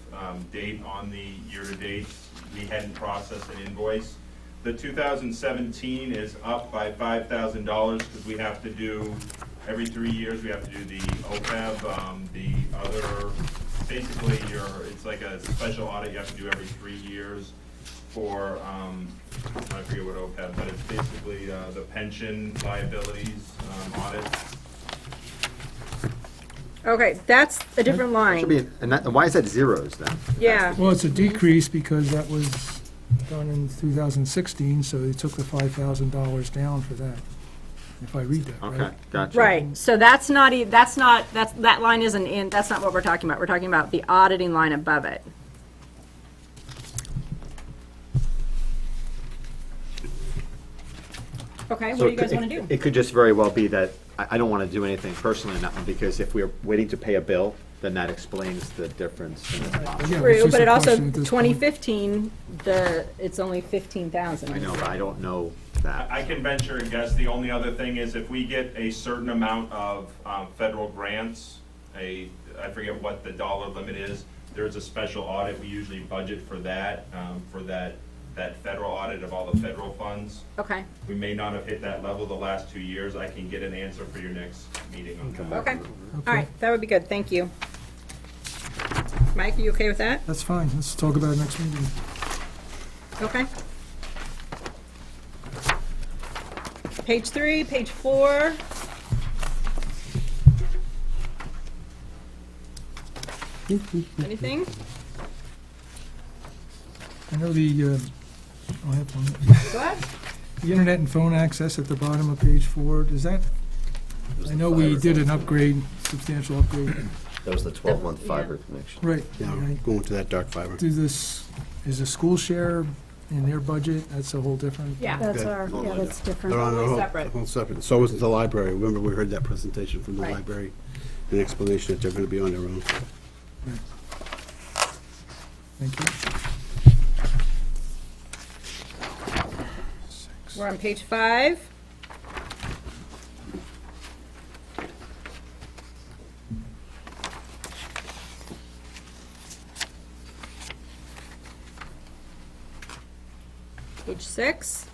date on the year-to-date, we hadn't processed an invoice. The 2017 is up by $5,000 because we have to do, every 3 years, we have to do the OPEB, the other, basically it's like a special audit you have to do every 3 years for, I forget what OPEB, but it's basically the pension liabilities audit. Okay, that's a different Should be, line. and why is that zeros then? Yeah. Well, it's a decrease because that was done in 2016, so they took the $5,000 down for that, if I read that right. Okay, gotcha. Right, so that line isn't in, that's not what we're talking about. We're talking about the auditing line above it. Okay, what So do you guys it- want to do? It could just very well be that, I don't want to do anything personally on that one, because if we're waiting to pay a bill, then that explains the difference. And it's possible. Again, it's True, just but a it also, question at this point. 2015, it's only 15,000. I know, but I don't know that. I can venture and guess, the only other thing is if we get a certain amount of federal grants, I forget what the dollar limit is, there's a special audit, we usually budget for that federal audit of all the federal funds. Okay, We may not have hit that level the last 2 years. I can get an answer for your next meeting on that. okay. All right, that would be good, thank you. Mike, are you okay with that? That's fine, let's talk about it next meeting. Okay. Page 3, page 4. Anything? I know the, I have one. Go ahead. The internet and phone access at the bottom of page 4, does that, I know we did an upgrade, substantial upgrade. That was the 12-month fiber connection. Right. Yeah, I'm going to that dark fiber. Is the school share in their budget? That's a whole different. Yeah. That's Okay. that's different. They're on their own, Separate. whole separate. So is the library. Remember, we heard that presentation from the Right. library, an explanation that they're going to be on their own. Thank you. We're on page 5. Page 6.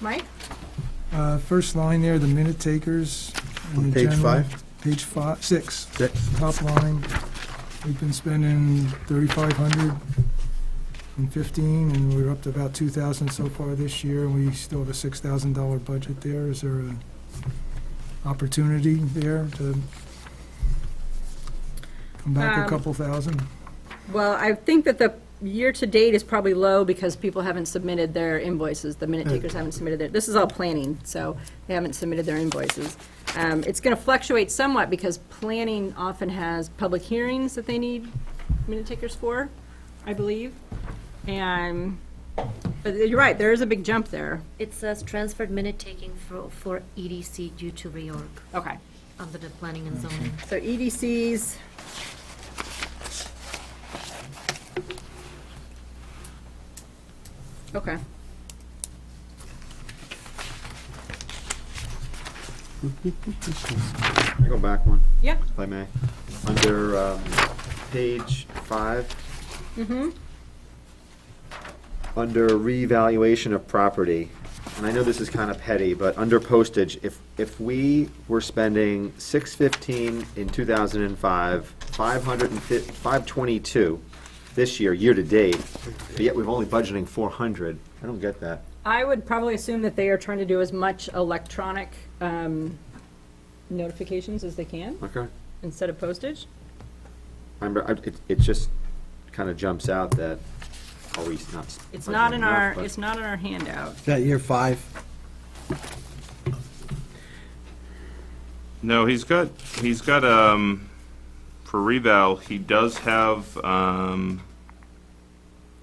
Mike? First line there, the minute takers. in the Page general- 5? Page 6. 6. Top line, we've been spending 3,500 in 15, and we're up to about 2,000 so far this year, and we still have a $6,000 budget there. Is there an opportunity there to come back a couple thousand? Well, I think that the year-to-date is probably low because people haven't submitted their invoices. The minute takers haven't submitted their, this is all planning, so they haven't submitted their invoices. It's going to fluctuate somewhat because planning often has public hearings that they need minute takers for, I believe. And, but you're right, there is a big jump there. It says transferred minute taking for EDC due to reorg Okay, under the planning and zoning. so EDCs. Okay. Can I go back one? Yeah. If I may. Under page 5, Mm-hmm. under revaluation of property, and I know this is kind of petty, but under postage, if we were spending $615 in 2005, 522 this year, year-to-date, but yet we've only budgeting 400, I don't get that. I would probably assume that they are trying to do as much electronic notifications as they can Okay. instead of postage. It just kind of jumps out that, are we not? It's not in budgeting our, enough, but- it's not in our handout. Is that year 5? No, he's got, for reval, he does have,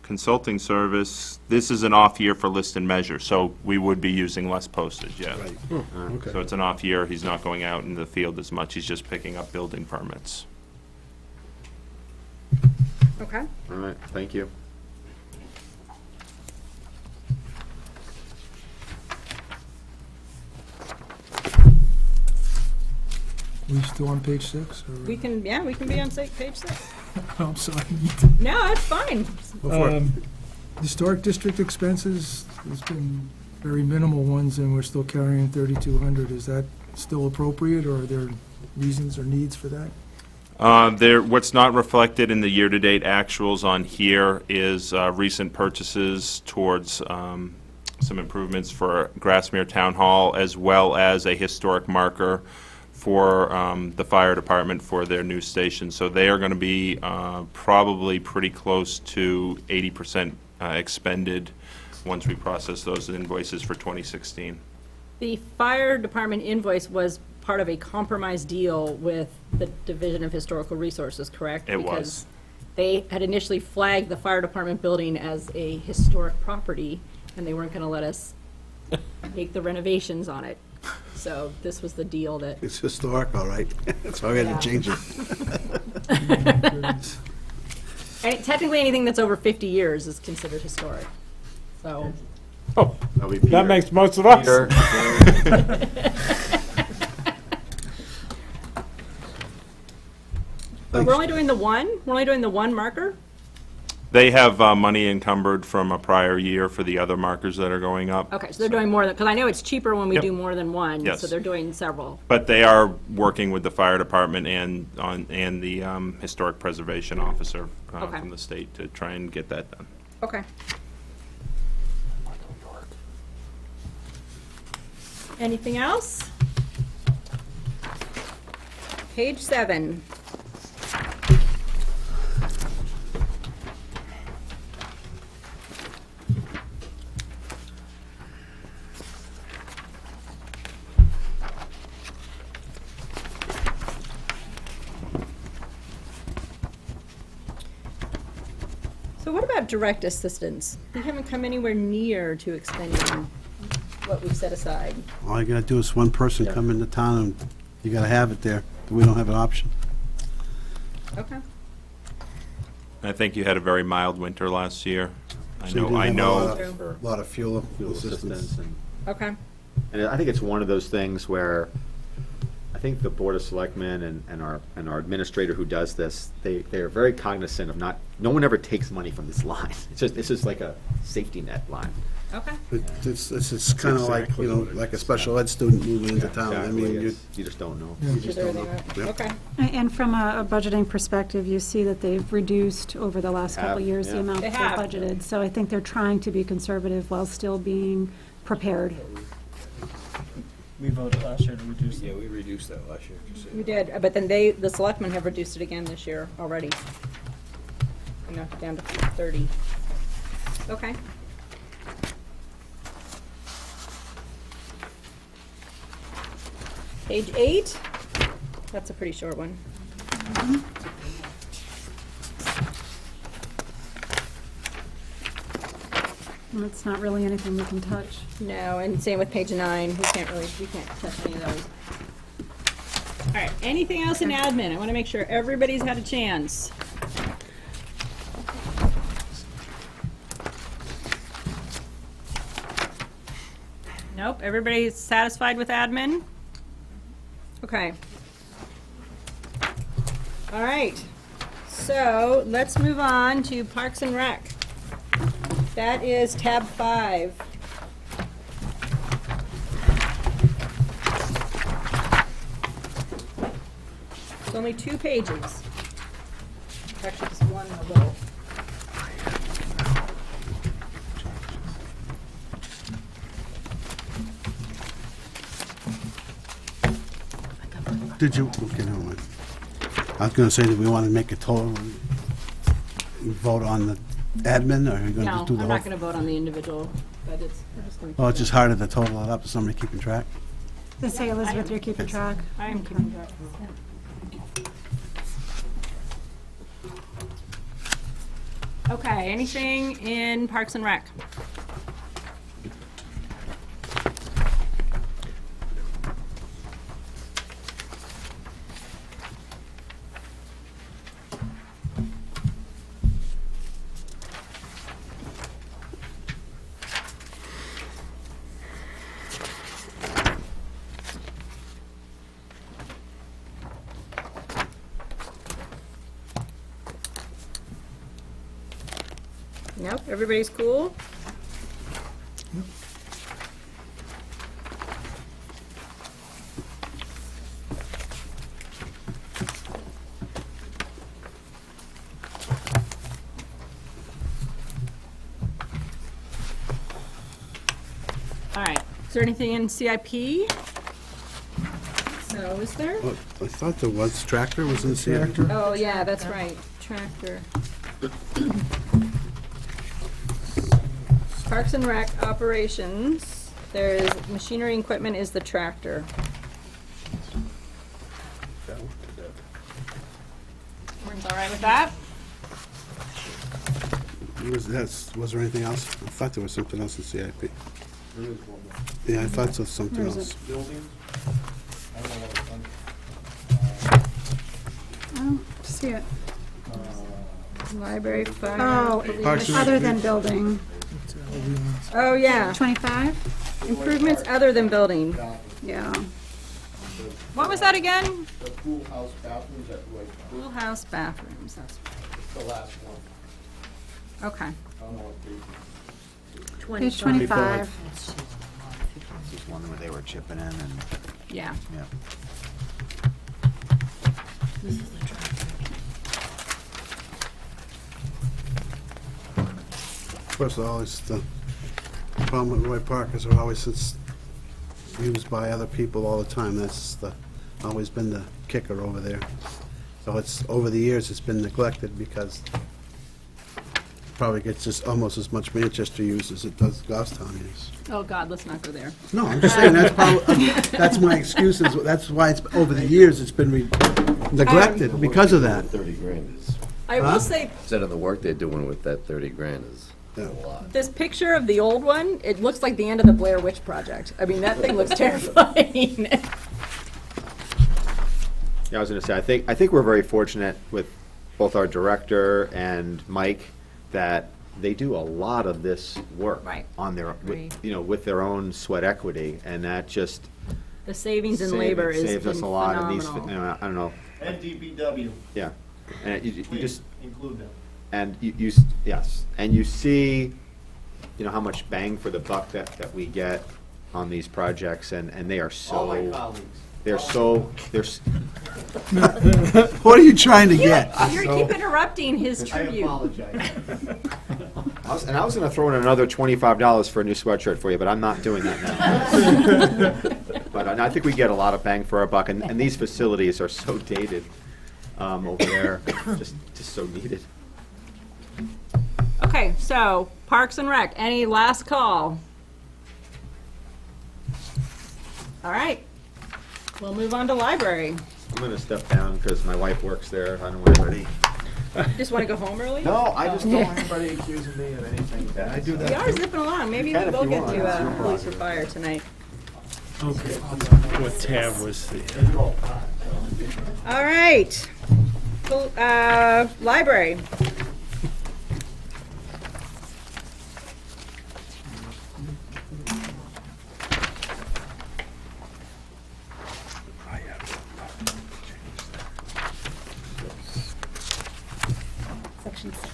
consulting service. This is an off year for list and measure, so we would be using less postage, yeah. Right. Okay. So it's an off year, he's not going out in the field as much, he's just picking up building permits. Okay. All right, thank you. We still on page 6? or- We can be on page 6. I'm sorry. No, that's fine. Historic district expenses, there's been very minimal ones, and we're still carrying 3,200. Is that still appropriate, or are there reasons or needs for that? What's not reflected in the year-to-date actuals on here is recent purchases towards some improvements for Grassmere Town Hall, as well as a historic marker for the fire department for their new station. So they are going to be probably pretty close to 80% expended once we process those invoices for 2016. The fire department invoice was part of a compromise deal with the Division of Historical Resources, correct? It was. Because they had initially flagged the fire department building as a historic property, and they weren't going to let us make the renovations on it. So this was the deal that, It's historic, all right. That's why we had Yeah. to change it. and technically anything that's over 50 years is considered historic. So, Oh, That'll be Peter. that makes most of us. Peter. but we're only doing the one? We're only doing the one marker? They have money encumbered from a prior year for the other markers that are going up. Okay, so they're doing more than, because I know it's cheaper when we Yep. do more than one. Yes. So they're doing several. But they are working with the fire department and the historic preservation officer Okay. from the state to try and get that done. Okay. Anything else? Page 7. So what about direct assistance? We haven't come anywhere near to expending what we've set aside. All you gotta do is one person come into town, and you gotta have it there. We don't have an option. Okay. I think you had a very mild winter last year. So you didn't I have know. a lot of fuel Fuel assistance. assistance and Okay. And I think it's one of those things where I think the Board of Selectmen and our administrator who does this, they are very cognizant of no one ever takes money from this line. This is like a safety net line. Okay. This is kind of like, you know, like a special ed student moving into town. I Exactly. mean, You just don't know. you Is just don't know. everything right? Yep. Okay. And from a budgeting perspective, you see that they've reduced over the last couple of years the yeah. amount They they've have. budgeted. So I think they're trying to be conservative while still being prepared. We voted last year to reduce Yeah, we reduced that last year. just so you We know. did, but then the selectmen have reduced it again this year already. We knocked it down to 30. Okay. Page 8. That's a pretty short one. And it's not really anything we can touch. No, and same with page 9. We can't touch any of those. All right, anything else in admin? I want to make sure everybody's had a chance. Nope, everybody's satisfied with admin? Okay. All right, so let's move on to Parks and Rec. That is tab 5. only 2 pages. Actually, just one in a little. Did you, okay, never mind. I was gonna say, do we want to make a total vote on the admin, or are we gonna No, just do the I'm whole? not gonna vote on the individual budgets. We're just gonna. Oh, it's just harder to total it up, is somebody keeping track? Let's say, Elizabeth, you're keeping track. I am keeping track. Okay, anything in Parks and Rec? Nope, everybody's cool? All right, is there anything in CIP? So, is there? Oh, I thought there was, tractor was in CIP. Oh, yeah, that's right, tractor. Parks and Rec operations, there is machinery and equipment is the tractor. Everyone's all right with that? Was there anything else? I thought there was something else in CIP. Yeah, I thought there was something Where is else. it? I don't see it. Library, fire. Oh, Parks and other Rec. than building. Oh, yeah, 25? improvements other than building. Yeah. What was that again? The pool house bathrooms at Lloyd Park. Pool house bathrooms, that's, The last one. okay. I don't know what page. Page 25. This one where they were chipping in and, Yeah. yeah. First of all, it's the problem with Roy Park is it's used by other people all the time. That's always been the kicker over there. So it's, over the years, it's been neglected because probably gets just almost as much Manchester use as it does Goffstown use. Oh, God, let's not go there. No, I'm just saying, that's my excuse, that's why it's, over the years, it's been neglected because of that. 30 grand is, I will say, instead of the work they're doing with that 30 grand is Yeah. a lot. this picture of the old one, it looks like the end of the Blair Witch Project. I mean, that thing looks terrifying. Yeah, I was gonna say, I think we're very fortunate with both our director and Mike that they do a lot of this work Right. on their, Agree. with their own sweat equity, and that just The savings in labor is saves us a lot in these, phenomenal. I don't know, And DPW, yeah. And you just, include them. and yes, and you see, how much bang for the buck that we get on these projects, and they are All my so, colleagues. What are you trying to get? You keep interrupting his I tribute. apologize. I was gonna throw in another $25 for a new sweatshirt for you, but I'm not doing that now. But I think we get a lot of bang for our buck, and these facilities are so dated over there, just so needed. Okay, so Parks and Rec, any last call? All right, we'll move on to library. I'm gonna step down because my wife works there. I don't want anybody. Just want to go home early? No, I just don't want anybody accusing me of anything bad. I do We are zipping along. Maybe we can if will you get want. to It's your police or prerogative. fire tonight. Okay. What tab was the? All right. Library. Section 6.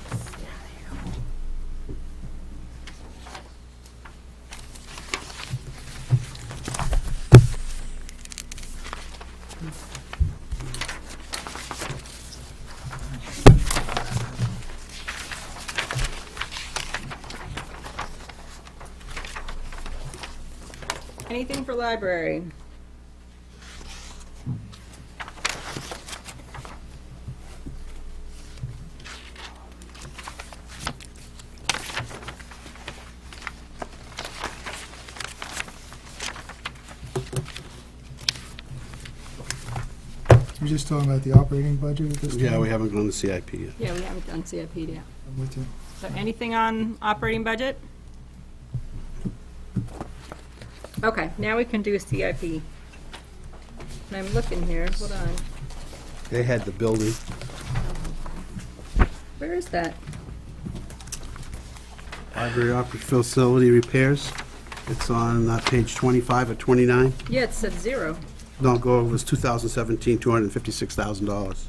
Anything for library? We're just talking about the operating budget at this time? Yeah, we haven't gone to CIP yet. Yeah, we haven't done CIP yet. I'm with you. So anything on operating budget? Okay, now we can do a CIP. And I'm looking here, hold on. They had the building. Where is that? Library office facility repairs. It's on page 25 or 29. Yeah, it said 0. No, go over, it was 2017, $256,000.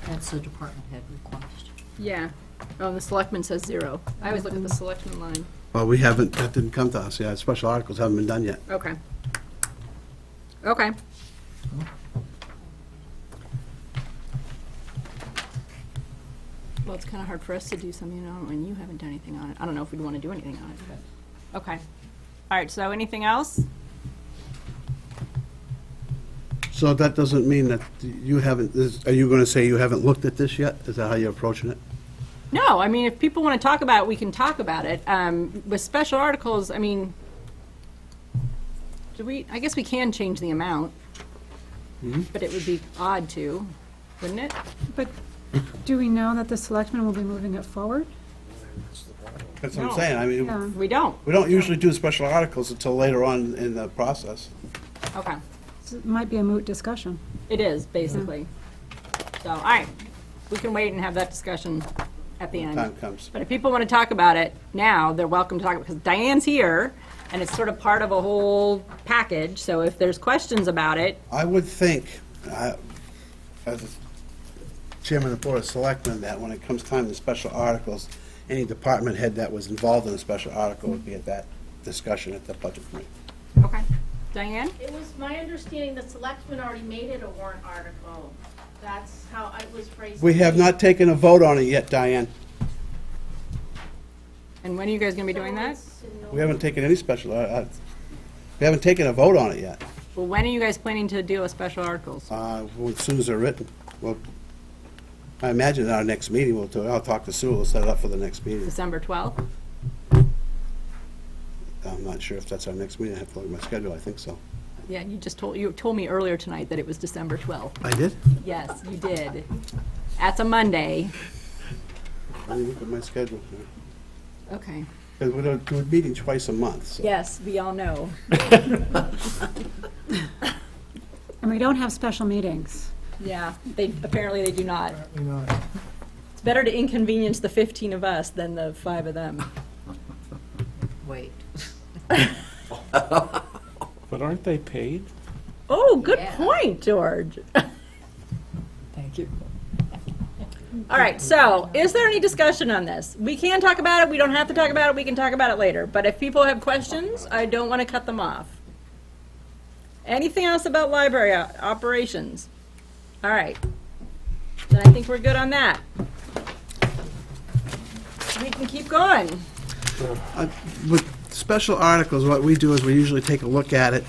That's the department head request. Yeah. Oh, and the selectman says 0. I always look at the selectman line. Well, we haven't, that didn't come to us, yeah, special articles haven't been done yet. Okay. Okay. Well, it's kind of hard for us to do something, when you haven't done anything on it. I don't know if we'd want to do anything on it, but, okay. All right, so anything else? So that doesn't mean that you haven't, are you going to say you haven't looked at this yet? Is that how you're approaching it? No, I mean, if people want to talk about it, we can talk about it. With special articles, I mean, I guess we can change the amount, but it would be odd to, wouldn't it? But do we know that the selectmen will be moving it forward? That's what I'm No. saying, I mean, Yeah. We don't. we don't usually do special articles until later on in the process. Okay. So it might be a moot discussion. It is, basically. So, all right, we can wait and have that discussion at the end. Time comes. But if people want to talk about it now, they're welcome to talk, because Diane's here, and it's sort of part of a whole package, so if there's questions about it, I would think, as chairman of the Board of Selectmen, that when it comes time to special articles, any department head that was involved in a special article would be at that discussion at the budget committee. okay. Diane? It was my understanding the selectmen already made it a warrant article. That's how it was phrased. We have not taken a vote on it yet, Diane. And when are you guys going to be doing that? We haven't taken any special, we haven't taken a vote on it yet. Well, when are you guys planning to deal with special articles? Well, as soon as they're written. Well, I imagine at our next meeting, I'll talk to Sue, we'll set it up for the next meeting. December 12th? I'm not sure if that's our next meeting, I have to look at my schedule, I think so. Yeah, you told me earlier tonight that it was December 12th. I did? Yes, you did. That's a Monday. Let me look at my schedule here. Okay. Because we're meeting twice a month, so. Yes, we all know. And we don't have special meetings. Yeah, apparently they do not. Apparently not. It's better to inconvenience the 15 of us than the 5 of them. Wait. But aren't they paid? Oh, good Yeah. point, George. Thank you. All right, so is there any discussion on this? We can talk about it, we don't have to talk about it, we can talk about it later. But if people have questions, I don't want to cut them off. Anything else about library operations? All right. Then I think we're good on that. We can keep going. With special articles, what we do is we usually take a look at it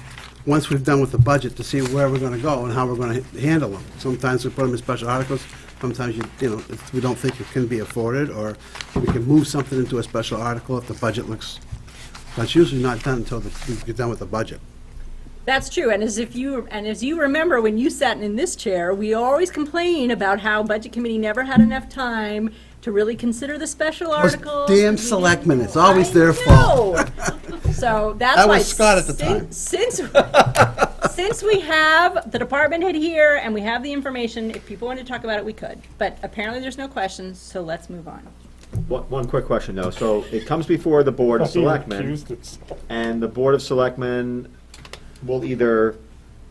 once we've done with the budget to see where we're gonna go and how we're gonna handle them. Sometimes we put them in special articles, sometimes you know, if we don't think it can be afforded, or we can move something into a special article if the budget looks, that's usually not done until we get done with the budget. That's true, and as you remember, when you sat in this chair, we always complain about how Budget Committee never had enough time to really consider the special Those articles. damn selectmen, it's always their fault. So that's That why. was Scott at the time. Since we have the department head here and we have the information, if people wanted to talk about it, we could. But apparently there's no questions, so let's move on. One quick question, though. So it comes before the Board of Being Selectmen, accused, it's- and the Board of Selectmen will either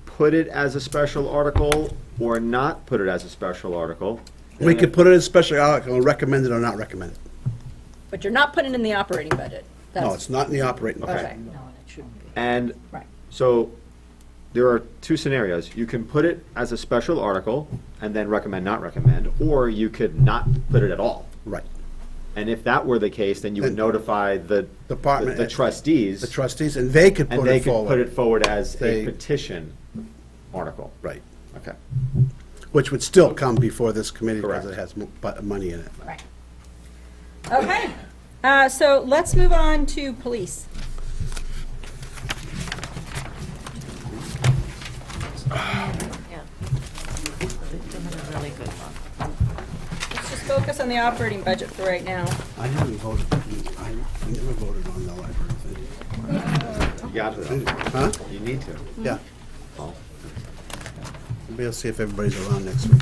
put it as a special article or not put it as a special article. We could put it as a special article and recommend it or not recommend it. But you're not putting it in the operating budget. No, That's- it's not in the operating budget. Okay. And Right. so there are two scenarios. You can put it as a special article and then recommend, not recommend, or you could not put it at all. Right. And if that were the case, then you would Then- notify the Department- the trustees. The trustees, and they could And put they it could forward. put it forward as a They- petition article. Right. Okay. Which would still come before this committee because Correct. it has money in it. Right. Okay, so let's move on to police. Really good one. Let's just focus on the operating budget for right now. I haven't voted, I never voted on the library thing. You got to, though. Huh? You need to. Yeah. Oh. We'll see if everybody's around next week.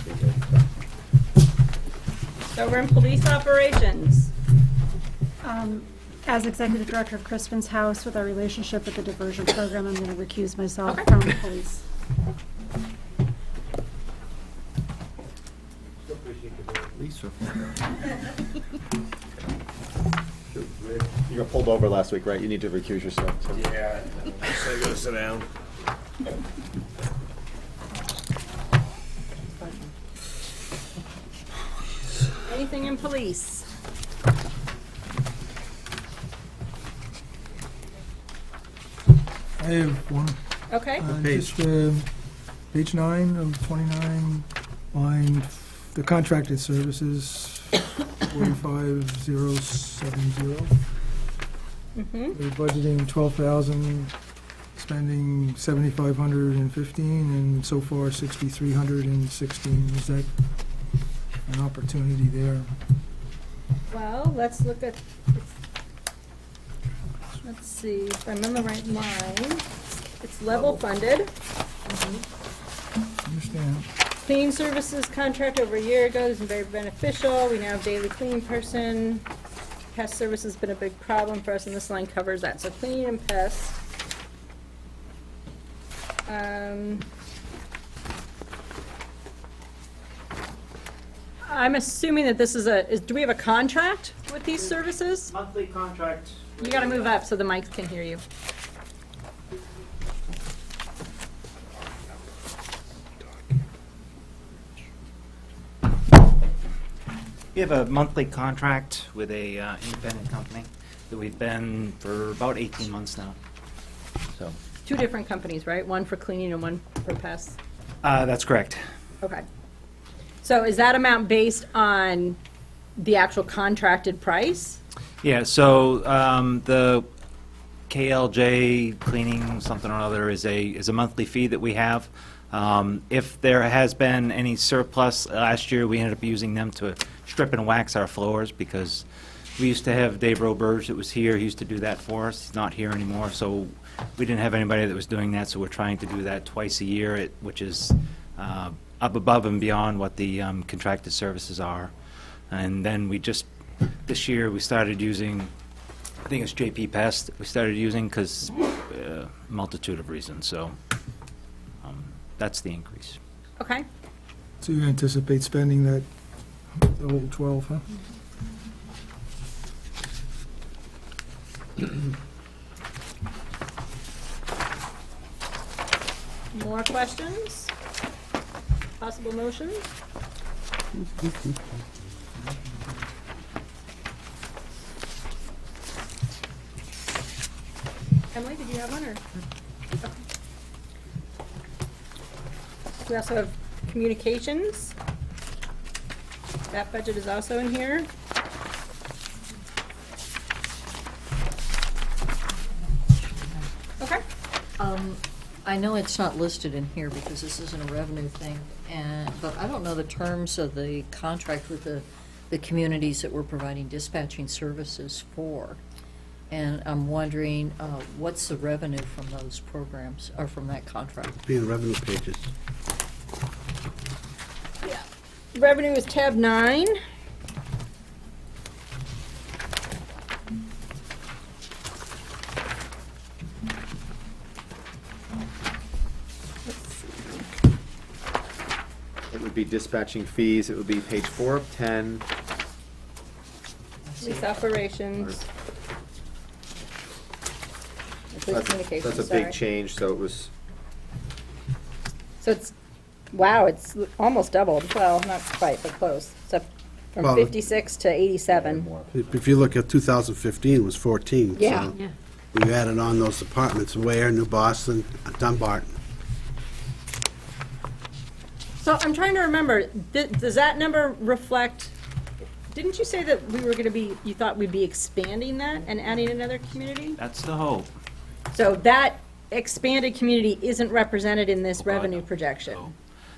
So we're in police operations. As Executive Director of Crispin's House, with our relationship with the diversion program, I'm going to recuse myself Okay. from police. You got pulled over last week, right? You need to recuse yourself. So. Yeah, so I gotta sit down. Anything in police? I have one. Okay. Just page 9 of 29, line, the contracted services, 45070. Mm-hmm. We're budgeting 12,000, spending 7,515, and so far 6,316. Is that an opportunity there? Well, let's look at, let's see, if I remember right line, it's level funded. Understand. Clean services contract over a year ago is very beneficial. We now have daily clean person. Pest service has been a big problem for us, and this line covers that. So cleaning and pest. I'm assuming that this is do we have a contract with these services? Monthly contract. You gotta move up so the mics can hear you. We have a monthly contract with a independent company that we've been for about 18 months now. So, Two different companies, right? One for cleaning and one for pests? that's correct. Okay. So is that amount based on the actual contracted price? Yeah, so the KLJ cleaning something or other is a monthly fee that we have. If there has been any surplus last year, we ended up using them to strip and wax our floors because we used to have Dave Roberge that was here. He used to do that for us. He's not here anymore, so we didn't have anybody that was doing that. So we're trying to do that twice a year, which is up above and beyond what the contracted services are. And then this year we started using, I think it's JP Pest that we started using because multitude of reasons. So that's the increase. Okay. So you anticipate spending the whole 12, huh? More questions? Possible motions? Emily, did you have one, or? Okay. We also have communications. That budget is also in here. Okay. I know it's not listed in here because this isn't a revenue thing, but I don't know the terms of the contract with the communities that we're providing dispatching services for. And I'm wondering, what's the revenue from those programs, or from that contract? Be in revenue pages. Yeah. Revenue is tab 9. It would be dispatching fees. It would be page 4 of 10. Police operations. Police communications, That's a sorry. big change, so it was, So it's, wow, it's almost doubled. Well, not quite, but close. It's up From Well, 56 to 87. If you look at 2015, it was 14. Yeah. So we added on those departments, Ware, New Boston, Dunbarton. So I'm trying to remember, does that number reflect, didn't you say that we were going to be, you thought we'd be expanding that and adding another community? That's the hope. So that expanded community isn't represented in this revenue projection?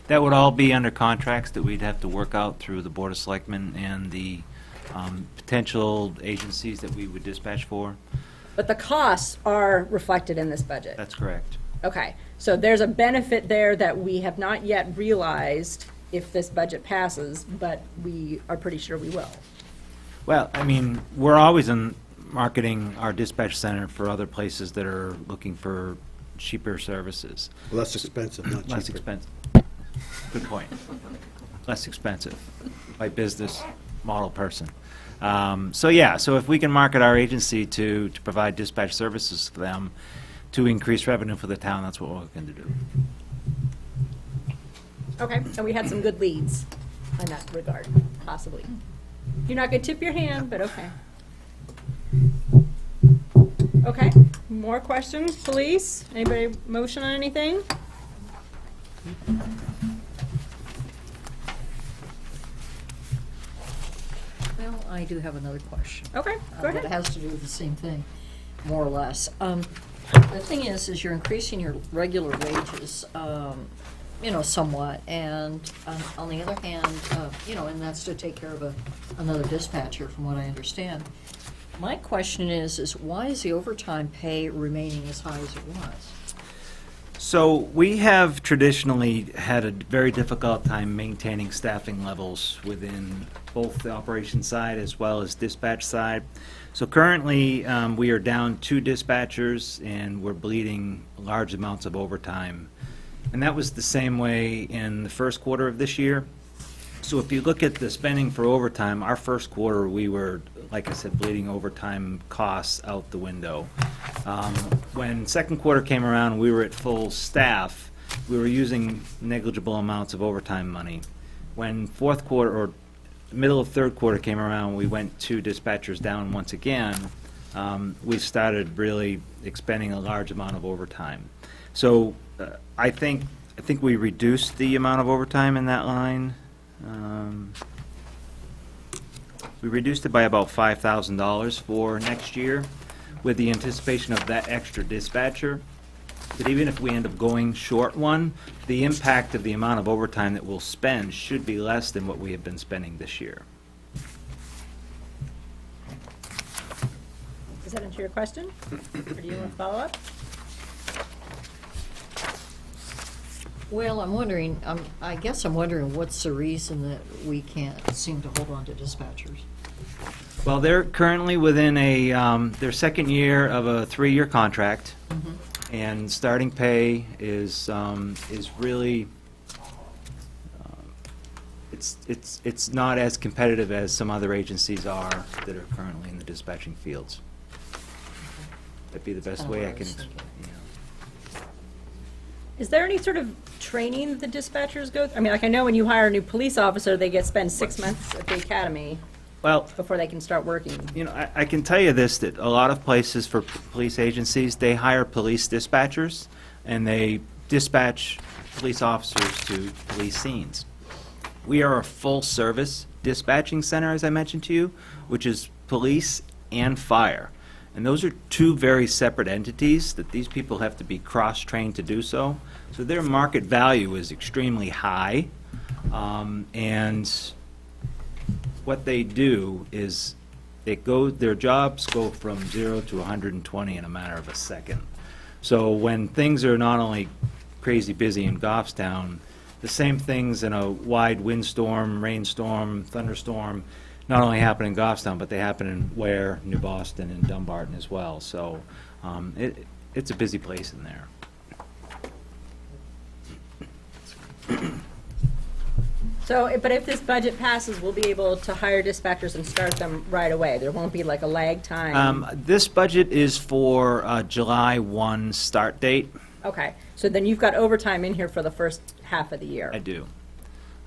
That would all be under contracts that we'd have to work out through the Board of Selectmen and the potential agencies that we would dispatch for. But the costs are reflected in this budget? That's correct. Okay, so there's a benefit there that we have not yet realized if this budget passes, but we are pretty sure we will. Well, I mean, we're always marketing our dispatch center for other places that are looking for cheaper services. Less expensive, not cheaper. Less expensive. Good point. Less expensive by business model person. So yeah, so if we can market our agency to provide dispatch services to them to increase revenue for the town, that's what we're looking to do. Okay, and we had some good leads in that regard, possibly. You're not gonna tip your hand, but okay. Okay, more questions, police? Anybody motion on anything? Well, I do have another question. Okay, go ahead. That has to do with the same thing, more or less. The thing is you're increasing your regular wages, somewhat, and on the other hand, and that's to take care of another dispatcher, from what I understand. My question is why is the overtime pay remaining as high as it was? So we have traditionally had a very difficult time maintaining staffing levels within both the operations side as well as dispatch side. So currently, we are down 2 dispatchers and we're bleeding large amounts of overtime. And that was the same way in the first quarter of this year. So if you look at the spending for overtime, our first quarter, we were, like I said, bleeding overtime costs out the window. When second quarter came around, we were at full staff, we were using negligible amounts of overtime money. When fourth quarter, or middle of third quarter came around, we went 2 dispatchers down once again. We started really expending a large amount of overtime. So I think we reduced the amount of overtime in that line. We reduced it by about $5,000 for next year with the anticipation of that extra dispatcher. But even if we end up going short one, the impact of the amount of overtime that we'll spend should be less than what we have been spending this year. Does that answer your question? Or do you want to follow up? Well, I'm wondering, I guess I'm wondering what's the reason that we can't seem to hold on to dispatchers? Well, they're currently within their second year of a 3-year contract, and starting pay is really, it's not as competitive as some other agencies are that are currently in the dispatching fields. That'd be the best way I can, Is there any sort of training the dispatchers go through? I mean, like, I know when you hire a new police officer, they spend 6 months at the academy before they can start working. I can tell you this, that a lot of places for police agencies, they hire police dispatchers, and they dispatch police officers to police scenes. We are a full-service dispatching center, as I mentioned to you, which is police and fire. And those are 2 very separate entities that these people have to be cross-trained to do so. So their market value is extremely high. And what they do is their jobs go from 0 to 120 in a matter of a second. So when things are not only crazy busy in Goffstown, the same things in a wide windstorm, rainstorm, thunderstorm, not only happen in Goffstown, but they happen in Ware, New Boston, and Dumbarton as well. So it's a busy place in there. So, but if this budget passes, we'll be able to hire dispatchers and start them right away. There won't be like a lag time. This budget is for July 1 start date. Okay, so then you've got overtime in here for the first half of the year. I do.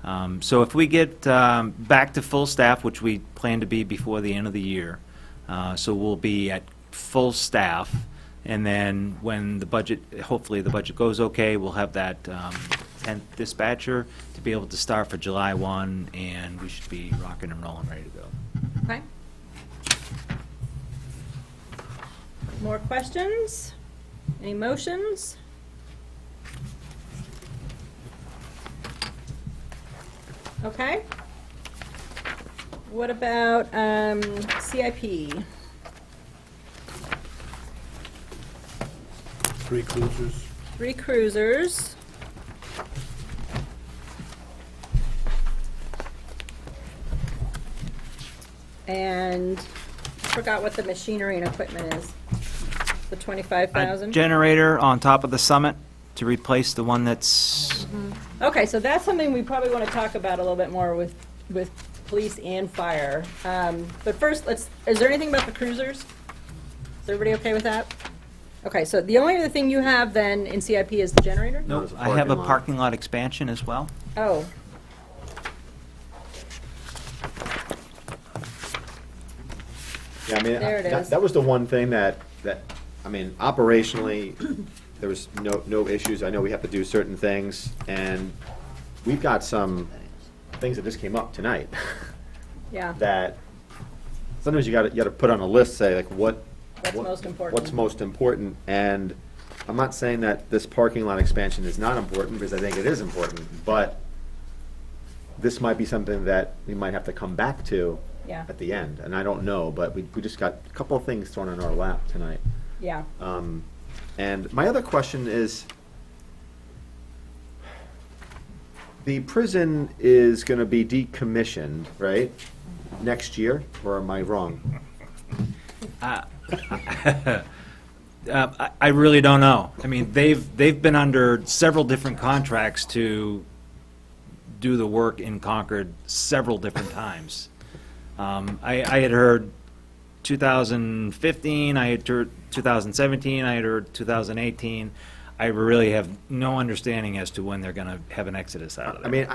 So if we get back to full staff, which we plan to be before the end of the year, so we'll be at full staff, and then when the budget, hopefully the budget goes okay, we'll have that 10th dispatcher to be able to start for July 1, and we should be rocking and rolling, ready to go. Okay. More questions? Any motions? Okay. What about CIP? 3 cruisers. 3 cruisers. And forgot what the machinery and equipment is. The 25,000? Generator on top of the Summit to replace the one that's, Okay, so that's something we probably want to talk about a little bit more with police and fire. But first, is there anything about the cruisers? Is everybody okay with that? Okay, so the only other thing you have then in CIP is the generator? no, I have a parking lot expansion as well. Oh, Yeah, I mean, There it is. that was the one thing that, I mean, operationally, there was no issues. I know we have to do certain things, and we've got some things that just came up tonight yeah. that sometimes you gotta put on a list, say, like, What's most important? what's most important, and I'm not saying that this parking lot expansion is not important, because I think it is important, but this might be something that we might have to come back to Yeah. at the end, and I don't know, but we just got a couple of things thrown in our lap tonight. Yeah. And my other question is, the prison is gonna be decommissioned, right, next year, or am I wrong? I really don't know. I mean, they've been under several different contracts to do the work in Concord several different times. I had heard 2015, I had heard 2017, I had heard 2018. I really have no understanding as to when they're going to have an exodus out of there. I mean,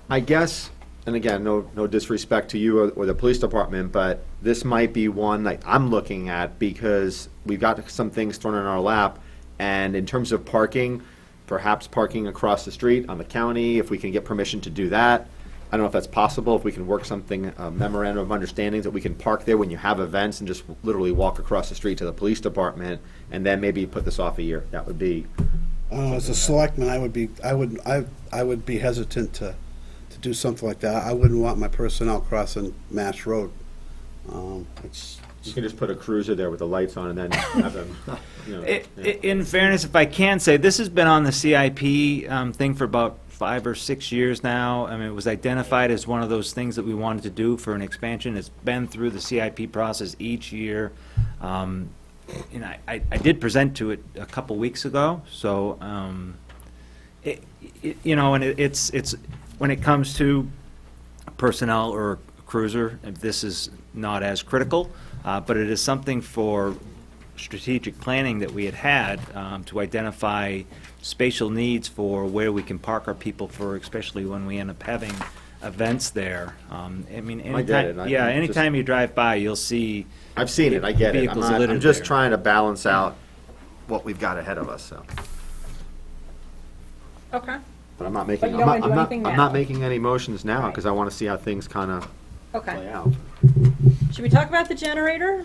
I guess, and again, no disrespect to you or the police department, but this might be one that I'm looking at because we've got some things thrown in our lap, and in terms of parking, perhaps parking across the street on the county, if we can get permission to do that. I don't know if that's possible, if we can work something, a memorandum of understanding that we can park there when you have events and just literally walk across the street to the police department, and then maybe put this off a year. That would be, As a selectman, I would be hesitant to do something like that. I wouldn't want my personnel crossing Mass Road. It's, you can just put a cruiser there with the lights on and then have them, you know. In fairness, if I can say, this has been on the CIP thing for about 5 or 6 years now. I mean, it was identified as one of those things that we wanted to do for an expansion. It's been through the CIP process each year. And I did present to it a couple weeks ago, so, you know, and it's, when it comes to personnel or cruiser, this is not as critical, but it is something for strategic planning that we had to identify spatial needs for where we can park our people for, especially when we end up having events there. I mean, I get it. anytime, yeah, I'm just- anytime you drive by, you'll see. I've seen it, I get it. Vehicles I'm littered just there. trying to balance out what we've got ahead of us, so. Okay. But I'm not But making, you don't wanna do anything I'm now. not making any motions now, Right. because I want to see how things kind of Okay. play out. Should we talk about the generator?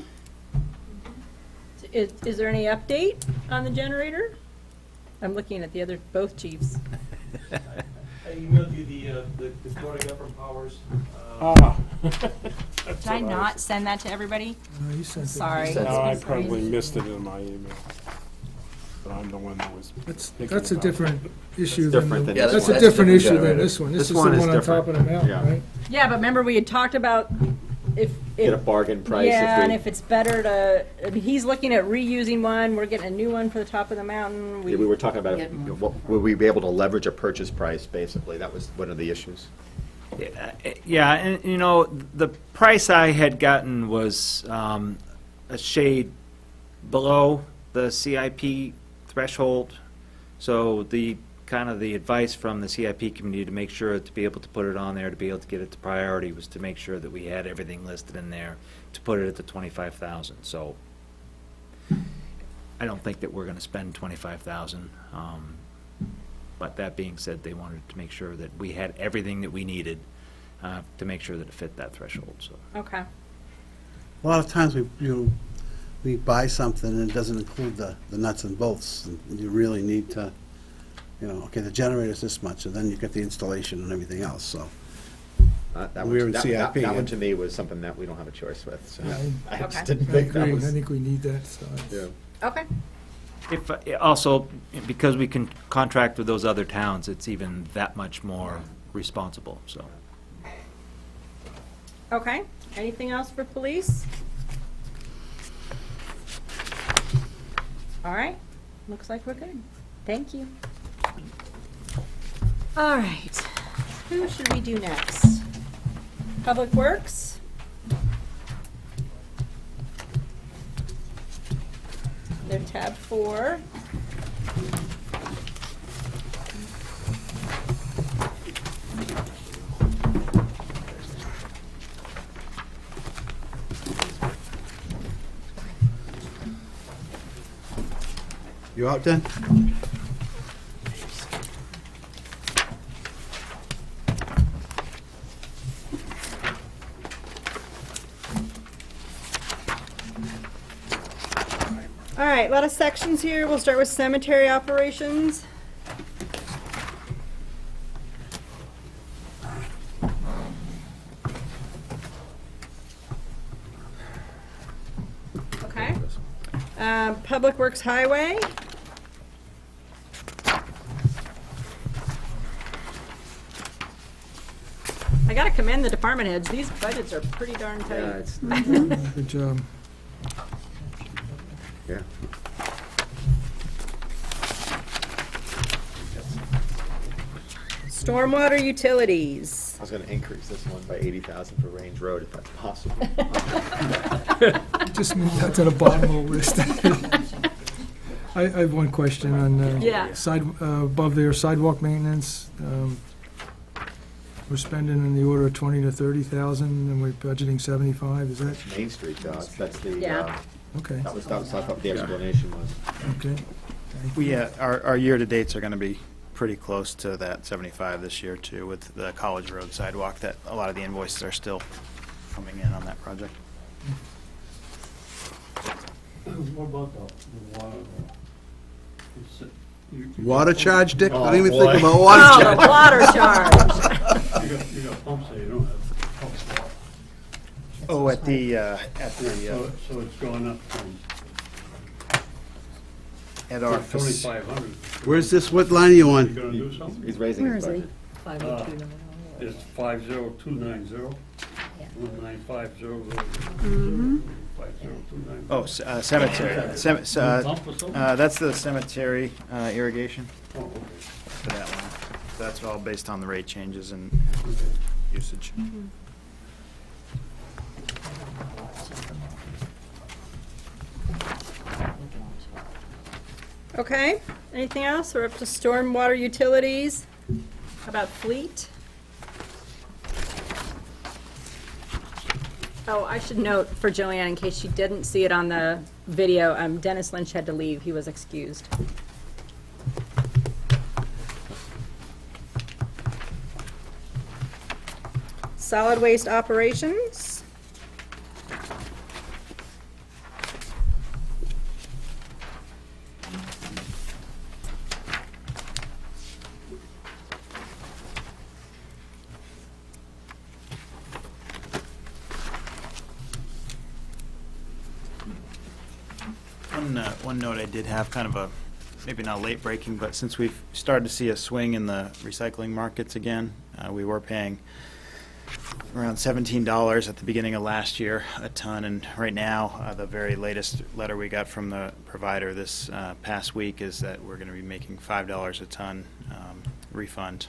Is there any update on the generator? I'm looking at both chiefs. I emailed you the quote I got from Powers. Did I not send that to everybody? No, you sent it. Sorry. No, I probably missed it in my email. But I'm the one that was. That's a different issue That's than, different than that's this a one. different That's issue different than this one. This This is the one is one on top different. of the mountain, Yeah. right? Yeah, but remember we had talked about if. Get a bargain price Yeah, if and we, if it's better to, I mean, he's looking at reusing one, we're getting a new one for the top of the mountain. we were talking about, Get- would we be able to leverage a purchase price, basically? That was one of the issues. Yeah, and, you know, the price I had gotten was a shade below the CIP threshold. So the kind of the advice from the CIP committee to make sure, to be able to put it on there, to be able to get it to priority, was to make sure that we had everything listed in there, to put it at the 25,000. So I don't think that we're gonna spend 25,000. But that being said, they wanted to make sure that we had everything that we needed to make sure that it fit that threshold, so. Okay. A lot of times we buy something and it doesn't include the nuts and bolts. And you really need to, okay, the generator's this much, and then you get the installation and everything else, so. That We're in that- CIP, That one and- to me was something that we don't have a choice with, so I Okay. just didn't I think that agree, was. I think we need that, so it's- Yeah. Okay. If, also, because we can contract with those other towns, it's even that much more responsible, so. Okay. Anything else for police? All right. Looks like we're good. Thank you. All right. Who should we do next? Public Works? They're tab 4. You out, Dan? All right, a lot of sections here. We'll start with cemetery operations. Okay. Public Works Highway. I gotta commend the department heads. These budgets are pretty darn tight. Yeah, it's, good job. yeah. Stormwater utilities. I was gonna increase this one by 80,000 for Range Road, if that's possible. Just move that to the bottom of the list. I have one question on, Yeah. above there, sidewalk maintenance. We're spending in the order of 20 to 30,000, and we're budgeting 75, is that, Main Street, that's the, Yeah. okay, that was, I thought the explanation was. okay. We, our year-to-dates are gonna be pretty close to that 75 this year too, with the College Road sidewalk, that a lot of the invoices are still coming in on that project. What about the water? Water charge, Dick? I didn't even Oh, think boy. about water Oh, charge. water charge. You got pumps there, you don't have pumps water. Oh, at the, So it's going up from at our, 2,500. Where's this, what line are you You on? gonna do something? He's raising his budget. 502. It's 50290. Yeah. 19500. 5029. oh, cemetery, Pump or something? that's the cemetery irrigation Oh, okay. for that one. That's all based on the rate changes and usage. Okay, anything else? We're up to stormwater utilities. How about fleet? Oh, I should note for Joanne, in case she didn't see it on the video, Dennis Lynch had to leave. He was excused. Solid waste operations. One note I did have, kind of a, maybe not late breaking, but since we've started to see a swing in the recycling markets again, we were paying around $17 at the beginning of last year a ton, and right now, the very latest letter we got from the provider this past week is that we're going to be making $5 a ton refund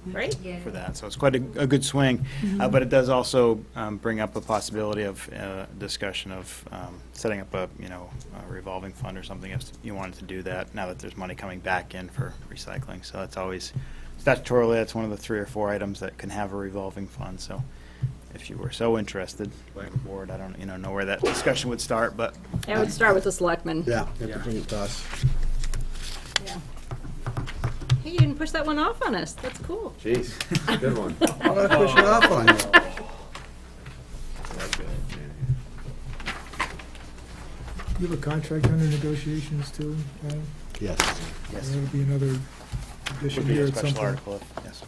right? for that. So it's quite a good swing, but it does also bring up a possibility of discussion of setting up a revolving fund or something if you wanted to do that. Now that there's money coming back in for recycling, so that's always statutorily that's one of the 3 or 4 items that can have a revolving fund. So if you were so interested, the board, I don't know where that discussion would start, but It would start with the selectmen. Yeah, you have to bring it to us. Yeah. Hey, you didn't push that one off on us. That's cool. Jeez, good one. I'm gonna push it off on you. You have a contract under negotiations too, Adam? Yes. That'll be another addition would be here a at some special point. article. Yes.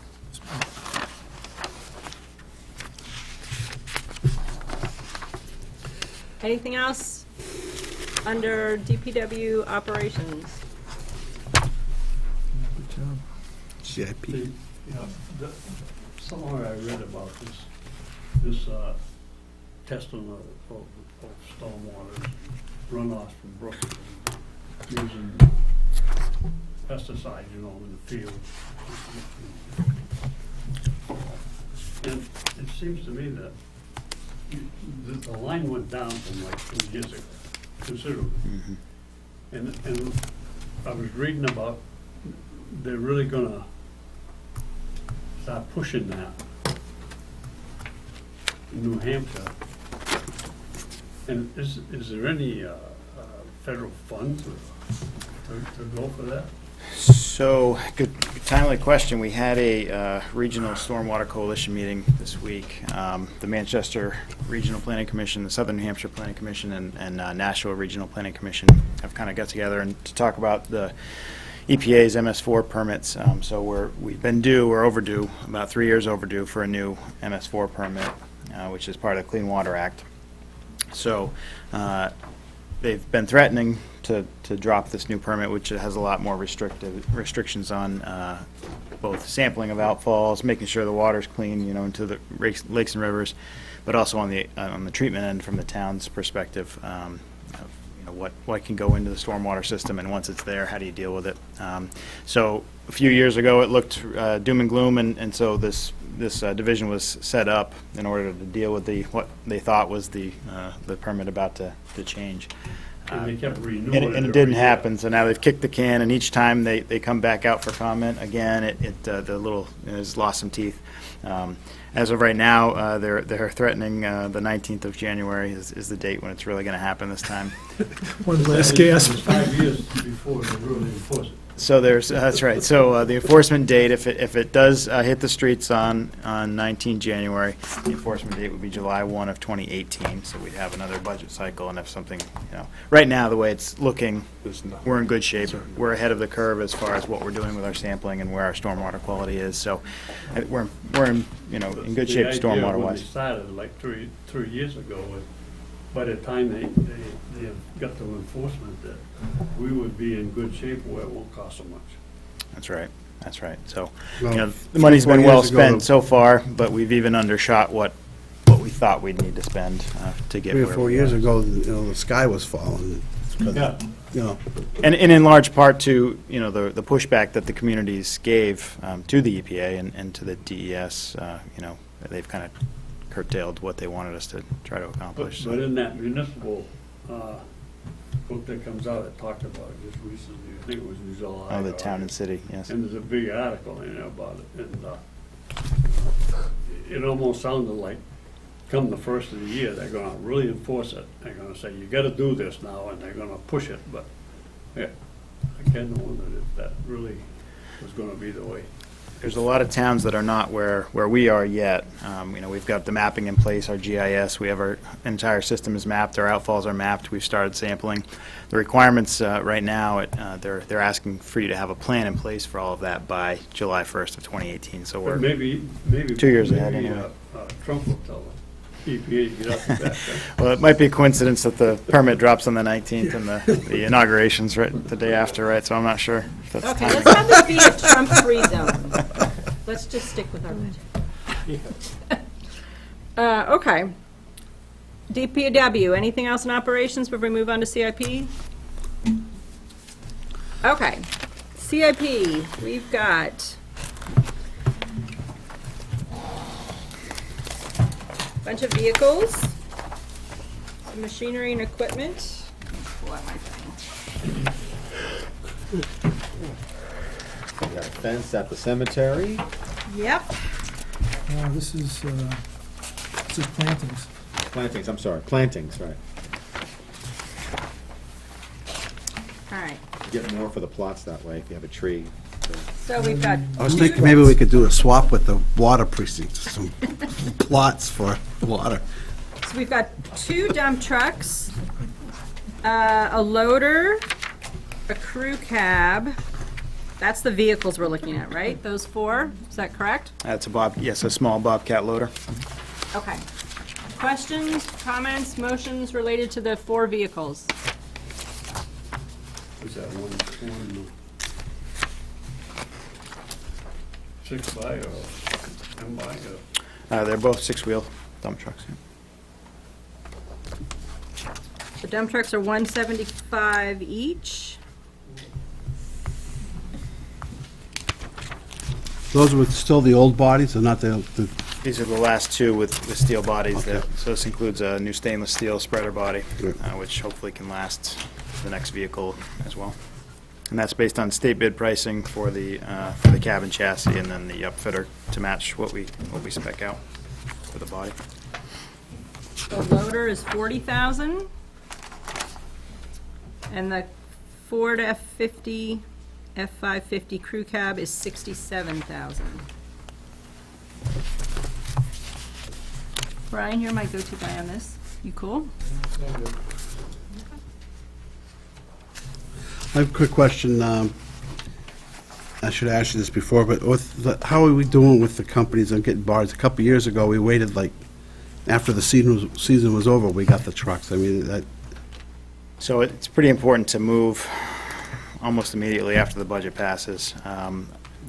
Anything else under DPW operations? Good job. CIP. Somewhere I read about this testing of stormwater runoff from brooks using pesticides, in the field. And it seems to me that the line went down from like 2 years ago, considerably. And I was reading about, they're really gonna start pushing that in New Hampshire. And is there any federal funds to go for that? So, good timely question. We had a regional stormwater coalition meeting this week. The Manchester Regional Planning Commission, the Southern New Hampshire Planning Commission, and Nashua Regional Planning Commission have kind of got together and to talk about the EPA's MS4 permits. So we're overdue, about 3 years overdue for a new MS4 permit, which is part of the Clean Water Act. So they've been threatening to drop this new permit, which has a lot more restrictions on both sampling of outfalls, making sure the water's clean, into the lakes and rivers, but also on the treatment end from the town's perspective. What can go into the stormwater system, and once it's there, how do you deal with it? So a few years ago, it looked doom and gloom, and so this division was set up in order to deal with what they thought was the permit about to change. And they kept renewing it. And it didn't happen, so now they've kicked the can, and each time they come back out for comment, again, it's lost some teeth. As of right now, they're threatening the 19th of January is the date when it's really going to happen this time. One last gasp. 5 years before they really enforce it. So that's right. So the enforcement date, if it does hit the streets on 19 January, the enforcement date would be July 1 of 2018. So we'd have another budget cycle, and if something, right now the way it's looking, we're in good shape. We're ahead of the curve as far as what we're doing with our sampling and where our stormwater quality is. So we're in good shape stormwater When wise. they started like three years ago, by the time they got to enforcement, that we would be in good shape where it won't cost so much. That's right. So, Well, the money's 4 been well years ago- spent so far, but we've even undershot what we thought we'd need to spend to get 3 or where 4 we years are. ago, the sky was falling. Yeah. And in large part to, the pushback that the communities gave to the EPA and to the DES, they've kind of curtailed what they wanted us to try to accomplish. But in that municipal book that comes out, it talked about it just recently, I think it was in July. Oh, the town and city, yes. And there's a big article in there about it, and it almost sounded like come the first of the year, they're gonna really enforce it. They're gonna say, you gotta do this now, and they're gonna push it, but, yeah, I kinda wondered if that really was gonna be the way. There's a lot of towns that are not where we are yet. We've got the mapping in place, our GIS, we have our entire system is mapped, our outfalls are mapped, we've started sampling. The requirements right now, they're asking for you to have a plan in place for all of that by July 1st of 2018, so we're But maybe 2 years ahead anyway. Trump will tell them, EPA, to get off the back. Well, it might be a coincidence that the permit drops on the 19th and the inauguration's right the day after, right? So I'm not sure if that's Okay, timing. let's have this be a Trump-free zone. Let's just stick with our budget. Okay. DPW, anything else in operations before we move on to CIP? Okay. CIP, we've got bunch of vehicles, some machinery and equipment. Pull out my thing. We got a fence at the cemetery. Yep. This is plantings. Plantings, I'm sorry, plantings, right. All right. You get more for the plots that way if you have a tree. So we've got. I was thinking maybe we could do a swap with the water precinct, some plots for water. So we've got 2 dump trucks, a loader, a crew cab. That's the vehicles we're looking at, right? Those 4, is that correct? That's a small Bobcat loader. Okay. Questions, comments, motions related to the 4 vehicles? Is that one 6 by or 10 by? They're both 6-wheel dump trucks. Yeah. The dump trucks are $175 each. Those were still the old bodies, and not the These are the last 2 with steel bodies there. So this includes a new stainless steel spreader body, which hopefully can last the next vehicle as well. And that's based on state bid pricing for the cabin chassis and then the upfitter to match what we spec out for the body. The loader is $40,000. And the Ford F550 crew cab is $67,000. Brian, you're my go-to guy on this. You cool? I have a quick question. I should have asked you this before, but how are we doing with the companies on getting bars? A couple of years ago, we waited after the season was over, we got the trucks. I mean, So it's pretty important to move almost immediately after the budget passes.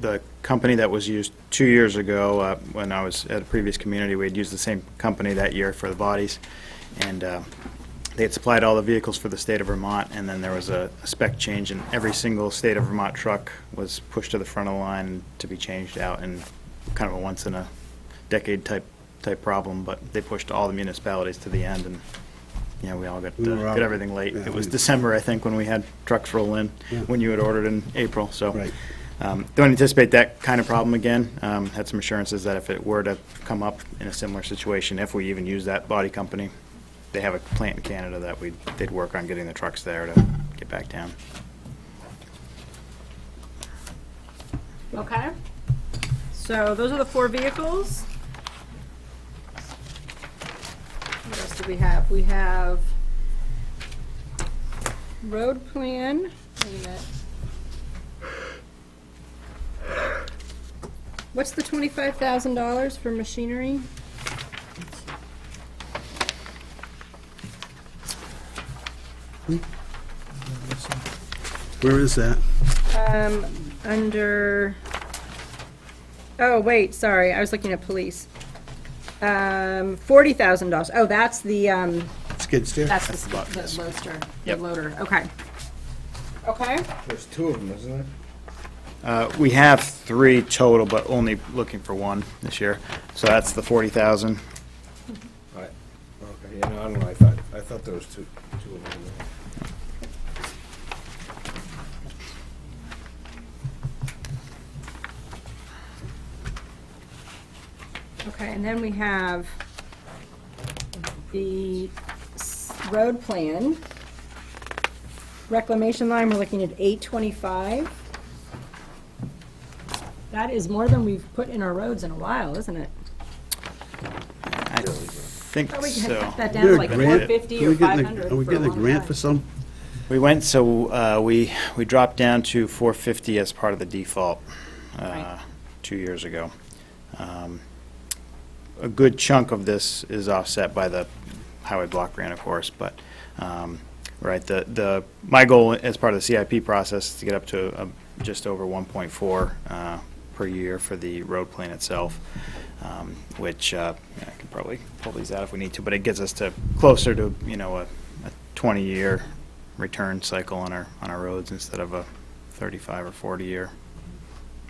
The company that was used 2 years ago, when I was at a previous community, we had used the same company that year for the bodies. And they had supplied all the vehicles for the state of Vermont, and then there was a spec change, and every single state of Vermont truck was pushed to the front of the line to be changed out, and kind of a once-in-a-decade type problem, but they pushed all the municipalities to the end, and we all got everything late. It was December, I think, when we had trucks roll in, when you had ordered in April, so. Don't anticipate that kind of problem again. Had some assurances that if it were to come up in a similar situation, if we even use that body company, they have a plant in Canada that they'd work on getting the trucks there to get back down. Okay. So those are the 4 vehicles. What else do we have? We have road plan. Wait a minute. What's the $25,000 for machinery? where is that? Under, oh, wait, sorry, I was looking at police. $40,000. Oh, that's the, Skid steer? that's the loader. Yep. The loader, okay. Okay. There's 2 of them, isn't there? We have 3 total, but only looking for 1 this year. So that's the 40,000. Right. Okay, I don't know, I thought there was two of them. Okay, and then we have the road plan. Reclamation line, we're looking at $825. That is more than we've put in our roads in a while, isn't it? I think Thought we had so. cut that down to like $450 or $500 Are we getting a long grant time. for some? We went, we dropped down to 450 as part of the default Right. 2 years ago. A good chunk of this is offset by the highway block grant, of course, but, right, my goal as part of the CIP process is to get up to just over 1.4 per year for the road plan itself, which I can probably pull these out if we need to, but it gets us to closer to, a 20-year return cycle on our roads instead of a 35 or 40-year.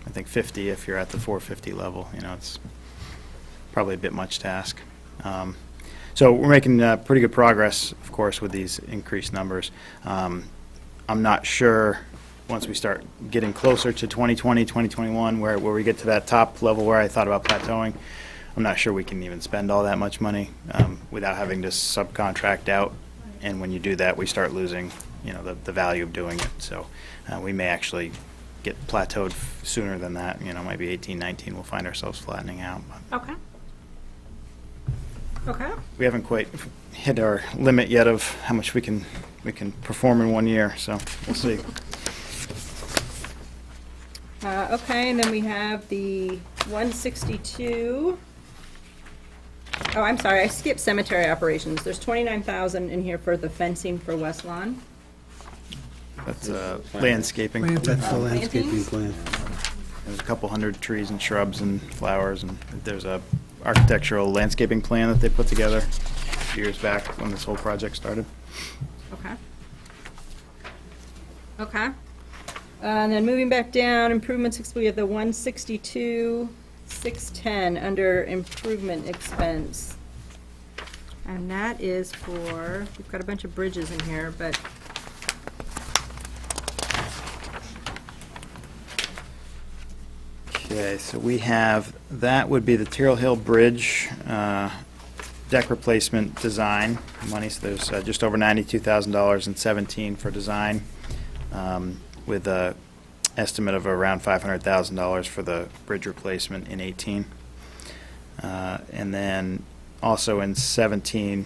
I think 50 if you're at the 450 level, it's probably a bit much to ask. So we're making pretty good progress, of course, with these increased numbers. I'm not sure, once we start getting closer to 2020, 2021, where we get to that top level where I thought about plateauing, I'm not sure we can even spend all that much money without having to subcontract out. And when you do that, we start losing, the value of doing it. So we may actually get plateaued sooner than that. Might be 18, 19, we'll find ourselves flattening out. But Okay. Okay. we haven't quite hit our limit yet of how much we can perform in 1 year, so we'll see. Okay, and then we have the 162. Oh, I'm sorry, I skipped cemetery operations. There's 29,000 in here for the fencing for West Lawn. That's landscaping. That's the landscaping plan. There's a couple hundred trees and shrubs and flowers, and there's a architectural landscaping plan that they put together years back when this whole project started. Okay. Okay. And then moving back down, improvements, we have the 162, 610 under improvement expense. And that is for, we've got a bunch of bridges in here, but Okay, so we have, that would be the Terrell Hill Bridge deck replacement design money. So there's just over $92,000 in 17 for design, with a estimate of around $500,000 for the bridge replacement in 18. And then also in 17,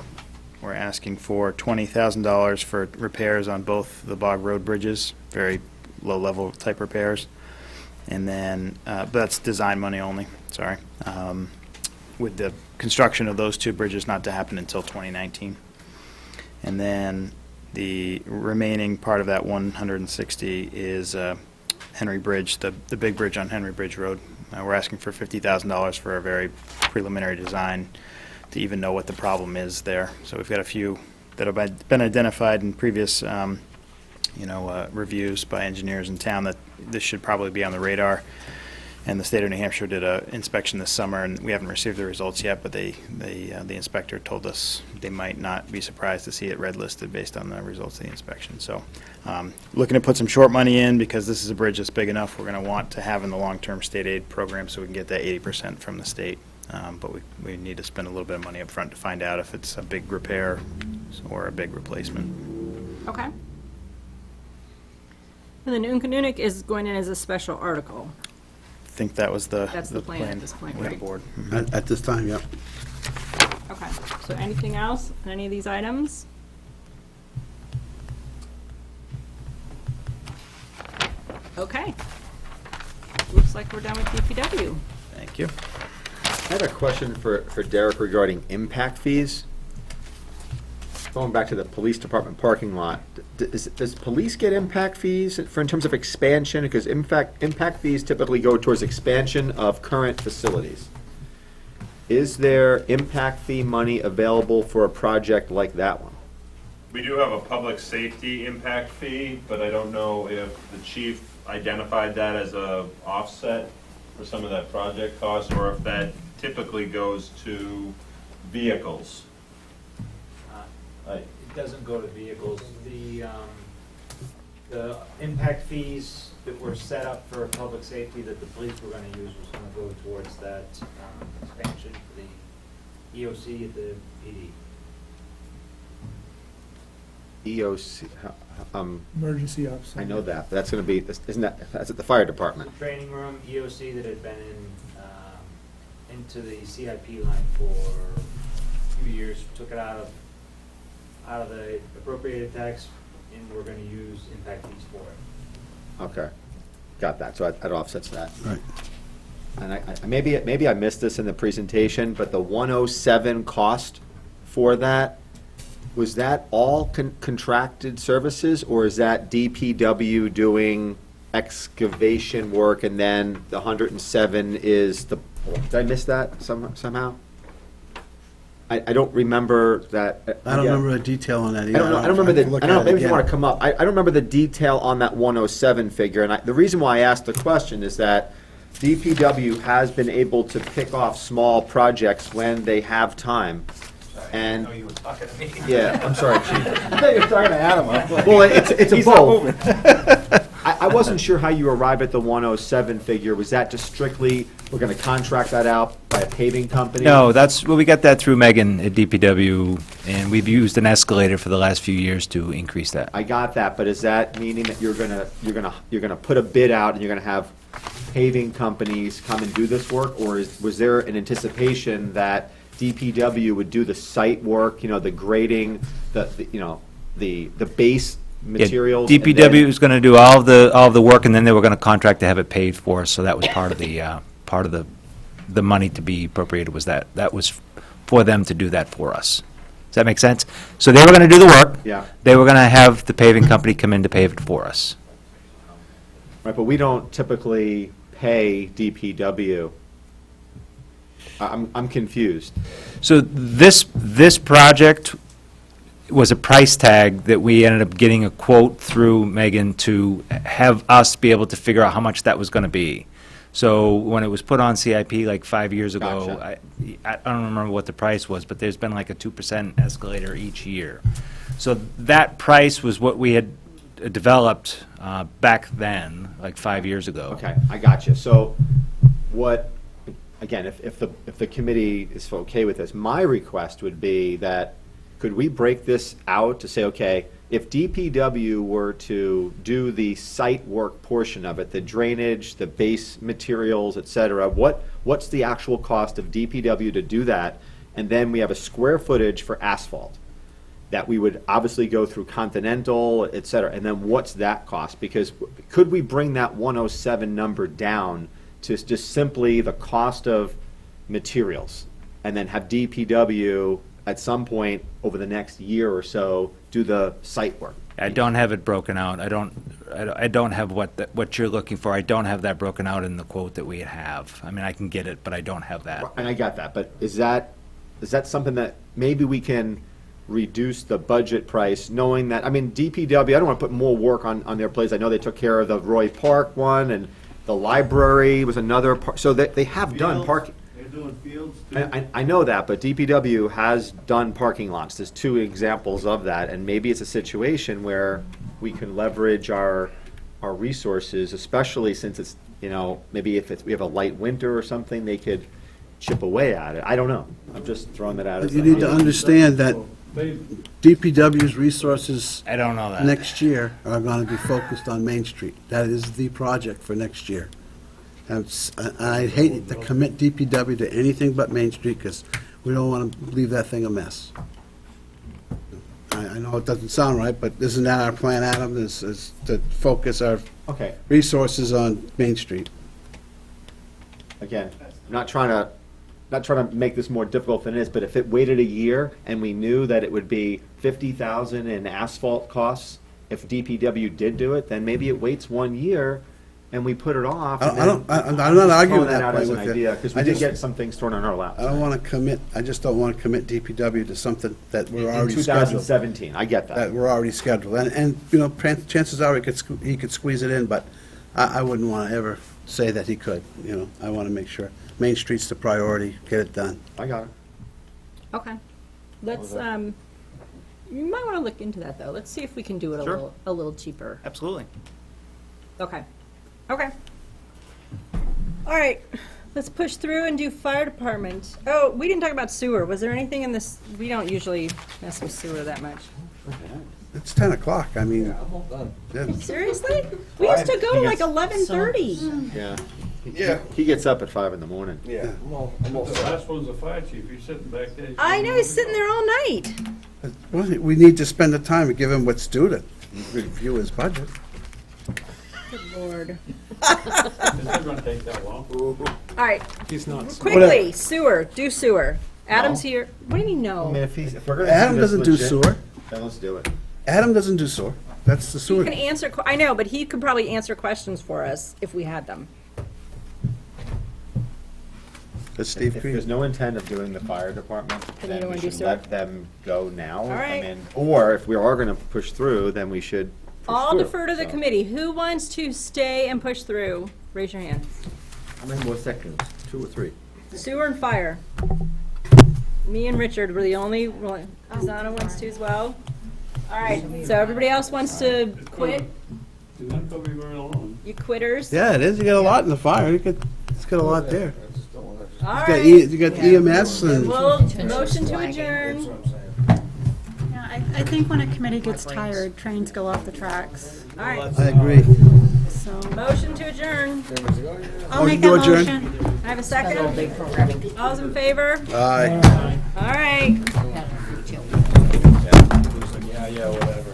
we're asking for $20,000 for repairs on both the Bog Road bridges, very low-level type repairs. And then, but that's design money only, sorry, with the construction of those two bridges not to happen until 2019. And then the remaining part of that 160 is Henry Bridge, the big bridge on Henry Bridge Road. We're asking for $50,000 for a very preliminary design to even know what the problem is there. So we've got a few that have been identified in previous reviews by engineers in town that this should probably be on the radar. And the state of New Hampshire did an inspection this summer, and we haven't received the results yet, but the inspector told us they might not be surprised to see it red listed based on the results of the inspection. So looking to put some short money in, because this is a bridge that's big enough, we're going to want to have in the long-term state aid program so we can get that 80% from the state. But we need to spend a little bit of money up front to find out if it's a big repair or a big replacement. okay. And then Unkanunik is going in as a special article. I think that was That's the plan at this point, with the right? board. At this time, yep. Okay, so anything else on any of these items? Okay. Looks like we're done with DPW. Thank you. I had a question for Derek regarding impact fees. Going back to the police department parking lot, does police get impact fees in terms of expansion? Because impact fees typically go towards expansion of current facilities. Is there impact fee money available for a project like that one? We do have a public safety impact fee, but I don't know if the chief identified that as a offset for some of that project cost, or if that typically goes to vehicles. It doesn't go to vehicles. The impact fees that were set up for public safety that the police were gonna use was gonna go towards that expansion for the EOC at the PD. EOC, Emergency ops. I know that, but that's gonna be, isn't that's at the fire department? Training room, EOC that had been into the CIP line for a few years, took it out of the appropriated tax, and we're gonna use impact fees for it. Okay, got that, so that offsets that. Right. And maybe I missed this in the presentation, but the 107 cost for that, was that all contracted services, or is that DPW doing excavation work, and then the 107 is the, did I miss that somehow? I don't remember that. I don't remember the detail on that either. I don't know, I don't remember have to look I don't know, at it maybe if you again. want to come up, I don't remember the detail on that 107 figure, and the reason why I asked the question is that DPW has been able to pick off small projects when they have time. And, you were talking to me. yeah, I'm sorry, Chief. I thought you were talking to Adam. I was like, Well, it's a he's not both. moving. I wasn't sure how you arrived at the 107 figure. Was that just strictly, we're gonna contract that out by a paving company? No, well, we got that through Megan at DPW, and we've used an escalator for the last few years to increase that. I got that, but is that meaning that you're gonna put a bid out and you're gonna have paving companies come and do this work? Or was there an anticipation that DPW would do the site work, the grading, the base Yeah, materials? and DPW then- was going to do all of the work, and then they were going to contract to have it paid for, so that was part of the money to be appropriated, that was for them to do that for us. Does that make sense? So they were going to do the work. Yeah. They were going to have the paving company come in to pave it for us. Right, but we don't typically pay DPW. I'm confused. So this project was a price tag that we ended up getting a quote through Megan to have us be able to figure out how much that was going to be. So when it was put on CIP like 5 years ago, Gotcha. I don't remember what the price was, but there's been like a 2% escalator each year. So that price was what we had developed back then, like 5 years ago. Okay, I got you. So what, again, if the committee is okay with this, my request would be that, could we break this out to say, okay, if DPW were to do the site work portion of it, the drainage, the base materials, et cetera, what's the actual cost of DPW to do that? And then we have a square footage for asphalt that we would obviously go through Continental, et cetera. And then what's that cost? Because could we bring that 107 number down to just simply the cost of materials? And then have DPW at some point over the next year or so do the site work? I don't have it broken out. I don't have what you're looking for. I don't have that broken out in the quote that we have. I mean, I can get it, but I don't have that. And I got that, but is that something that maybe we can reduce the budget price, knowing that, I mean, DPW, I don't want to put more work on their plates. I know they took care of the Roy Park one, and the library was another part, so they have done parking. They're doing fields too. I know that, but DPW has done parking lots. There's two examples of that, and maybe it's a situation where we can leverage our resources, especially since it's, maybe if we have a light winter or something, they could chip away at it. I don't know. I'm just throwing that out as You an need to idea. understand that DPW's resureces I don't know that. next year are going to be focused on Main Street. That is the project for next year. And I hate to commit DPW to anything but Main Street because we don't want to leave that thing a mess. I know it doesn't sound right, but isn't that our plan, Adam, is to focus our Okay. resources on Main Street? Again, not trying to make this more difficult than it is, but if it waited a year and we knew that it would be 50,000 in asphalt costs, if DPW did do it, then maybe it waits 1 year and we put it off. and then- I'm not arguing Throwing that out point as an with you. idea, because I we did just- get some things thrown on our laps. I don't want to commit, I just don't want to commit DPW to something that we're In already scheduled. 2017, I get That that. we're already scheduled. And chances are he could squeeze it in, but I wouldn't want to ever say that he could, I want to make sure. Main Street's the priority, get it done. I got it. Okay. Let's, you might want to look into that, though. Let's see if we can do it Sure. a little cheaper. Absolutely. Okay. Okay. All right. Let's push through and do fire department. Oh, we didn't talk about sewer. Was there anything in this? We don't usually mess with sewer that much. It's 10 o'clock, I mean. Yeah. Seriously? We used to go to like 11:30. Yeah. He gets up at 5 in the morning. The last one's the fire chief, he's sitting back there. I know, he's sitting there all night. Well, we need to spend the time and give him what's due to review his budget. Good Lord. It's not gonna take that long. All right. He's not. Quickly, sewer. Do sewer. Adam's here. What do you mean no? I mean, if we're gonna Adam do this doesn't do legit, sewer. Then let's do it. Adam doesn't do sewer. That's the He sewer. can answer, I know, but he could probably answer questions for us if we had them. That's Steve If Green. there's no intent of doing the fire department, Then you don't then we wanna do should sewer? let them go now. All right. Or if we are gonna push through, then we should push I'll through. defer to the So- committee. Who wants to stay and push through? Raise your hand. How many more seconds? 2 or 3? Sewer and fire. Me and Richard were the only one. Zana wants to as well. All right, so everybody else wants to quit? You're not gonna be very long. You quitters? Yeah, it is. You got a lot in the fire. It's got a lot there. All You got right. you got EMS and. Well, motion to adjourn. Yeah, I think when a committee gets tired, trains go off the tracks. All right, I agree. So, motion to adjourn. I'll make Motion that to adjourn. motion. I have a second. All's in favor? Aye. All right. Yeah, whatever.